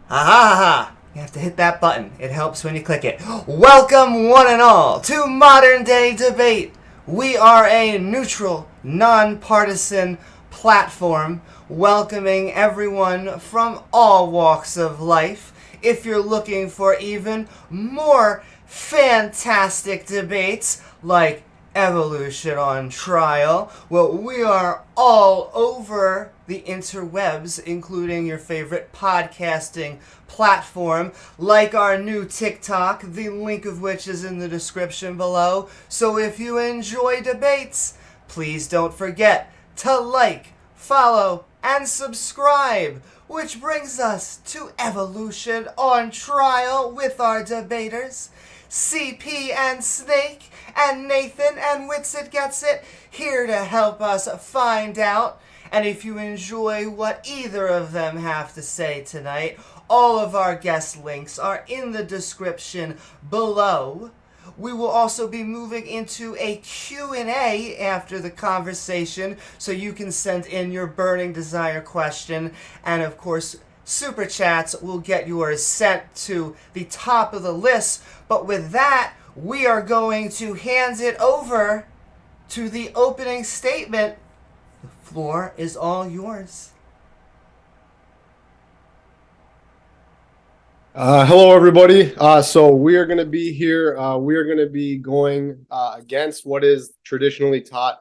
Ha ha ha! You have to hit that button. It helps when you click it. Welcome, one and all, to Modern Day Debate. We are a neutral, nonpartisan platform welcoming everyone from all walks of life. If you're looking for even more fantastic debates like evolution on trial, well, we are all over the interwebs, including your favorite podcasting platform, like our new TikTok, the link of which is in the description below. So if you enjoy debates, please don't forget to like, follow, and subscribe. Which brings us to Evolution on Trial with our debaters, CP and Snake, and Nathan and Witsit Gets It, here to help us find out. And if you enjoy what either of them have to say tonight, all of our guest links are in the description below. We will also be moving into a Q&A after the conversation, so you can send in your burning desire question. And of course, super chats will get yours sent to the top of the list. But with that, we are going to hand it over to the opening statement. The floor is all yours. Hello, everybody. So we are going to be here. We are going to be going against what is traditionally taught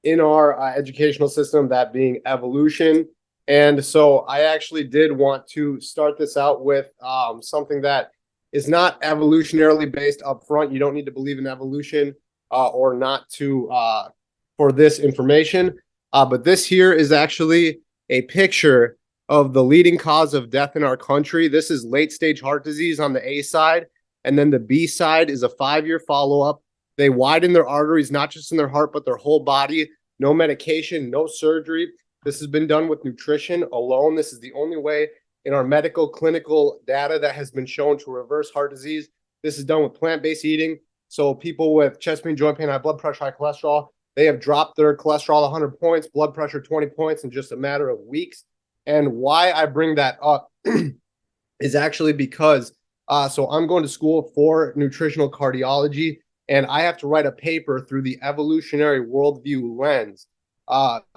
in our educational system, that being evolution. And so I actually did want to start this out with something that is not evolutionarily based up front. You don't need to believe in evolution or not to for this information. But this here is actually a picture of the leading cause of death in our country. This is late stage heart disease on the A side. And then the B side is a 5-year follow-up. They widen their arteries, not just in their heart, but their whole body. No medication, no surgery. This has been done with nutrition alone. This is the only way in our medical clinical data that has been shown to reverse heart disease. This is done with plant-based eating. So people with chest pain, joint pain, high blood pressure, high cholesterol, they have dropped their cholesterol 100 points, blood pressure 20 points in just a matter of weeks. And why I bring that up is actually because so I'm going to school for nutritional cardiology, and I have to write a paper through the evolutionary worldview lens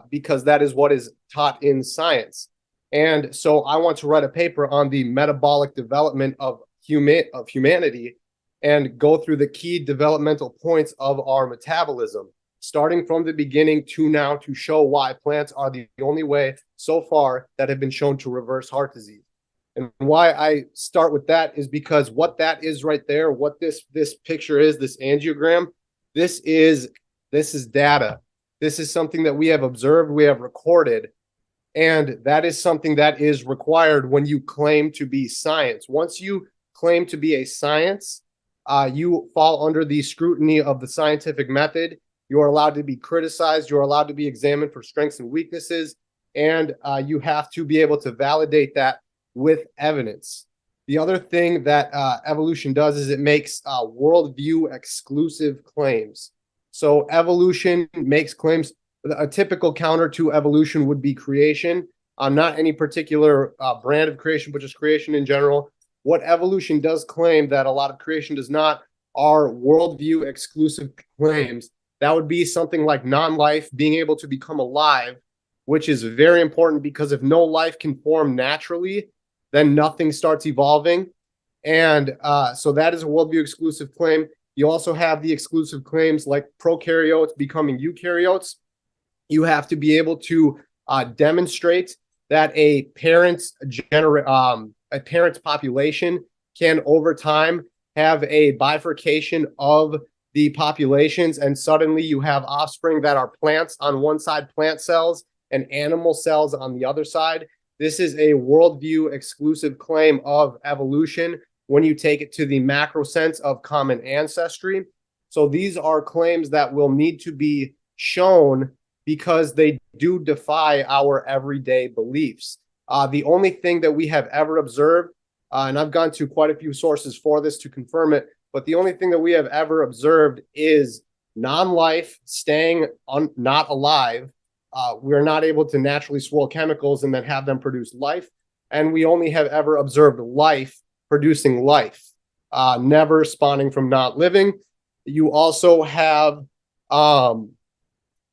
because that is what is taught in science. And so I want to write a paper on the metabolic development of humanity and go through the key developmental points of our metabolism, starting from the beginning to now, to show why plants are the only way so far that have been shown to reverse heart disease. And why I start with that is because what that is right there, what this picture is, this angiogram, this is data. This is something that we have observed, we have recorded, and that is something that is required when you claim to be science. Once you claim to be a science, you fall under the scrutiny of the scientific method. You are allowed to be criticized. You are allowed to be examined for strengths and weaknesses. And you have to be able to validate that with evidence. The other thing that evolution does is it makes worldview exclusive claims. So evolution makes claims. A typical counter to evolution would be creation. Not any particular brand of creation, but just creation in general. What evolution does claim that a lot of creation does not are worldview exclusive claims. That would be something like non-life being able to become alive, which is very important because if no life can form naturally, then nothing starts evolving. And so that is a worldview exclusive claim. You also have the exclusive claims like prokaryotes becoming eukaryotes. You have to be able to demonstrate that a parent's population can over time have a bifurcation of the populations, and suddenly you have offspring that are plants on one side, plant cells, and animal cells on the other side. This is a worldview exclusive claim of evolution when you take it to the macro sense of common ancestry. So these are claims that will need to be shown because they do defy our everyday beliefs. The only thing that we have ever observed, and I've gone to quite a few sources for this to confirm it, but the only thing that we have ever observed is non-life staying not alive. We're not able to naturally swirl chemicals and then have them produce life. and we only have ever observed life producing life, never spawning from not living. You also have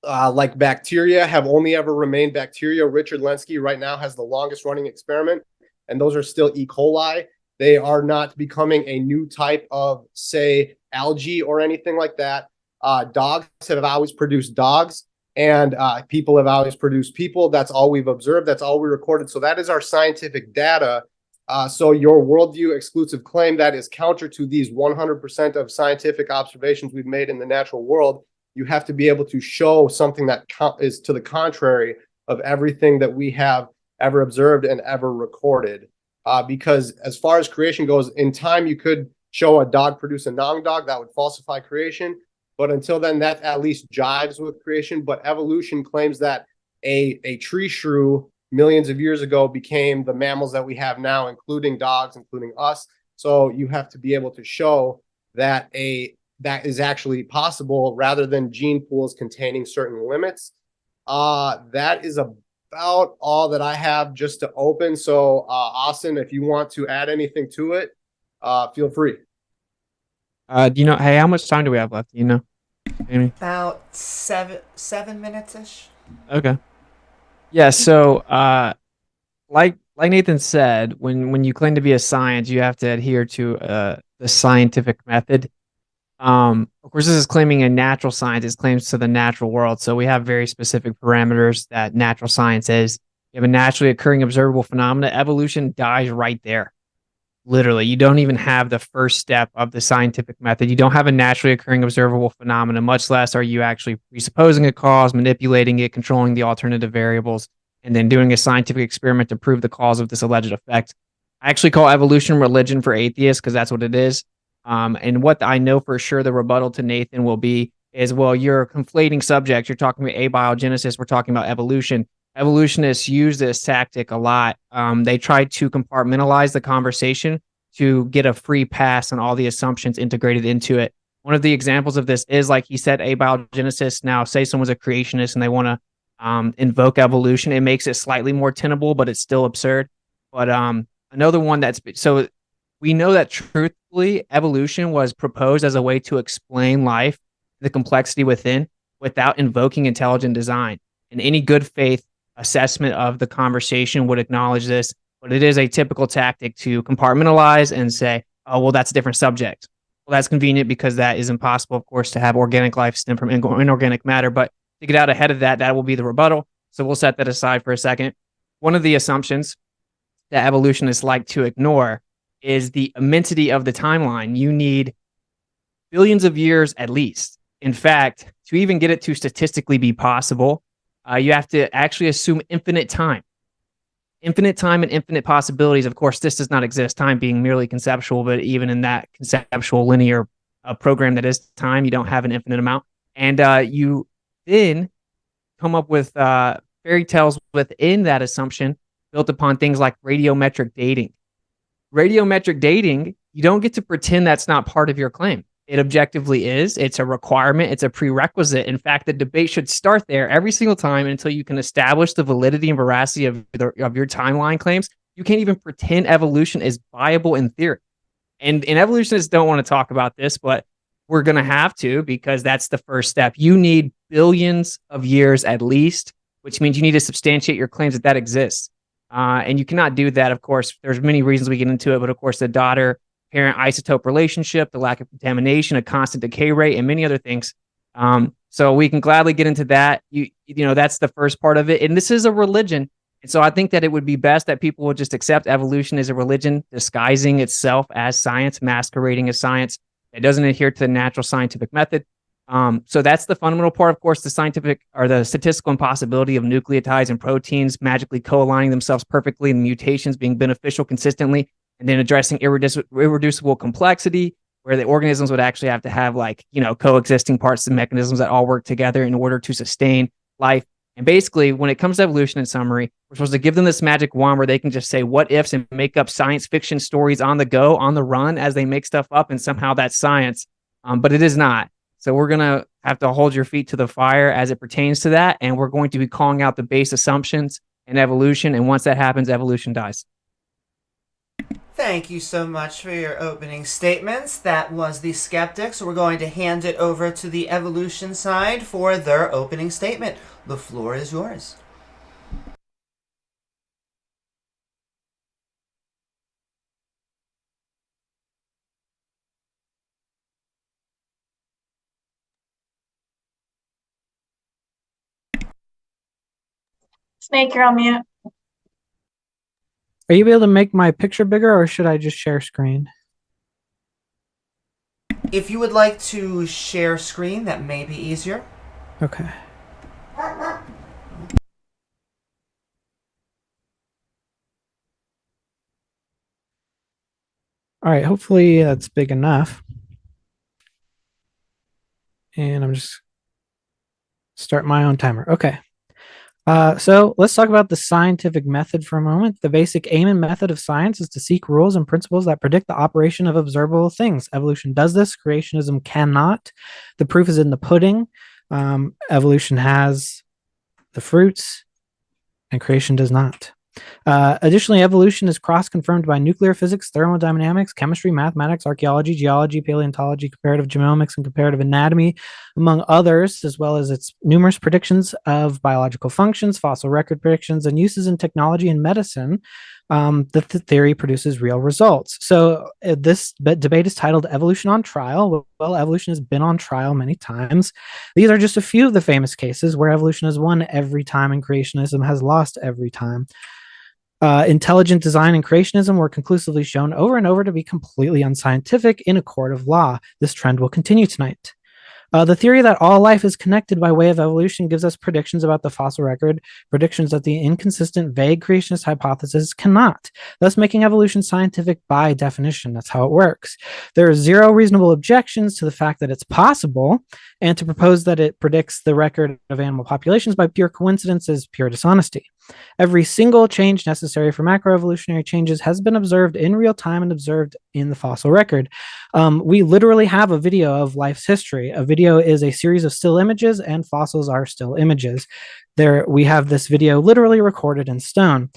like bacteria have only ever remained bacteria. Richard Lenski right now has the longest running experiment, and those are still E. coli. They are not becoming a new type of, say, algae or anything like that. Dogs have always produced dogs, and people have always produced people. That's all we've observed. That's all we recorded. So that is our scientific data. So your worldview exclusive claim that is counter to these 100% of scientific observations we've made in the natural world. You have to be able to show something that is to the contrary of everything that we have ever observed and ever recorded. Because as far as creation goes, in time, you could show a dog produce a non-dog. That would falsify creation. But until then, that at least jives with creation. But evolution claims that a tree shrew millions of years ago became the mammals that we have now, including dogs, including us. So you have to be able to show that that is actually possible rather than gene pools containing certain limits. That is about all that I have just to open. So Austin, if you want to add anything to it, feel free. Do you know, hey, how much time do we have left? Do you know, Amy? About 7 minutes ish. Okay. Yeah. So, like Nathan said, when you claim to be a science, you have to adhere to the scientific method. Of course, this is claiming a natural science. It claims to the natural world. So we have very specific parameters that natural science is. You have a naturally occurring observable phenomena. Evolution dies right there. Literally, you don't even have the first step of the scientific method. You don't have a naturally occurring observable phenomena, much less are you actually presupposing a cause, manipulating it, controlling the alternative variables, and then doing a scientific experiment to prove the cause of this alleged effect. I actually call evolution religion for atheists because that's what it is. And what I know for sure the rebuttal to Nathan will be is, well, you're conflating subjects. You're talking about abiogenesis. We're talking about evolution. Evolutionists use this tactic a lot. They try to compartmentalize the conversation to get a free pass on all the assumptions integrated into it. One of the examples of this is, like he said, abiogenesis. Now, say someone's a creationist and they want to invoke evolution. It makes it slightly more tenable, but it's still absurd. But another one that's so we know that truthfully, evolution was proposed as a way to explain life, the complexity within, without invoking intelligent design. And any good faith assessment of the conversation would acknowledge this, but it is a typical tactic to compartmentalize and say, oh, well, that's a different subject. Well, that's convenient because that is impossible, of course, to have organic life stem from inorganic matter. But to get out ahead of that, that will be the rebuttal. So we'll set that aside for a second. One of the assumptions that evolutionists like to ignore is the immensity of the timeline. You need billions of years at least. In fact, to even get it to statistically be possible, you have to actually assume infinite time and infinite possibilities. Of course, this does not exist, time being merely conceptual, but even in that conceptual linear program that is time, you don't have an infinite amount. And you then come up with fairy tales within that assumption built upon things like radiometric dating. Radiometric dating, you don't get to pretend that's not part of your claim. It objectively is. It's a requirement. It's a prerequisite. In fact, the debate should start there every single time until you can establish the validity and veracity of your timeline claims. You can't even pretend evolution is viable in theory. And evolutionists don't want to talk about this, but we're going to have to, because that's the first step. You need billions of years at least, which means you need to substantiate your claims that exists. And you cannot do that, of course. There's many reasons we get into it, but of course, the daughter-parent isotope relationship, the lack of contamination, a constant decay rate, and many other things. So we can gladly get into that. You know, that's the first part of it. And this is a religion. And so I think that it would be best that people would just accept evolution as a religion, disguising itself as science, masquerading as science. It doesn't adhere to the natural scientific method. So that's the fundamental part, of course, the scientific or the statistical impossibility of nucleotides and proteins magically co-aligning themselves perfectly and mutations being beneficial consistently, and then addressing irreducible complexity, where the organisms would actually have to have, like, you know, coexisting parts and mechanisms that all work together in order to sustain life. And basically, when it comes to evolution, in summary, we're supposed to give them this magic wand where they can just say what ifs and make up science fiction stories on the go, on the run, as they make stuff up, and somehow that's science. But it is not. So we're going to have to hold your feet to the fire as it pertains to that. And we're going to be calling out the base assumptions in evolution. And once that happens, evolution dies. Thank you so much for your opening statements. That was the skeptics. We're going to hand it over to the evolution side for their opening statement. The floor is yours. Snake, you're on mute. Are you able to make my picture bigger, or should I just share screen? If you would like to share screen, that may be easier. Okay. All right, hopefully that's big enough. And I'm just start my own timer. Okay. So let's talk about the scientific method for a moment. The basic aim and method of science is to seek rules and principles that predict the operation of observable things. Evolution does this. Creationism cannot. The proof is in the pudding. Evolution has the fruits, and creation does not. Additionally, evolution is cross-confirmed by nuclear physics, thermodynamics, chemistry, mathematics, archaeology, geology, paleontology, comparative genomics, and comparative anatomy, among others, as well as its numerous predictions of biological functions, fossil record predictions, and uses in technology and medicine. That the theory produces real results. So this debate is titled Evolution on Trial. Well, evolution has been on trial many times. These are just a few of the famous cases where evolution has won every time and creationism has lost every time. Intelligent design and creationism were conclusively shown over and over to be completely unscientific in a court of law. This trend will continue tonight. The theory that all life is connected by way of evolution gives us predictions about the fossil record, predictions that the inconsistent, vague creationist hypothesis cannot, thus making evolution scientific by definition. That's how it works. There are zero reasonable objections to the fact that it's possible, and to propose that it predicts the record of animal populations by pure coincidence is pure dishonesty. Every single change necessary for macroevolutionary changes has been observed in real time and observed in the fossil record. We literally have a video of life's history. A video is a series of still images, and fossils are still images. There, we have this video literally recorded in stone.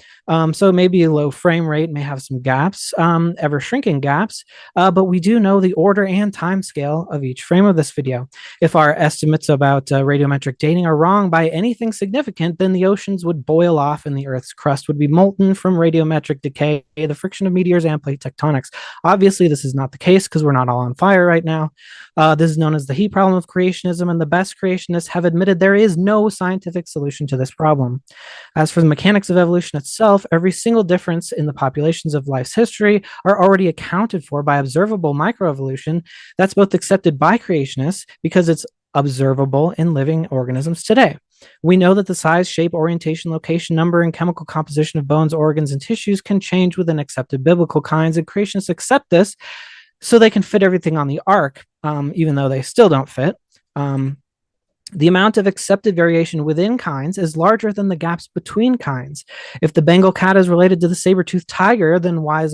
So maybe a low frame rate may have some gaps, ever shrinking gaps, but we do know the order and time scale of each frame of this video. If our estimates about radiometric dating are wrong by anything significant, then the oceans would boil off and the Earth's crust would be molten from radiometric decay, the friction of meteors, and plate tectonics. Obviously, this is not the case because we're not all on fire right now. This is known as the heat problem of creationism, and the best creationists have admitted there is no scientific solution to this problem. As for the mechanics of evolution itself, every single difference in the populations of life's history are already accounted for by observable microevolution that's both accepted by creationists because it's observable in living organisms today. We know that the size, shape, orientation, location, number, and chemical composition of bones, organs, and tissues can change within accepted biblical kinds, and creationists accept this so they can fit everything on the ark, even though they still don't fit. The amount of accepted variation within kinds is larger than the gaps between kinds. If the Bengal cat is related to the saber-toothed tiger, then why are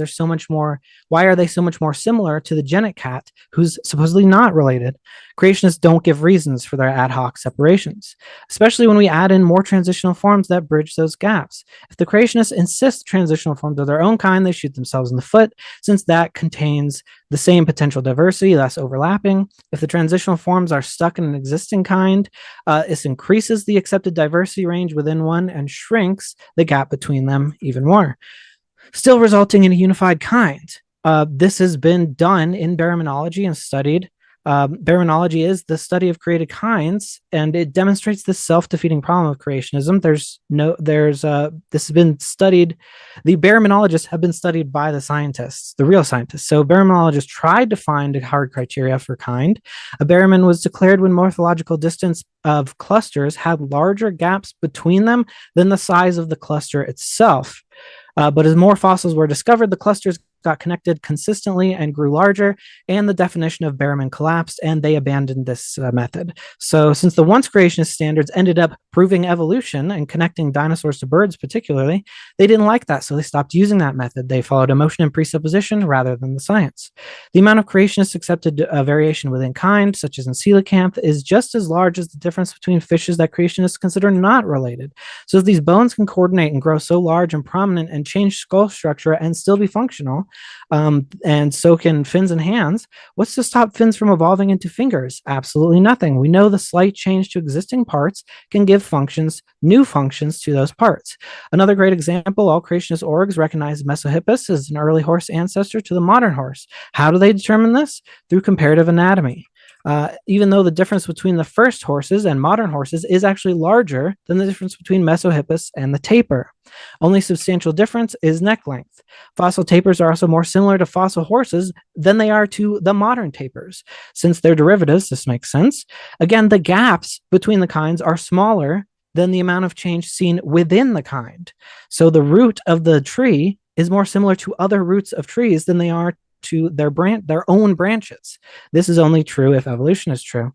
they so much more similar to the genet cat, who's supposedly not related? Creationists don't give reasons for their ad hoc separations, especially when we add in more transitional forms that bridge those gaps. If the creationists insist transitional forms are their own kind, they shoot themselves in the foot, since that contains the same potential diversity, less overlapping. If the transitional forms are stuck in an existing kind, this increases the accepted diversity range within one and shrinks the gap between them even more, still resulting in a unified kind. This has been done in baraminology and studied. Baraminology is the study of created kinds, and it demonstrates this self-defeating problem of creationism. This has been studied. The baraminologists have been studied by the scientists, the real scientists. So baraminologists tried to find a hard criteria for kind. A baramin was declared when morphological distance of clusters had larger gaps between them than the size of the cluster itself. But as more fossils were discovered, the clusters got connected consistently and grew larger, and the definition of baramin collapsed, and they abandoned this method. So since the once creationist standards ended up proving evolution and connecting dinosaurs to birds particularly, they didn't like that, so they stopped using that method. They followed emotion and presupposition rather than the science. The amount of creationists accepted variation within kind, such as in coelacanth, is just as large as the difference between fishes that creationists consider not related. So if these bones can coordinate and grow so large and prominent and change skull structure and still be functional, and so can fins and hands. What's to stop fins from evolving into fingers? Absolutely nothing. We know the slight change to existing parts can give new functions to those parts. Another great example, all creationist orgs recognize Mesohippus as an early horse ancestor to the modern horse. How do they determine this? Through comparative anatomy. Even though the difference between the first horses and modern horses is actually larger than the difference between Mesohippus and the tapir. Only substantial difference is neck length. Fossil tapirs are also more similar to fossil horses than they are to the modern tapirs. Since they're derivatives, this makes sense. Again, the gaps between the kinds are smaller than the amount of change seen within the kind. So the root of the tree is more similar to other roots of trees than they are to their own branches. This is only true if evolution is true.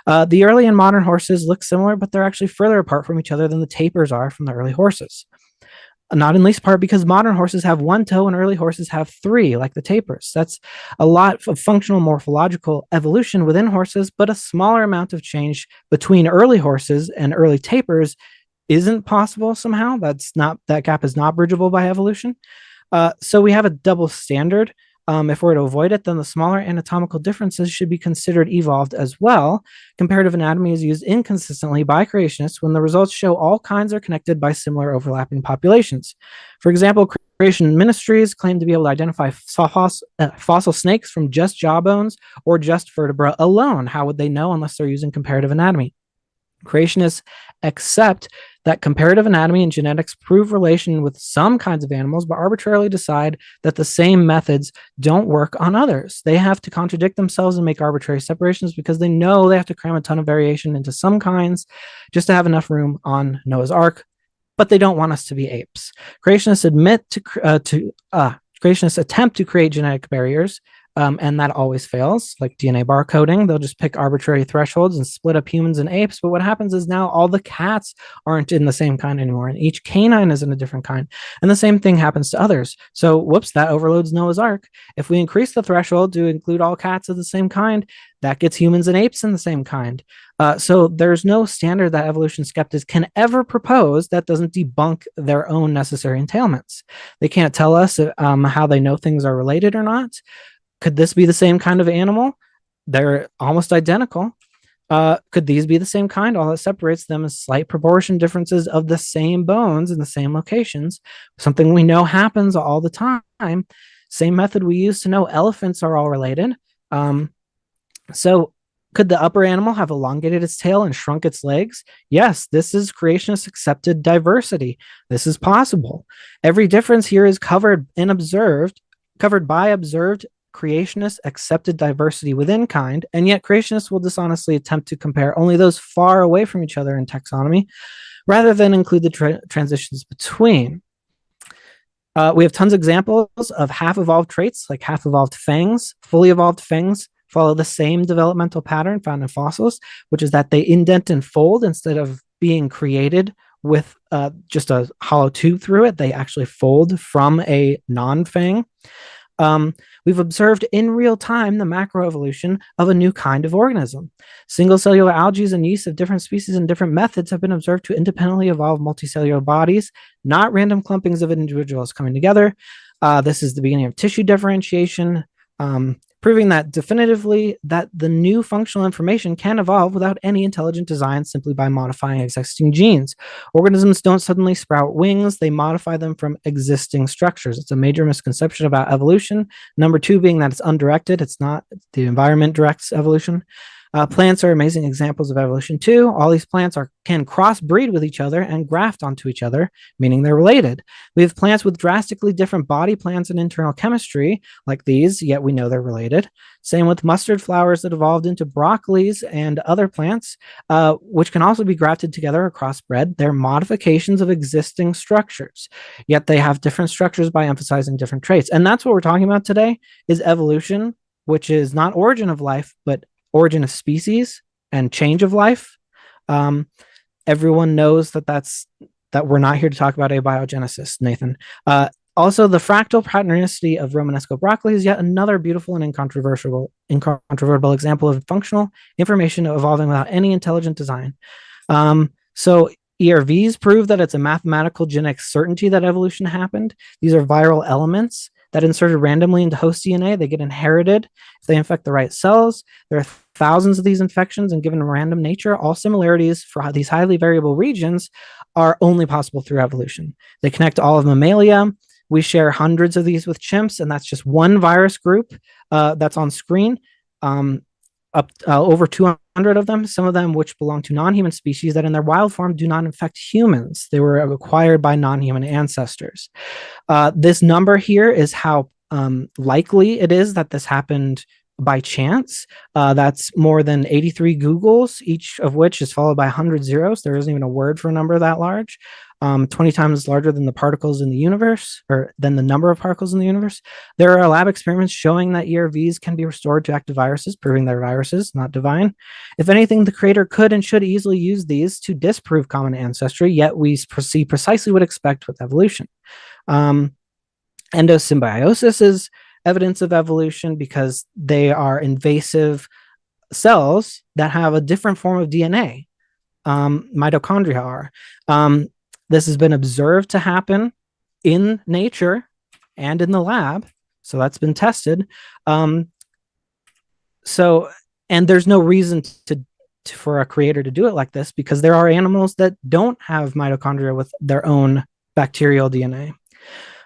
The early and modern horses look similar, but they're actually further apart from each other than the tapirs are from the early horses. Not in least part because modern horses have one toe and early horses have three, like the tapirs. That's a lot of functional morphological evolution within horses, but a smaller amount of change between early horses and early tapirs isn't possible somehow. That gap is not bridgeable by evolution. So we have a double standard. If we're to avoid it, then the smaller anatomical differences should be considered evolved as well. Comparative anatomy is used inconsistently by creationists when the results show all kinds are connected by similar overlapping populations. For example, creation ministries claim to be able to identify fossil snakes from just jawbones or just vertebra alone. How would they know unless they're using comparative anatomy? Creationists accept that comparative anatomy and genetics prove relation with some kinds of animals, but arbitrarily decide that the same methods don't work on others. They have to contradict themselves and make arbitrary separations because they know they have to cram a ton of variation into some kinds just to have enough room on Noah's Ark, but they don't want us to be apes. Creationists creationists attempt to create genetic barriers, and that always fails, like DNA barcoding. They'll just pick arbitrary thresholds and split up humans and apes. But what happens is now all the cats aren't in the same kind anymore, and each canine is in a different kind. And the same thing happens to others. So, whoops, that overloads Noah's Ark. If we increase the threshold to include all cats of the same kind, that gets humans and apes in the same kind. So there's no standard that evolution skeptics can ever propose that doesn't debunk their own necessary entailments. They can't tell us how they know things are related or not. Could this be the same kind of animal? They're almost identical. Could these be the same kind? All that separates them is slight proportion differences of the same bones in the same locations, something we know happens all the time. Same method we use to know elephants are all related. So could the upper animal have elongated its tail and shrunk its legs? Yes, this is creationist accepted diversity. This is possible. Every difference here is covered by observed creationists accepted diversity within kind, and yet creationists will dishonestly attempt to compare only those far away from each other in taxonomy, rather than include the transitions between. We have tons of examples of half-evolved traits, like half-evolved fangs. Fully evolved fangs follow the same developmental pattern found in fossils, which is that they indent and fold instead of being created with just a hollow tube through it. They actually fold from a non-fang. We've observed in real time the macroevolution of a new kind of organism. Single-cellular algae and yeast of different species and different methods have been observed to independently evolve multicellular bodies, not random clumpings of individuals coming together. This is the beginning of tissue differentiation, proving that definitively that the new functional information can evolve without any intelligent design simply by modifying existing genes. Organisms don't suddenly sprout wings, they modify them from existing structures. It's a major misconception about evolution. Number two being that it's undirected, it's not, the environment directs evolution. Plants are amazing examples of evolution too. All these plants can crossbreed with each other and graft onto each other, meaning they're related. We have plants with drastically different body plans and internal chemistry like these, yet we know they're related. Same with mustard flowers that evolved into broccolis and other plants, which can also be grafted together or crossbred. They're modifications of existing structures, yet they have different structures by emphasizing different traits. And that's what we're talking about today is evolution, which is not origin of life, but origin of species and change of life. Everyone knows that we're not here to talk about abiogenesis, Nathan. Also, the fractal patternnicity of Romanesco broccoli is yet another beautiful and incontrovertible example of functional information evolving without any intelligent design. So ERVs prove that it's a mathematical genetic certainty that evolution happened. These are viral elements that inserted randomly into host DNA. They get inherited if they infect the right cells. There are thousands of these infections, and given random nature, all similarities for these highly variable regions are only possible through evolution. They connect all of mammalia. We share hundreds of these with chimps, and that's just one virus group that's on screen. Up over 200 of them, some of them which belong to non-human species that in their wild form do not infect humans. They were acquired by non-human ancestors. This number here is how likely it is that this happened by chance. That's more than 83 Googles, each of which is followed by 100 zeros. There isn't even a word for a number that large. 20 times larger than the particles in the universe, or than the number of particles in the universe. There are lab experiments showing that ERVs can be restored to active viruses, proving they're viruses, not divine. If anything, the creator could and should easily use these to disprove common ancestry, yet we see precisely what expect with evolution. Endosymbiosis is evidence of evolution because they are invasive cells that have a different form of DNA. Mitochondria are. This has been observed to happen in nature and in the lab. So that's been tested. And there's no reason for a creator to do it like this, because there are animals that don't have mitochondria with their own bacterial DNA.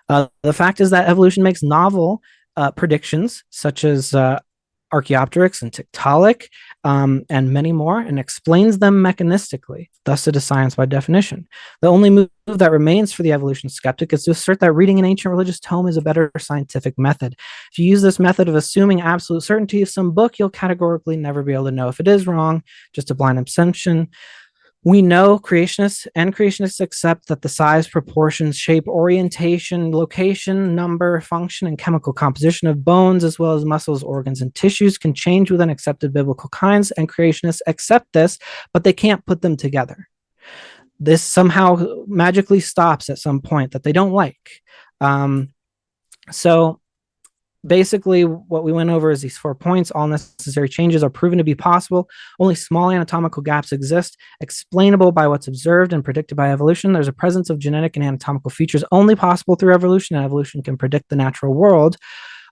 The fact is that evolution makes novel predictions, such as Archaeopteryx and Tiktaalik, and many more, and explains them mechanistically. Thus, it is science by definition. The only move that remains for the evolution skeptic is to assert that reading an ancient religious tome is a better scientific method. If you use this method of assuming absolute certainty of some book, you'll categorically never be able to know if it is wrong, just a blind assumption. We know creationists accept that the size, proportions, shape, orientation, location, number, function, and chemical composition of bones, as well as muscles, organs, and tissues, can change within accepted biblical kinds, and creationists accept this, but they can't put them together. This somehow magically stops at some point that they don't like. So basically, what we went over is these 4 points. All necessary changes are proven to be possible. Only small anatomical gaps exist, explainable by what's observed and predicted by evolution. There's a presence of genetic and anatomical features only possible through evolution, and evolution can predict the natural world.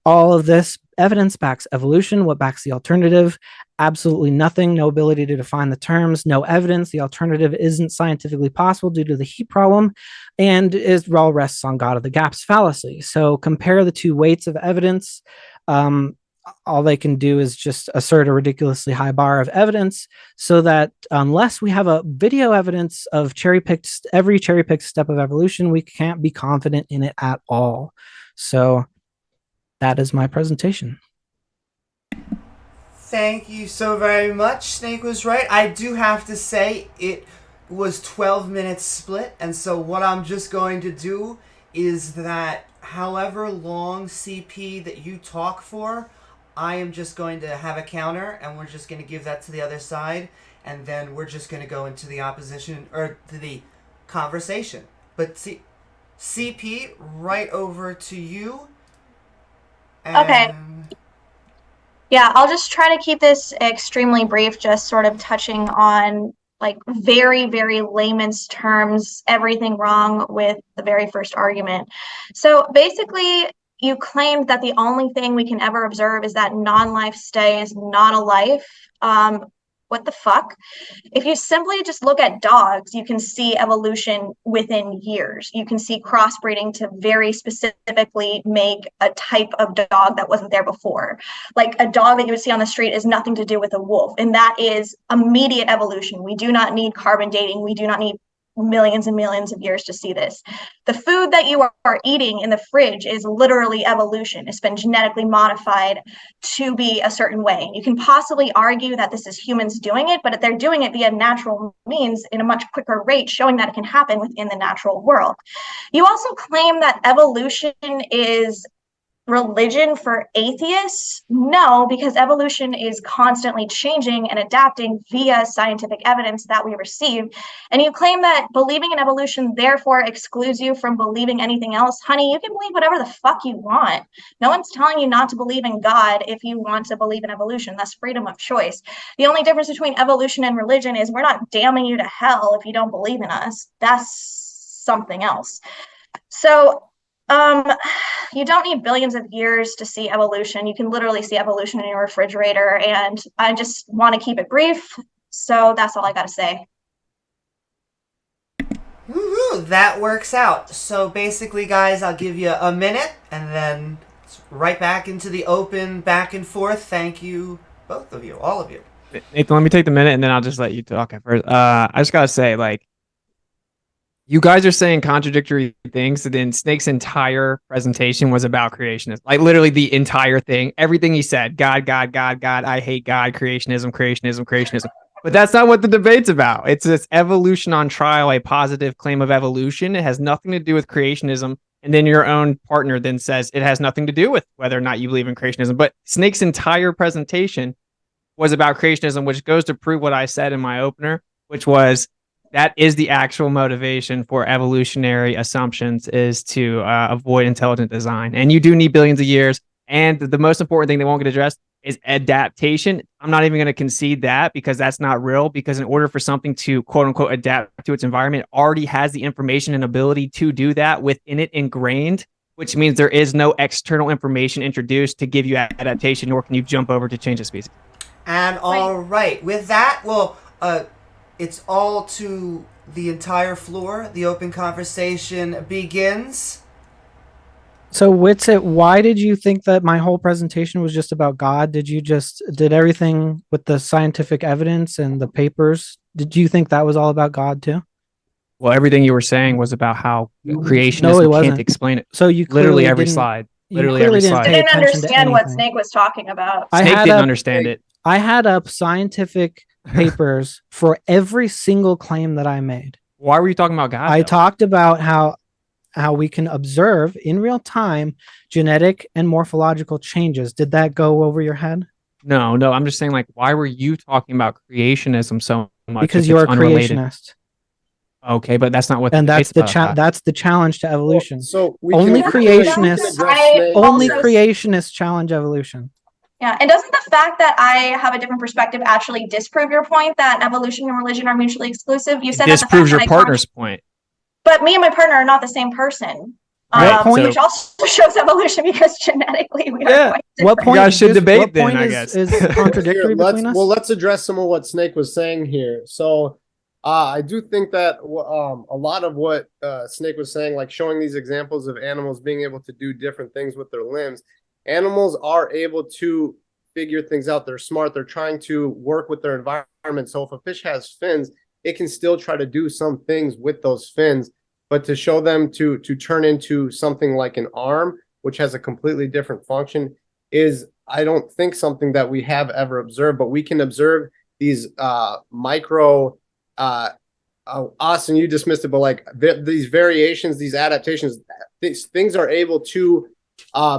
All of this evidence backs evolution. What backs the alternative? Absolutely nothing. No ability to define the terms. No evidence. The alternative isn't scientifically possible due to the heat problem, and all rests on God of the gaps fallacy. So compare the two weights of evidence. All they can do is just assert a ridiculously high bar of evidence, so that unless we have a video evidence of every cherry-picked step of evolution, we can't be confident in it at all. So that is my presentation. Thank you so very much. Snake was right. I do have to say it was 12 minutes split, and so what I'm just going to do is that however long CP that you talk for, I am just going to have a counter, and we're just going to give that to the other side, and then we're just going to go into the opposition, or to the conversation. But CP, right over to you. Okay. Yeah, I'll just try to keep this extremely brief, just sort of touching on like very, very layman's terms, everything wrong with the very first argument. So basically, you claimed that the only thing we can ever observe is that non-life stays not a life. What the fuck? If you simply just look at dogs, you can see evolution within years. You can see crossbreeding to very specifically make a type of dog that wasn't there before. Like a dog that you would see on the street is nothing to do with a wolf, and that is immediate evolution. We do not need carbon dating. We do not need millions and millions of years to see this. The food that you are eating in the fridge is literally evolution. It's been genetically modified to be a certain way. You can possibly argue that this is humans doing it, but they're doing it via natural means in a much quicker rate, showing that it can happen within the natural world. You also claim that evolution is religion for atheists? No, because evolution is constantly changing and adapting via scientific evidence that we receive. And you claim that believing in evolution therefore excludes you from believing anything else. Honey, you can believe whatever the fuck you want. No one's telling you not to believe in God if you want to believe in evolution. That's freedom of choice. The only difference between evolution and religion is we're not damning you to hell if you don't believe in us. That's something else. So Um, you don't need billions of years to see evolution. You can literally see evolution in your refrigerator, and I just want to keep it brief. So that's all I got to say. Woohoo, that works out. So basically, guys, I'll give you a minute, and then it's right back into the open back and forth. Thank you, both of you, all of you. Nathan, let me take the minute and then I'll just let you talk at first. I just gotta say, like, you guys are saying contradictory things, and then Snake's entire presentation was about creationism. Like literally the entire thing, everything he said, God, God, God, God, I hate God, creationism, creationism, creationism. But that's not what the debate's about. It's this evolution on trial, a positive claim of evolution. It has nothing to do with creationism. And then your own partner then says it has nothing to do with whether or not you believe in creationism. But Snake's entire presentation was about creationism, which goes to prove what I said in my opener, which was that is the actual motivation for evolutionary assumptions, is to avoid intelligent design. And you do need billions of years. And the most important thing that won't get addressed is adaptation. I'm not even going to concede that, because that's not real, because in order for something to quote unquote adapt to its environment, it already has the information and ability to do that within it ingrained, which means there is no external information introduced to give you adaptation, nor can you jump over to change a species. And all right, with that, well, it's all to the entire floor. The open conversation begins. So Witsit, why did you think that my whole presentation was just about God? Did everything with the scientific evidence and the papers? Did you think that was all about God too? Well, everything you were saying was about how creationism No, it can't wasn't. explain it. So you Literally clearly every didn't- slide. you Literally clearly every didn't slide. I pay didn't attention to understand what anything. Snake was talking about. I Snake had didn't up- understand it. I had up scientific papers for every single claim that I made. Why were you talking about God? I though? talked about how we can observe in real time genetic and morphological changes. Did that go over your head? No. I'm just saying, like, why were you talking about creationism so much? Because if you're a it's unrelated? creationist, Okay, but that's not what. and that's debate's about. that's the challenge to evolution. So we Only can creationists- address Snake Only here. creationists challenge evolution. Yeah, and doesn't the fact that I have a different perspective actually disprove your point that evolution and religion are mutually exclusive? You It said that the disproves fact your that partner's point. but me and my partner are not the same person. What point- Which also shows evolution because genetically we are quite different. What point? guys should debate what then, point I is, guess. is contradictory between us? Let's address some of what Snake was saying here. So I do think that a lot of what Snake was saying, like showing these examples of animals being able to do different things with their limbs, animals are able to figure things out. They're smart. They're trying to work with their environment. So if a fish has fins, it can still try to do some things with those fins, but to show them to turn into something like an arm, which has a completely different function, is, I don't think, something that we have ever observed. But we can observe these micro Austin, you dismissed it, but like these variations, these adaptations, these things are able to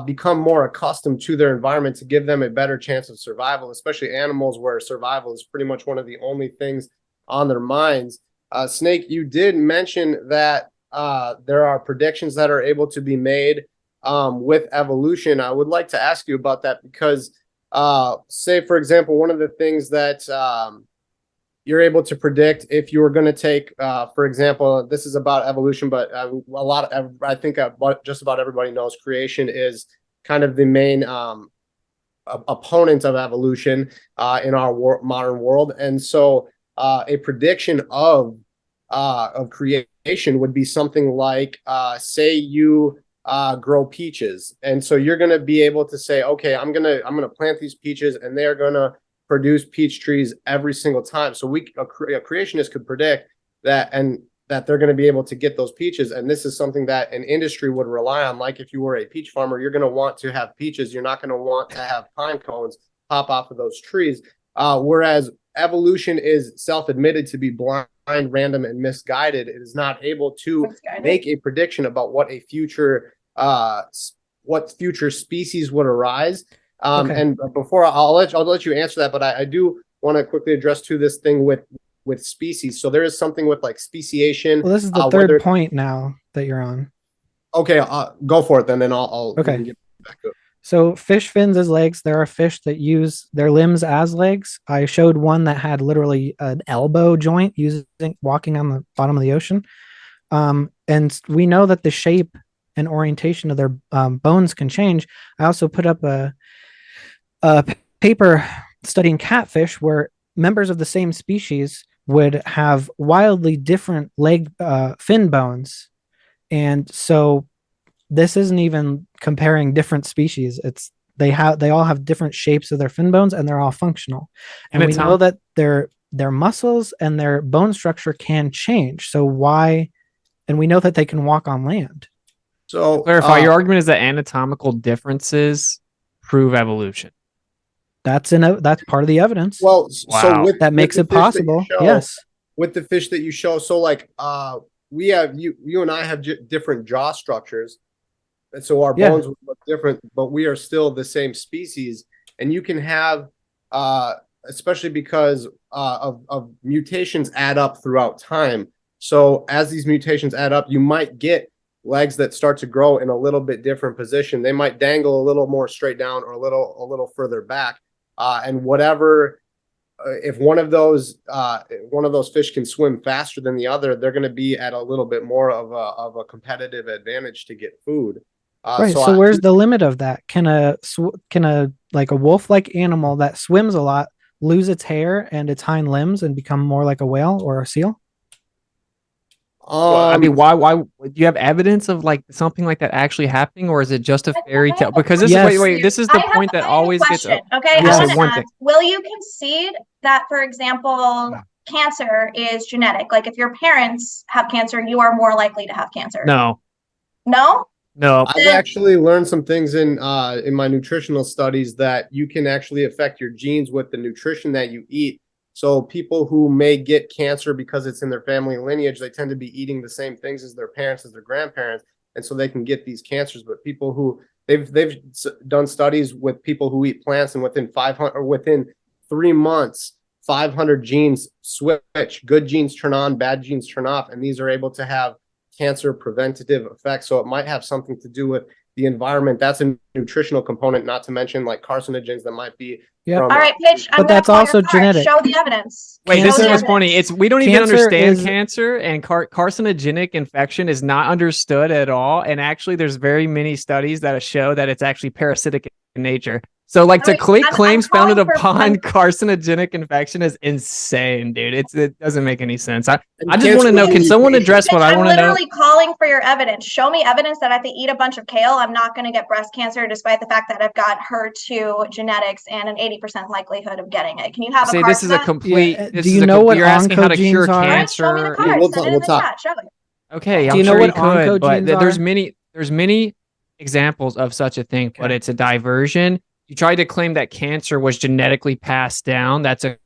become more accustomed to their environment to give them a better chance of survival, especially animals where survival is pretty much one of the only things on their minds. Snake, you did mention that there are predictions that are able to be made with evolution. I would like to ask you about that because, say, for example, one of the things that you're able to predict, if you were going to take, for example, this is about evolution, but I think just about everybody knows creation is kind of the main opponent of evolution in our modern world. And so a prediction of creation would be something like, say you grow peaches. And so you're going to be able to say, okay, I'm going to plant these peaches and they're going to produce peach trees every single time. So a creationist could predict that, and that they're going to be able to get those peaches. And this is something that an industry would rely on. Like if you were a peach farmer, you're going to want to have peaches. You're not going to want to have pine cones pop off of those trees. Whereas evolution is self-admitted to be blind, random, and misguided. It is not able to make a prediction about what a future species would arise. Okay. And before I'll let you answer that, but I do want to quickly address to this thing with species. So there is something with like speciation. Well, this is the third point now that you're on. Okay, go for it then. Then I'll Okay. get back up. So fish fins as legs. There are fish that use their limbs as legs. I showed one that had literally an elbow joint walking on the bottom of the ocean. And we know that the shape and orientation of their bones can change. I also put up a paper studying catfish where members of the same species would have wildly different leg fin bones. And so this isn't even comparing different species. It's they all have different shapes of their fin bones and they're all functional. And we know that their muscles and their bone structure can change. So why? And we know that they can walk on land. So To clarify, your argument is that anatomical differences prove evolution. That's part of the evidence. Well, Wow. so with that makes with it the fish that possible. you show, Yes. with the fish that you show, so like we have you and I have different jaw structures, and so our bones would look different, but we are still the same species. And you can have especially because of mutations add up throughout time. So as these mutations add up, you might get legs that start to grow in a little bit different position. They might dangle a little more straight down or a little further back. And whatever, if one of those fish can swim faster than the other, they're going to be at a little bit more of a competitive advantage to get food. Right. So where's the limit of that? Can a like a wolf-like animal that swims a lot lose its hair and its hind limbs and become more like a whale or a seal? Well, I mean, why do you have evidence of like something like that actually happening, or is it just a fairy tale? Because this Yes. is wait, this is the point that always gets up. Okay, Yeah, I so want one to thing. ask, will you concede that, for example, cancer is genetic? Like if your parents have cancer, you are more likely to have cancer. No, No? I've actually learned some things in my nutritional studies that you can actually affect your genes with the nutrition that you eat. So people who may get cancer because it's in their family lineage, they tend to be eating the same things as their parents, as their grandparents, and so they can get these cancers. But people who they've done studies with people who eat plants, and within 3 months, 500 genes switch. Good genes turn on, bad genes turn off, and these are able to have cancer preventative effects. So it might have something to do with the environment. That's a nutritional component, not to mention like carcinogens that might be. Yeah. From All right, Pitch. But that's also genetic. Show the evidence. Wait, Show this is the what's evidence. funny. It's we don't even Cancer understand is- cancer, and carcinogenic infection is not understood at all. And actually, there's very many studies that show that it's actually parasitic in nature. So, like, to Alright, I'm claims founded calling for upon one- carcinogenic infection is insane, dude. It doesn't make any sense. I just cancer want to know. Can is- someone address what I I'm want to know? literally calling for your evidence. Show me evidence that if I eat a bunch of kale, I'm not going to get breast cancer, despite the fact that I've got HER2 genetics and an 80% likelihood of getting it. Can you have a Say card this for is a that? complete. Yeah, This do is you a know com- what You're asking how to cure oncogenes are? All right, show me the cancer. card. We'll Send it in we'll the talk. chat. Show it. Okay, Do I'm you know sure what could, but oncogenes there's are? many examples of such a thing, but it's a diversion. You tried to claim that cancer was genetically passed down. That's a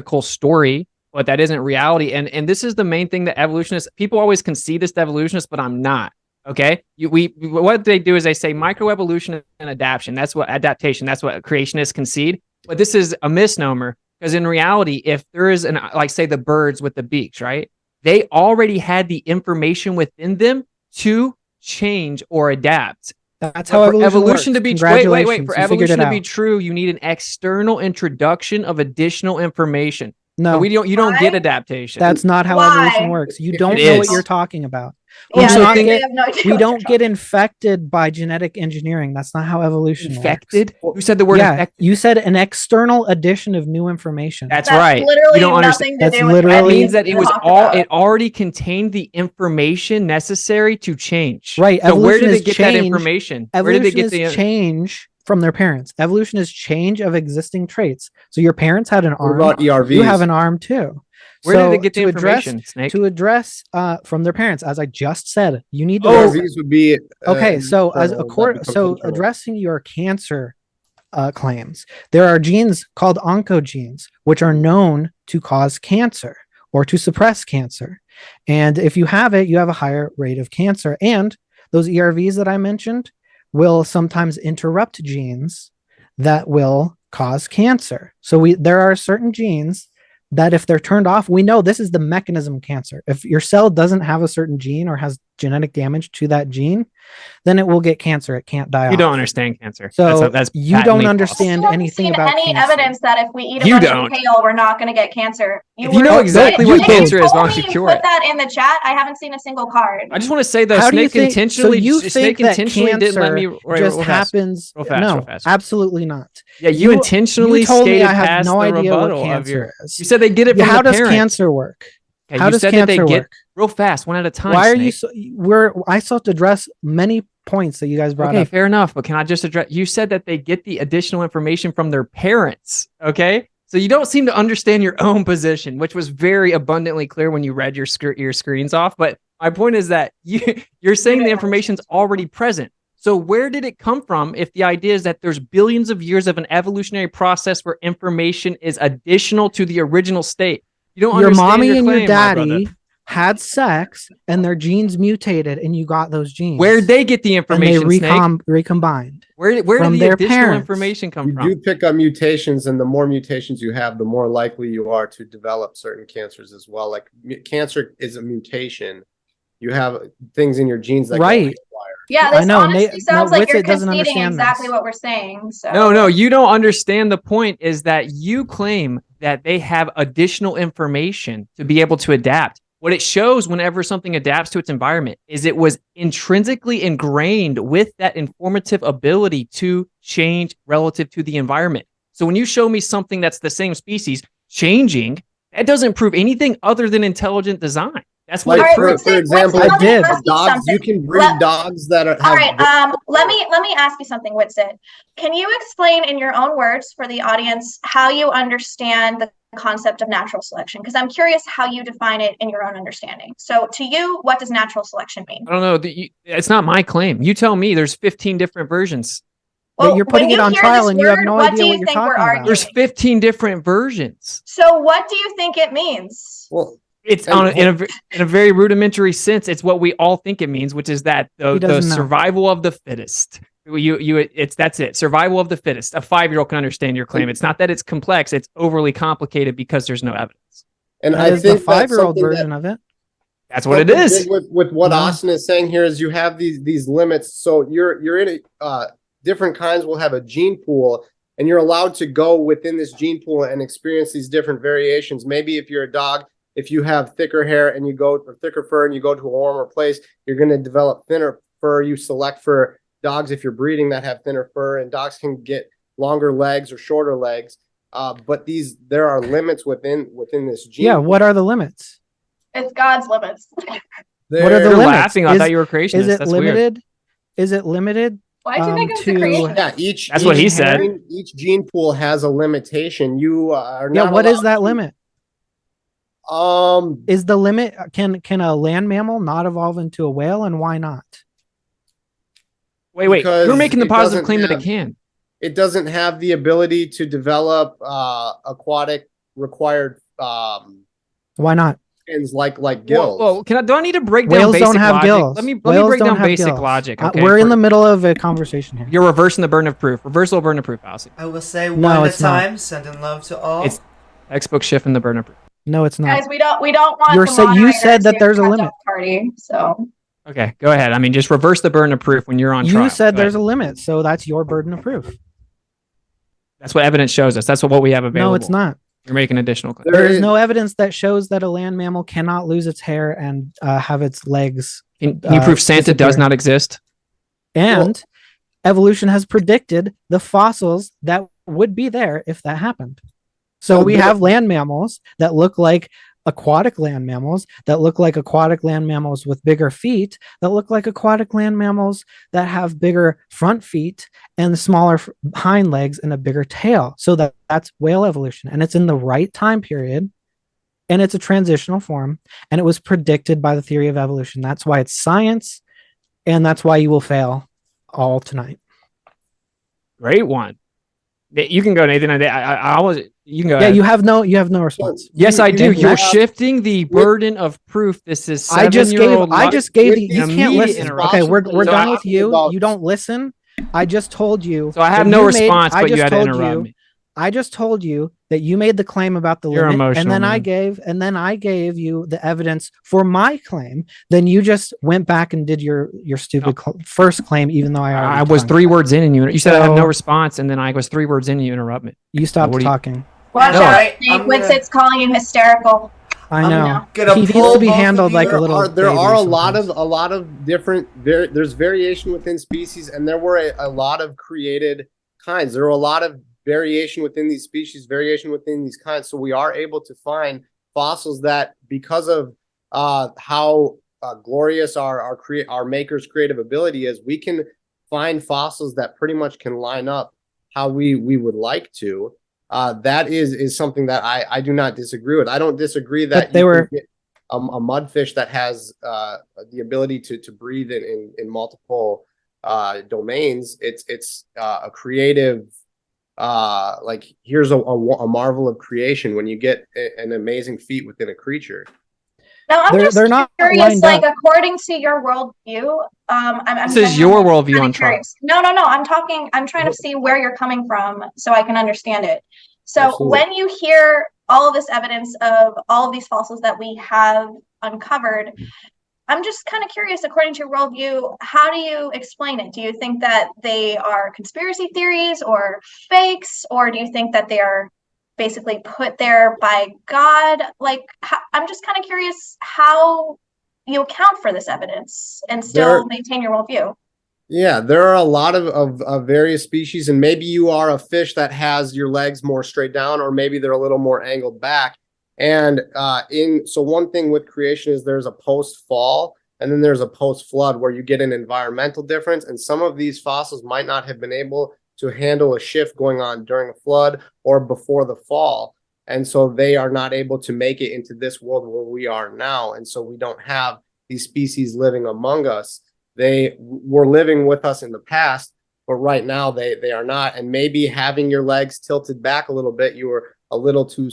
cool story, but that isn't reality. And this is the main thing that evolutionists, people always concede this to evolutionists, but I'm not. Okay, what they do is they say microevolution and adaptation. That's what creationists concede. But this is a misnomer, because in reality, if there is like say the birds with the beaks, right? They already had the information within them to change or adapt. That's But how for evolution works. to be wait. Congratulations, For you figured evolution it to be out. true, you need an external introduction of additional information. No, So you don't get Why? adaptation. that's not how Why? evolution works. You don't It know what is. you're talking about. Yeah, We do so not think- I get- have no idea we what don't you're get infected by genetic engineering. That's not how evolution infected. works. Who said the word Yeah, infected? you said an external addition of new information. That's That's right. literally You don't understand. nothing to That's do with literally- That anything means that we it was talked all. about. It already contained the information necessary to change. Right, So where evolution did is they get that change. information? Where did they Evolution get is the? change from their parents. Evolution is change of existing traits. So your parents had an What arm. about ERVs? You have an arm too. Where So did they get the to address- information, Snake? To address from their parents, as I just said, you need to. ERVs would be Okay, so as internal, a that becomes internal. addressing your cancer claims, there are genes called oncogenes, which are known to cause cancer or to suppress cancer. And if you have it, you have a higher rate of cancer. And those ERVs that I mentioned will sometimes interrupt genes that will cause cancer. So there are certain genes that if they're turned off, we know this is the mechanism of cancer. If your cell doesn't have a certain gene or has genetic damage to that gene, then it will get cancer. It can't die You off. don't understand cancer. So that's you patently don't false. understand I haven't anything seen about any cancer. evidence that if we eat a You bunch don't. of kale, we're not going to get cancer. If you know exactly what Nick cancer is, why told don't you me cure put it? that in the chat. I haven't seen a single card. I just want to say though, How do you Snake think? intentionally, So you Snake think that intentionally didn't let me. cancer just happens? Real fast, No, real fast. absolutely not. Yeah, you intentionally you told me skated I have past no the idea what rebuttal of cancer your. is. You said they get it from How the does parent. cancer work? Okay, How you does said that they cancer get work? real fast, one at a time. Why are you Snake. so? I still have to address many points that you guys brought Okay, up. fair enough. But can I just address? You said that they get the additional information from their parents. Okay, so you don't seem to understand your own position, which was very abundantly clear when you read your screens off. But my point is that you're saying the information's already present. So where did it come from if the idea is that there's billions of years of an evolutionary process where information is additional to the original state? You don't Your understand mommy your and claim, your my brother. daddy had sex and their genes mutated and you got those genes. Where'd they get the and information, they Snake? recombined. Where from did the their additional parents. information come You from? do pick up mutations, and the more mutations you have, the more likely you are to develop certain cancers as well. Like cancer is a mutation. You have things in your genes that Right. get acquired. Yeah, I this know, honestly sounds like you're Witsit doesn't conceding understand exactly this. what we're saying. So No, you don't understand the point is that you claim that they have additional information to be able to adapt. What it shows whenever something adapts to its environment is it was intrinsically ingrained with that informative ability to change relative to the environment. So when you show me something that's the same species changing, that doesn't prove anything other than intelligent design. That's what Like, it All right, proves. for example, I did. dogs. You can breed dogs that are. All right, let me ask you something, Witsit. Can you explain in your own words for the audience how you understand the concept of natural selection? Because I'm curious how you define it in your own understanding. So to you, what does natural selection mean? I don't know. It's not my claim. You tell me there's 15 different versions. But you're putting when it on hear trial this and you have word, no what idea do what you you're think we're talking about. arguing? There's 15 different versions. So what do you think it means? Well, It's in a very rudimentary sense. It's what we all think it means, which is that the doesn't know. survival of the fittest. That's it. Survival of the fittest. A 5-year-old can understand your claim. It's not that it's complex. It's overly complicated because there's no evidence. and That I is think the 5-year-old that's something version of it. That's what it something is. big with what No. Austin is saying here is you have these limits. So you're in different kinds will have a gene pool, and you're allowed to go within this gene pool and experience these different variations. Maybe if you're a dog, if you have thicker hair and you go or thicker fur and you go to a warmer place, you're going to develop thinner fur. You select for dogs if you're breeding that have thinner fur, and dogs can get longer legs or shorter legs. But there are limits within this gene. Yeah, what are the limits? It's God's limits. What are the You're limits? laughing. I thought you were a creationist. Is it That's weird. limited? Is it limited? Why do you think it was to- the creation? Yeah, That's what he said. Each gene pool has a limitation. You are not. Yeah, what is allowed that to- limit? Is the limit can a land mammal not evolve into a whale, and why not? Wait. Because You're making the it positive doesn't claim that it have- can. It doesn't have the ability to develop aquatic required Why not? fins like gills. Well, do I need to break down Whales basic don't have logic? gills. Let me Whales break don't down have basic gills. logic. Okay, We're in the middle of a conversation here. You're reversing the burden of proof. Reversal of burden of proof, Alice. I will say No, one at a it's not. time, sending love to all. It's textbook shifting the burden of proof. No, it's not. Guys, we don't want You're the you moderator said that to there's a cut limit. off Party, so Okay, go ahead. I mean, just reverse the burden of proof when you're on trial. You said Go there's a ahead. limit, so that's your burden of proof. That's what evidence shows us. That's what we have available. No, it's not. You're making additional claims. There is no evidence that shows that a land mammal cannot lose its hair and have its legs. Can you prove Santa does disappear. not exist? And evolution has predicted the fossils that would be there if that happened. So we have land mammals that look like aquatic land mammals, that look like aquatic land mammals with bigger feet, that look like aquatic land mammals that have bigger front feet and smaller hind legs and a bigger tail. So that's whale evolution, and it's in the right time period, and it's a transitional form, and it was predicted by the theory of evolution. That's why it's science, and that's why you will fail all tonight. Great one. You can go, Nathan. I was. You can go. Yeah, ahead. you have no response. Yes, I do. you You're have- shifting the burden of proof. This is I just gave seven-year-old the you can't immediate listen. interruption. Okay, we're So done I- with you. You don't listen. I just told you. So I have that no you made- response, I but you just had to told interrupt you me. I just told you that you made the claim about the You're limit, emotional, and then man. I gave you the evidence for my claim. Then you just went back and did your stupid first claim, even though I already I was debunked 3 it. words in, and you said I had no So- response, and then I was 3 words in, and you interrupt me. You stopped What do you- talking. Watch No, out, I- Snake. I'm gonna- Witsit's calling you hysterical. I I'm know. gonna He needs pull to be both of handled you- like a There little. are baby a lot of sometimes. different there's variation within species, and there were a lot of created kinds. There were a lot of variation within these species, variation within these kinds. So we are able to find fossils that, because of how glorious our maker's creative ability is, we can find fossils that pretty much can line up how we would like to. That is something that I do not disagree with. I don't disagree that But they you can were- get a mudfish that has the ability to breathe in multiple domains. It's a creative, like, here's a marvel of creation when you get an amazing feat within a creature. Now, I'm just They're not curious, lined like, up. according to your worldview, I'm This is your worldview on trial. curious. No, I'm trying to see where you're coming from so I can understand it. So Absolutely. when you hear all of this evidence of all of these fossils that we have uncovered, I'm just kind of curious, according to your worldview, how do you explain it? Do you think that they are conspiracy theories or fakes, or do you think that they are basically put there by God? Like, I'm just kind of curious how you account for this evidence and still maintain your worldview. Yeah, there are a lot of various species, and maybe you are a fish that has your legs more straight down, or maybe they're a little more angled back. And so one thing with creation is there's a post-fall, and then there's a post-flood where you get an environmental difference, and some of these fossils might not have been able to handle a shift going on during a flood or before the fall. And so they are not able to make it into this world where we are now. And so we don't have these species living among us. They were living with us in the past, but right now they are not. And maybe having your legs tilted back a little bit, you were a little too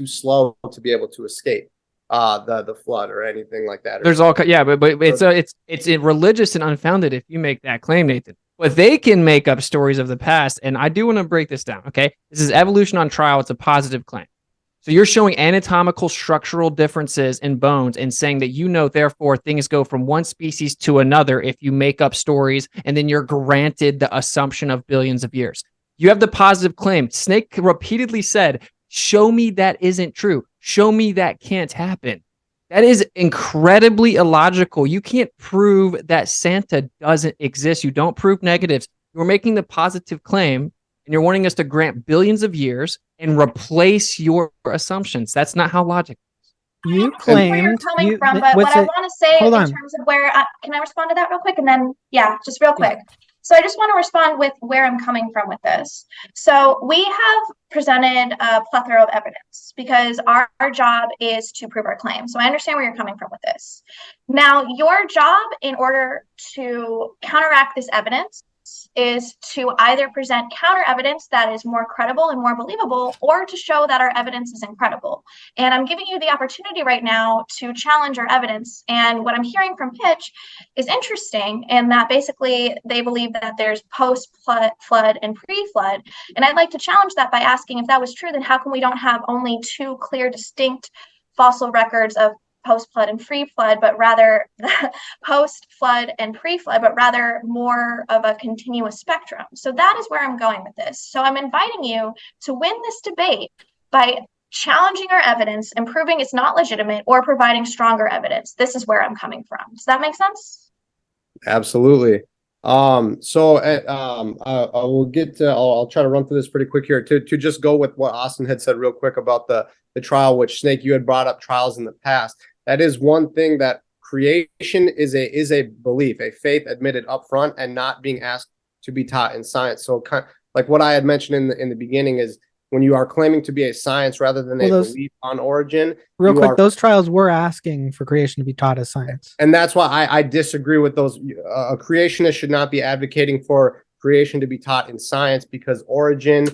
slow to be able to escape the flood or anything like that. There's all, yeah, but it's religious and unfounded if you make that claim, Nathan. But they can make up stories of the past, and I do want to break this down. Okay, this is evolution on trial. It's a positive claim. So you're showing anatomical structural differences in bones and saying that, therefore, things go from one species to another if you make up stories, and then you're granted the assumption of billions of years. You have the positive claim. Snake repeatedly said, show me that isn't true. Show me that can't happen. That is incredibly illogical. You can't prove that Santa doesn't exist. You don't prove negatives. You're making the positive claim, and you're wanting us to grant billions of years and replace your assumptions. That's not how logic works. You claimed where you're coming from, but what I want to say in on. terms of where can I respond to that real quick, and then just real quick. So I just want to respond with where I'm coming from with this. So we have presented a plethora of evidence because our job is to prove our claim. So I understand where you're coming from with this. Now, your job in order to counteract this evidence is to either present counter evidence that is more credible and more believable, or to show that our evidence is incredible. And I'm giving you the opportunity right now to challenge our evidence. And what I'm hearing from Pitch is interesting in that basically they believe that there's post-flood and pre-flood. And I'd like to challenge that by asking, if that was true, then how come we don't have only two clear, distinct fossil records of post-flood and pre-flood, but rather post-flood and pre-flood, but rather more of a continuous spectrum? So that is where I'm going with this. So I'm inviting you to win this debate by challenging our evidence and proving it's not legitimate, or providing stronger evidence. This is where I'm coming from. Does that make sense? Absolutely. I will get to, I'll try to run through this pretty quick here to just go with what Austin had said real quick about the trial, which, Snake, you had brought up trials in the past. That is one thing, that creation is a belief, a faith admitted up front and not being asked to be taught in science. So kind of like what I had mentioned in the beginning is, when you are claiming to be a science rather than a belief on origin. Real quick, those trials were asking for creation to be taught as science. And that's why I disagree with those. A creationist should not be advocating for creation to be taught in science, because origin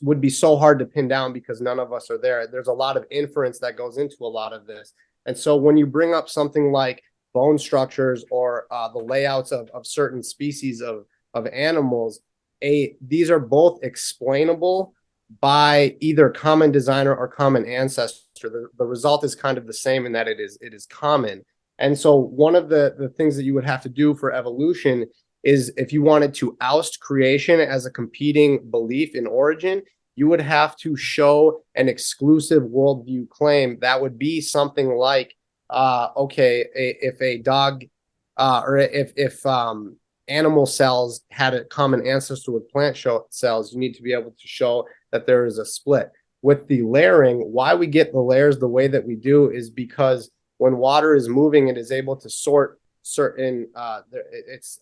would be so hard to pin down because none of us are there. There's a lot of inference that goes into a lot of this. And so when you bring up something like bone structures or the layouts of certain species of animals, these are both explainable by either common designer or common ancestor. The result is kind of the same in that it is common. And so one of the things that you would have to do for evolution is, if you wanted to oust creation as a competing belief in origin, you would have to show an exclusive worldview claim that would be something like, if a dog or if animal cells had a common ancestor with plant cells, you need to be able to show that there is a split. With the layering, why we get the layers the way that we do is because when water is moving, it is able to sort certain, it's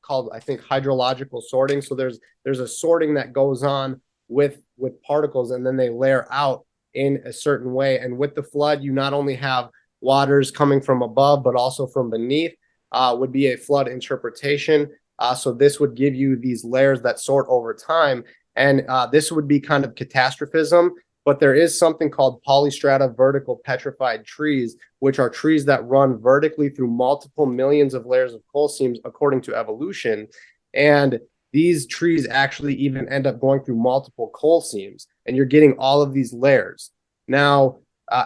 called, I think, hydrological sorting. So there's a sorting that goes on with particles, and then they layer out in a certain way. And with the flood, you not only have waters coming from above, but also from beneath, would be a flood interpretation. So this would give you these layers that sort over time. And this would be kind of catastrophism, but there is something called polystrata vertical petrified trees, which are trees that run vertically through multiple millions of layers of coal seams according to evolution. And these trees actually even end up going through multiple coal seams, and you're getting all of these layers. Now,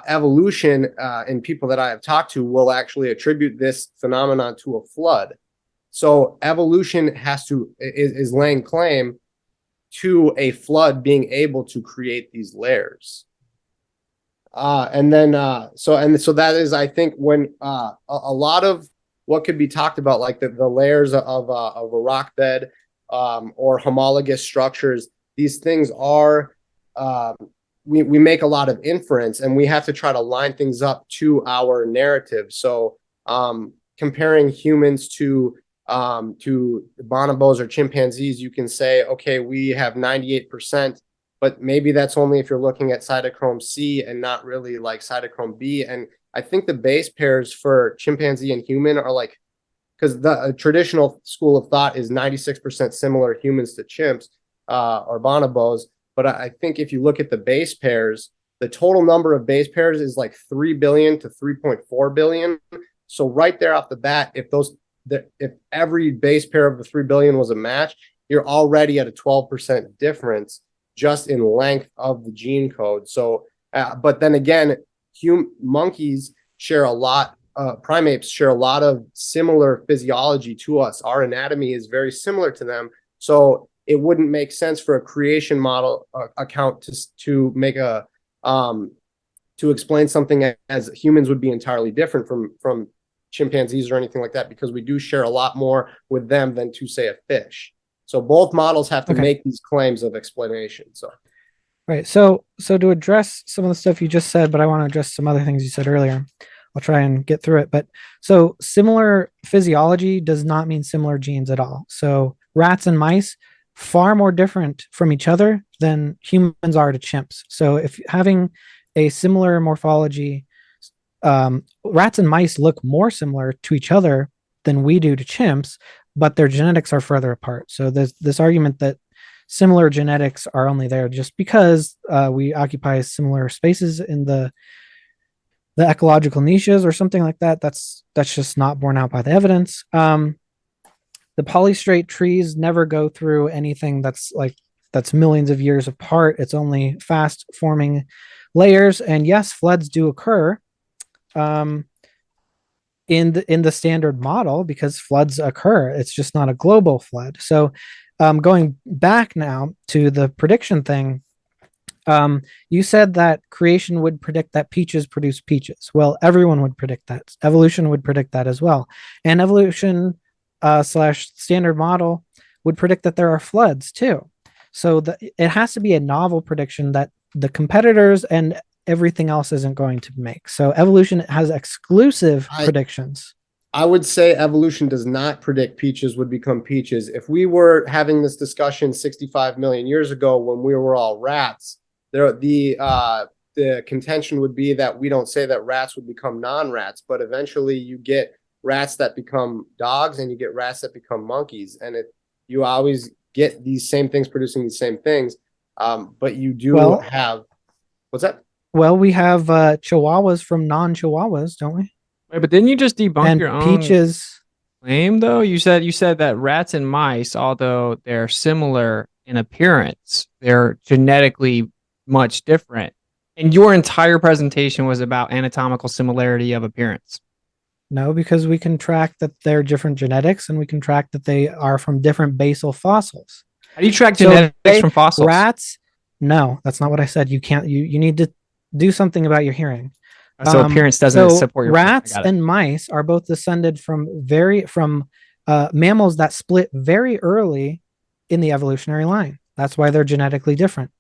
evolution and people that I have talked to will actually attribute this phenomenon to a flood. So evolution is laying claim to a flood being able to create these layers. So that is, I think, when a lot of what could be talked about, like the layers of a rock bed or homologous structures, these things are, we make a lot of inference, and we have to try to line things up to our narrative. So comparing humans to bonobos or chimpanzees, you can say, okay, we have 98%, but maybe that's only if you're looking at cytochrome C and not really like cytochrome B. And I think the base pairs for chimpanzee and human are like, because the traditional school of thought is 96% similar humans to chimps or bonobos. But I think if you look at the base pairs, the total number of base pairs is like 3 billion to 3.4 billion. So right there off the bat, if every base pair of the 3 billion was a match, you're already at a 12% difference just in length of the gene code. So, but then again, monkeys share a lot, primates share a lot of similar physiology to us. Our anatomy is very similar to them. So it wouldn't make sense for a creation model account to make a, to explain something as humans would be entirely different from chimpanzees or anything like that, because we do share a lot more with them than to, say, a fish. So both models have to make these claims of explanation. So, right. So to address some of the stuff you just said, but I want to address some other things you said earlier. I'll try and get through it. But so similar physiology does not mean similar genes at all. So rats and mice, far more different from each other than humans are to chimps. So if having a similar morphology, rats and mice look more similar to each other than we do to chimps, but their genetics are further apart. So there's this argument that similar genetics are only there just because we occupy similar spaces in the ecological niches or something like that. That's just not borne out by the evidence. The polystrate trees never go through anything that's millions of years apart. It's only fast forming layers. And yes, floods do occur in the standard model, because floods occur. It's just not a global flood. So going back now to the prediction thing, you said that creation would predict that peaches produce peaches. Well, everyone would predict that. Evolution would predict that as well. And evolution / standard model would predict that there are floods too. So it has to be a novel prediction that the competitors and everything else isn't going to make. So evolution has exclusive predictions. I would say evolution does not predict peaches would become peaches. If we were having this discussion 65 million years ago when we were all rats, the contention would be that we don't say that rats would become non-rats, but eventually you get rats that become dogs and you get rats that become monkeys, and you always get these same things producing these same things. But you do have, what's that? Well, we have chihuahuas from non-chihuahuas, don't we? Wait, but didn't you just debunk And your own peaches? claim though? You said that rats and mice, although they're similar in appearance, they're genetically much different. And your entire presentation was about anatomical similarity of appearance. No, because we can track that they're different genetics, and we can track that they are from different basal fossils. How do you track So genetics from fossils? Rats? No, that's not what I said. You can't. You need to do something about your hearing. So appearance doesn't support your point. I Rats got it. and mice are both descended from mammals that split very early in the evolutionary line. That's why they're genetically different.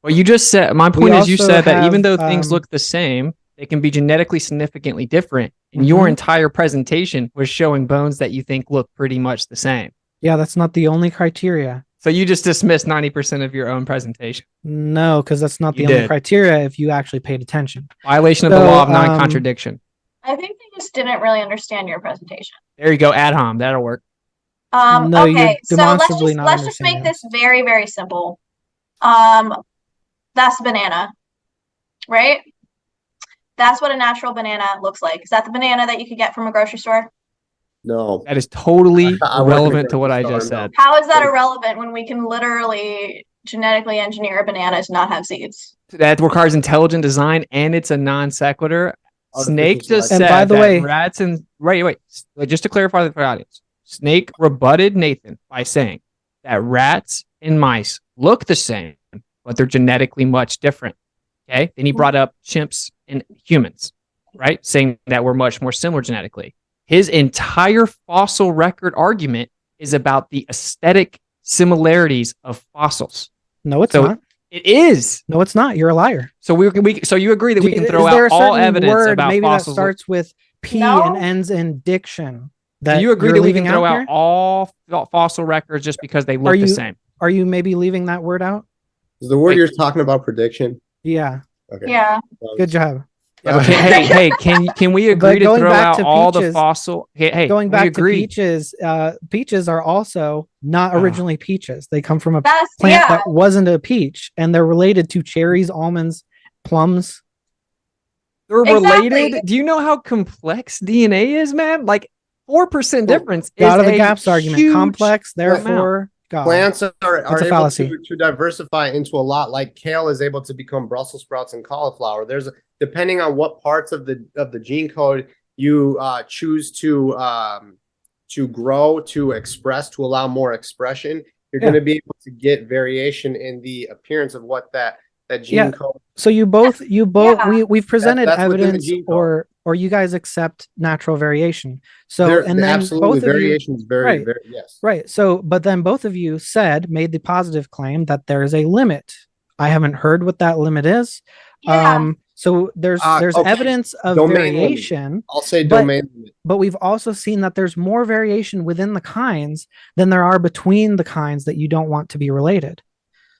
Well, you just said, my point is you also said that even have, though things look the same, they can be genetically significantly different. And Mhm. your entire presentation was showing bones that you think look pretty much the same. Yeah, that's not the only criteria. So you just dismissed 90% of your own presentation. No, because that's not You the only did. criteria if you actually paid attention. Violation of the So, law of non-contradiction. I think they just didn't really understand your presentation. There you go, ad hom. That'll work. No, you're Okay, so demonstrably not let's just make understanding. this very, very simple. That's a banana, right? That's what a natural banana looks like. Is that the banana that you could get from a grocery store? No. That is totally I work in a irrelevant to what I grocery just store, no. said. How is that irrelevant when we can literally genetically engineer a banana to not have seeds? That requires intelligent design and it's a non sequitur. Snake just selection. And said by the that way- rats and wait, just to clarify for the audience, Snake rebutted Nathan by saying that rats and mice look the same, but they're genetically much different. Okay, then he brought up chimps and humans, right? Saying that we're much more similar genetically. His entire fossil record argument is about the aesthetic similarities of fossils. No, it's So- not. It is. No, it's not. You're a liar. So so you agree that we can throw Is there out a all certain evidence word about maybe fossils? that starts with P No. and ends in diction? Do That you agree you're that we can leaving throw out here? all fossil records just because they Are look the you- same? Are you maybe leaving that word out? Is the word Wait. you're talking about prediction? Yeah. Okay. Yeah. Good job. Yeah, but hey, can we But agree to going throw back out to all the peaches- fossil? Hey, Going we back to agree. peaches, peaches are also not originally peaches. They come from a That's plant yeah. that wasn't a peach, and they're related to cherries, almonds, plums. They're Exactly. related. Do you know how complex DNA is, man? Like 4% difference is God of the a gaps argument. huge Complex, amount. therefore God. Plants are a able fallacy. to diversify into a lot. Like kale is able to become Brussels sprouts and cauliflower. There's depending on what parts of the gene code you choose to grow, to express, to allow more expression, you're Yeah. going to be able to get variation in the appearance of what that gene Yeah. code. So you both Yeah. we've presented that's within the evidence, gene code. or you guys accept natural variation. So There- and then absolutely both of you variation is very right. very yes. Right. So, but then both of you made the positive claim that there is a limit. I haven't heard what that limit is. Yeah. So there's Okay. evidence of Domain limit. variation, I'll say But- domain limit. but we've also seen that there's more variation within the kinds than there are between the kinds that you don't want to be related.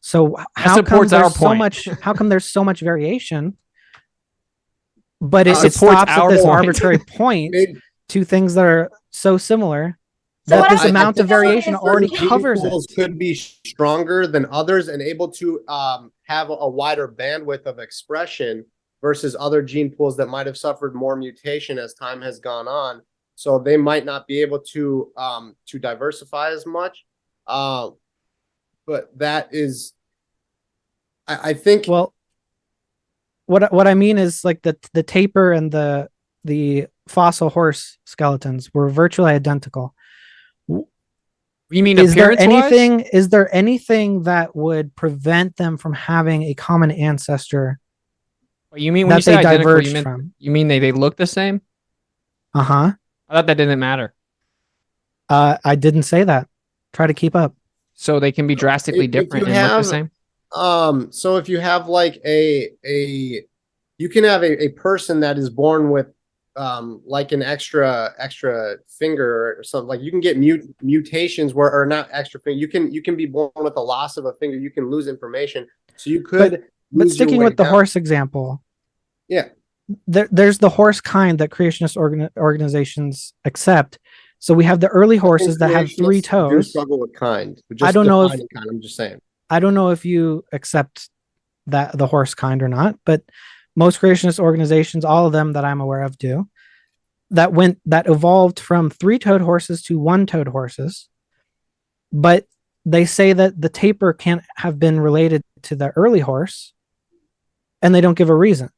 So how come supports our there's so point. much? How come there's so much variation? But it supports stops at our this point. arbitrary point Maybe- to things that are so similar So that what this I'm amount of saying variation is already Certain gene covers pools it. could be stronger than others and able to have a wider bandwidth of expression versus other gene pools that might have suffered more mutation as time has gone on. So they might not be able to diversify as much. But that is, I think. Well, what I mean is like the tapir and the fossil horse skeletons were virtually identical. You mean Is there appearance-wise? anything that would prevent them from having a common ancestor You mean when you that they say identical, diverged from? you mean they look the same? Uh-huh. I thought that didn't matter. I didn't say that. Try to keep up. So they can be drastically If you different and look the have- same? So if you have like you can have a person that is born with like an extra finger or something. Like you can get mutations where, or not extra finger. You can be born with a loss of a finger. You can lose information. So you could. But lose your sticking way with the down. horse example, Yeah. there's the horse kind that creationist organizations accept. So we have the early horses that have three Creationists do toes. struggle with kind. I don't know if- defining kind. I'm just saying. I don't know if you accept that the horse kind or not, but most creationist organizations, all of them that I'm aware of, do. that evolved from 3-toed horses to 1-toed horses, but they say that the taper can't have been related to the early horse, and they don't give a reason.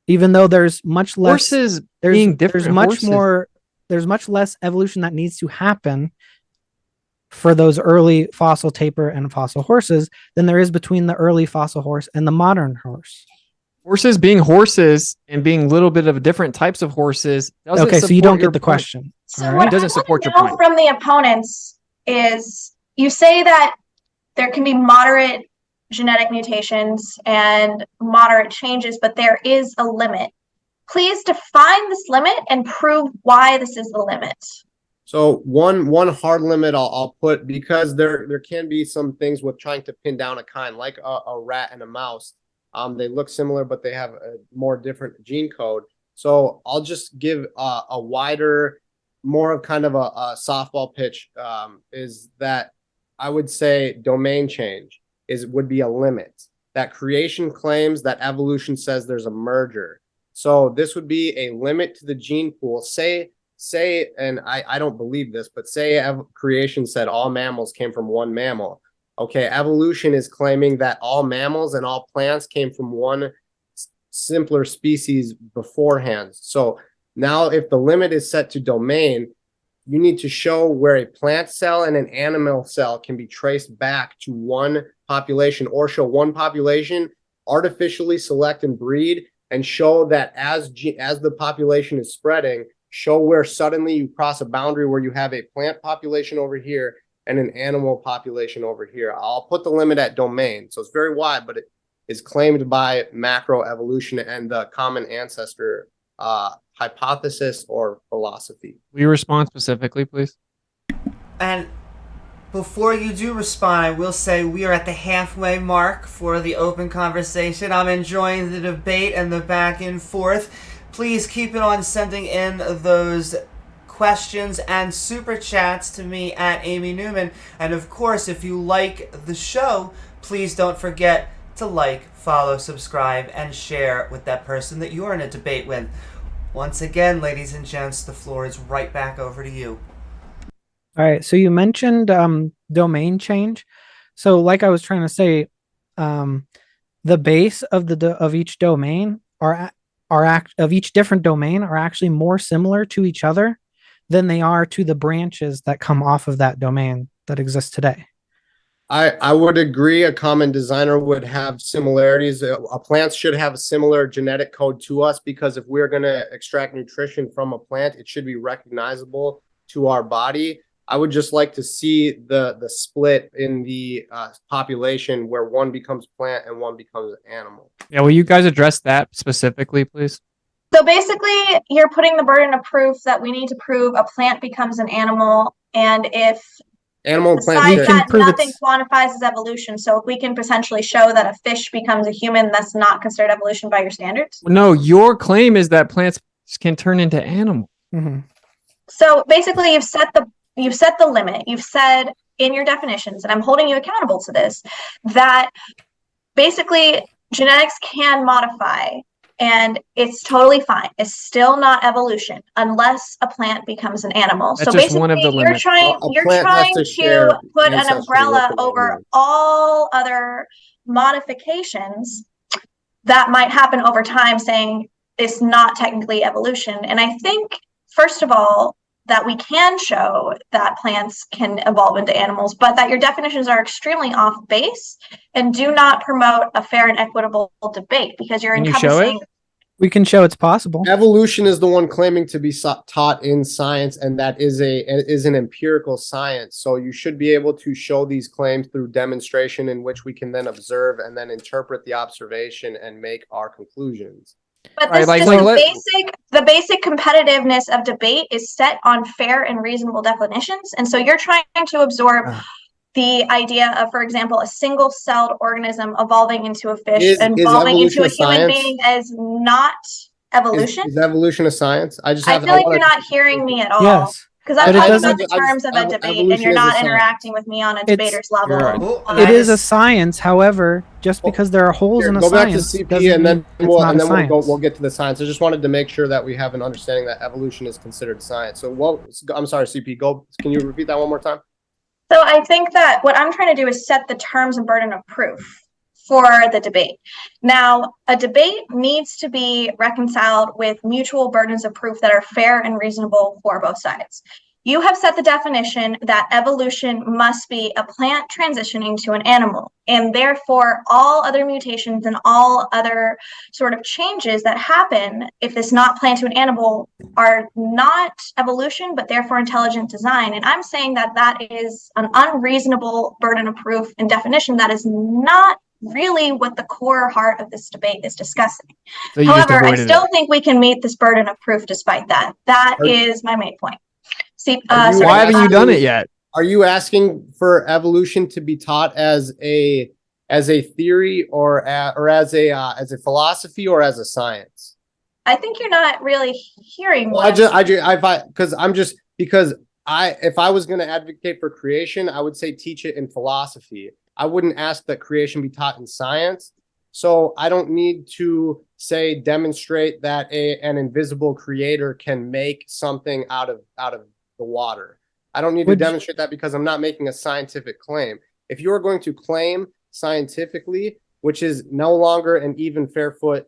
Even though there's much less Horses being different. There's much less evolution that needs to happen for those early fossil taper and fossil horses than there is between the early fossil horse and the modern horse. Horses being horses and being a little bit of different types of horses. Okay, so you don't get the question. So All what right. I Doesn't want support to your know point. from the opponents is you say that there can be moderate genetic mutations and moderate changes, but there is a limit. Please define this limit and prove why this is the limit. So one hard limit I'll put, because there can be some things with trying to pin down a kind, like a rat and a mouse. They look similar, but they have a more different gene code. So I'll just give a wider, more of kind of a softball pitch, is that I would say domain change would be a limit. That creation claims that evolution says there's a merger. So this would be a limit to the gene pool. Say, and I don't believe this, but say creation said all mammals came from one mammal. Okay, evolution is claiming that all mammals and all plants came from one simpler species beforehand. So now if the limit is set to domain, you need to show where a plant cell and an animal cell can be traced back to one population, or show one population artificially select and breed, and show that as the population is spreading, show where suddenly you cross a boundary where you have a plant population over here and an animal population over here. I'll put the limit at domain. So it's very wide, but it is claimed by macroevolution and the common ancestor hypothesis or philosophy. Will you respond specifically, please? And before you do respond, I will say we are at the halfway mark for the open conversation. I'm enjoying the debate and the back and forth. Please keep it on sending in those questions and super chats to me at Amy Newman. And of course, if you like the show, please don't forget to like, follow, subscribe, and share with that person that you're in a debate with. Once again, ladies and gents, the floor is right back over to you. All right. So you mentioned domain change. So like I was trying to say, the base of each domain of each different domain are actually more similar to each other than they are to the branches that come off of that domain that exists today. I would agree. A common designer would have similarities. A plant should have a similar genetic code to us, because if we're going to extract nutrition from a plant, it should be recognizable to our body. I would just like to see the split in the population where one becomes plant and one becomes animal. Yeah, will you guys address that specifically, please? So basically, you're putting the burden of proof that we need to prove a plant becomes an animal, and if Animal and plant besides shit. that, nothing quantifies as evolution. So if we can potentially show that a fish becomes a human, that's not considered evolution by your standards. No, your claim is that plants can turn into animals. Mm-hmm. So basically, you've set the limit. You've said in your definitions, and I'm holding you accountable to this, that basically genetics can modify, and it's totally fine. It's still not evolution unless a plant becomes an animal. That's so just basically, one of the you're limits. trying to put an umbrella over all other modifications that might happen over time, saying it's not technically evolution. And I think, first of all, that we can show that plants can evolve into animals, but that your definitions are extremely off base and do not promote a fair and equitable debate, because you're encompassing. We can show it's possible. Evolution is the one claiming to be taught in science, and that is an empirical science. So you should be able to show these claims through demonstration, in which we can then observe and then interpret the observation and make our conclusions. But this the basic competitiveness of debate is set on fair and reasonable definitions. And so you're trying to absorb the idea of, for example, a single-celled organism evolving into a fish, evolving into a human being as not evolution. Is evolution a science? I feel like you're not hearing me at all. Yes. Because I'm But it talking doesn't- about the terms of a debate, and evolution you're is a not science. interacting with me on a debater's level. Well, It is a science. However, just because there are holes in a Go back to science CP doesn't and mean then it's we'll not and a then we'll science. we'll get to the science. I just wanted to make sure that we have an understanding that evolution is considered science. So I'm sorry, CP. Can you repeat that one more time? So I think that what I'm trying to do is set the terms and burden of proof for the debate. Now, a debate needs to be reconciled with mutual burdens of proof that are fair and reasonable for both sides. You have set the definition that evolution must be a plant transitioning to an animal, and therefore all other mutations and all other sort of changes that happen if it's not plant to an animal are not evolution, but therefore intelligent design. And I'm saying that that is an unreasonable burden of proof and definition that is not really what the core heart of this debate is discussing. So you However, I just avoided still it. think we can meet this burden of proof despite that. That is my main point. See, Why haven't you done it yet? Are you asking for evolution to be taught as a theory or as a philosophy or as a science? I think you're not really hearing Well, what if I was going to advocate for creation, I would say teach it in philosophy. I wouldn't ask that creation be taught in science. So I don't need to say demonstrate that an invisible creator can make something out of the water. I don't need to demonstrate that because I'm not making a scientific claim. If you're going to claim scientifically, which is no longer an even fair foot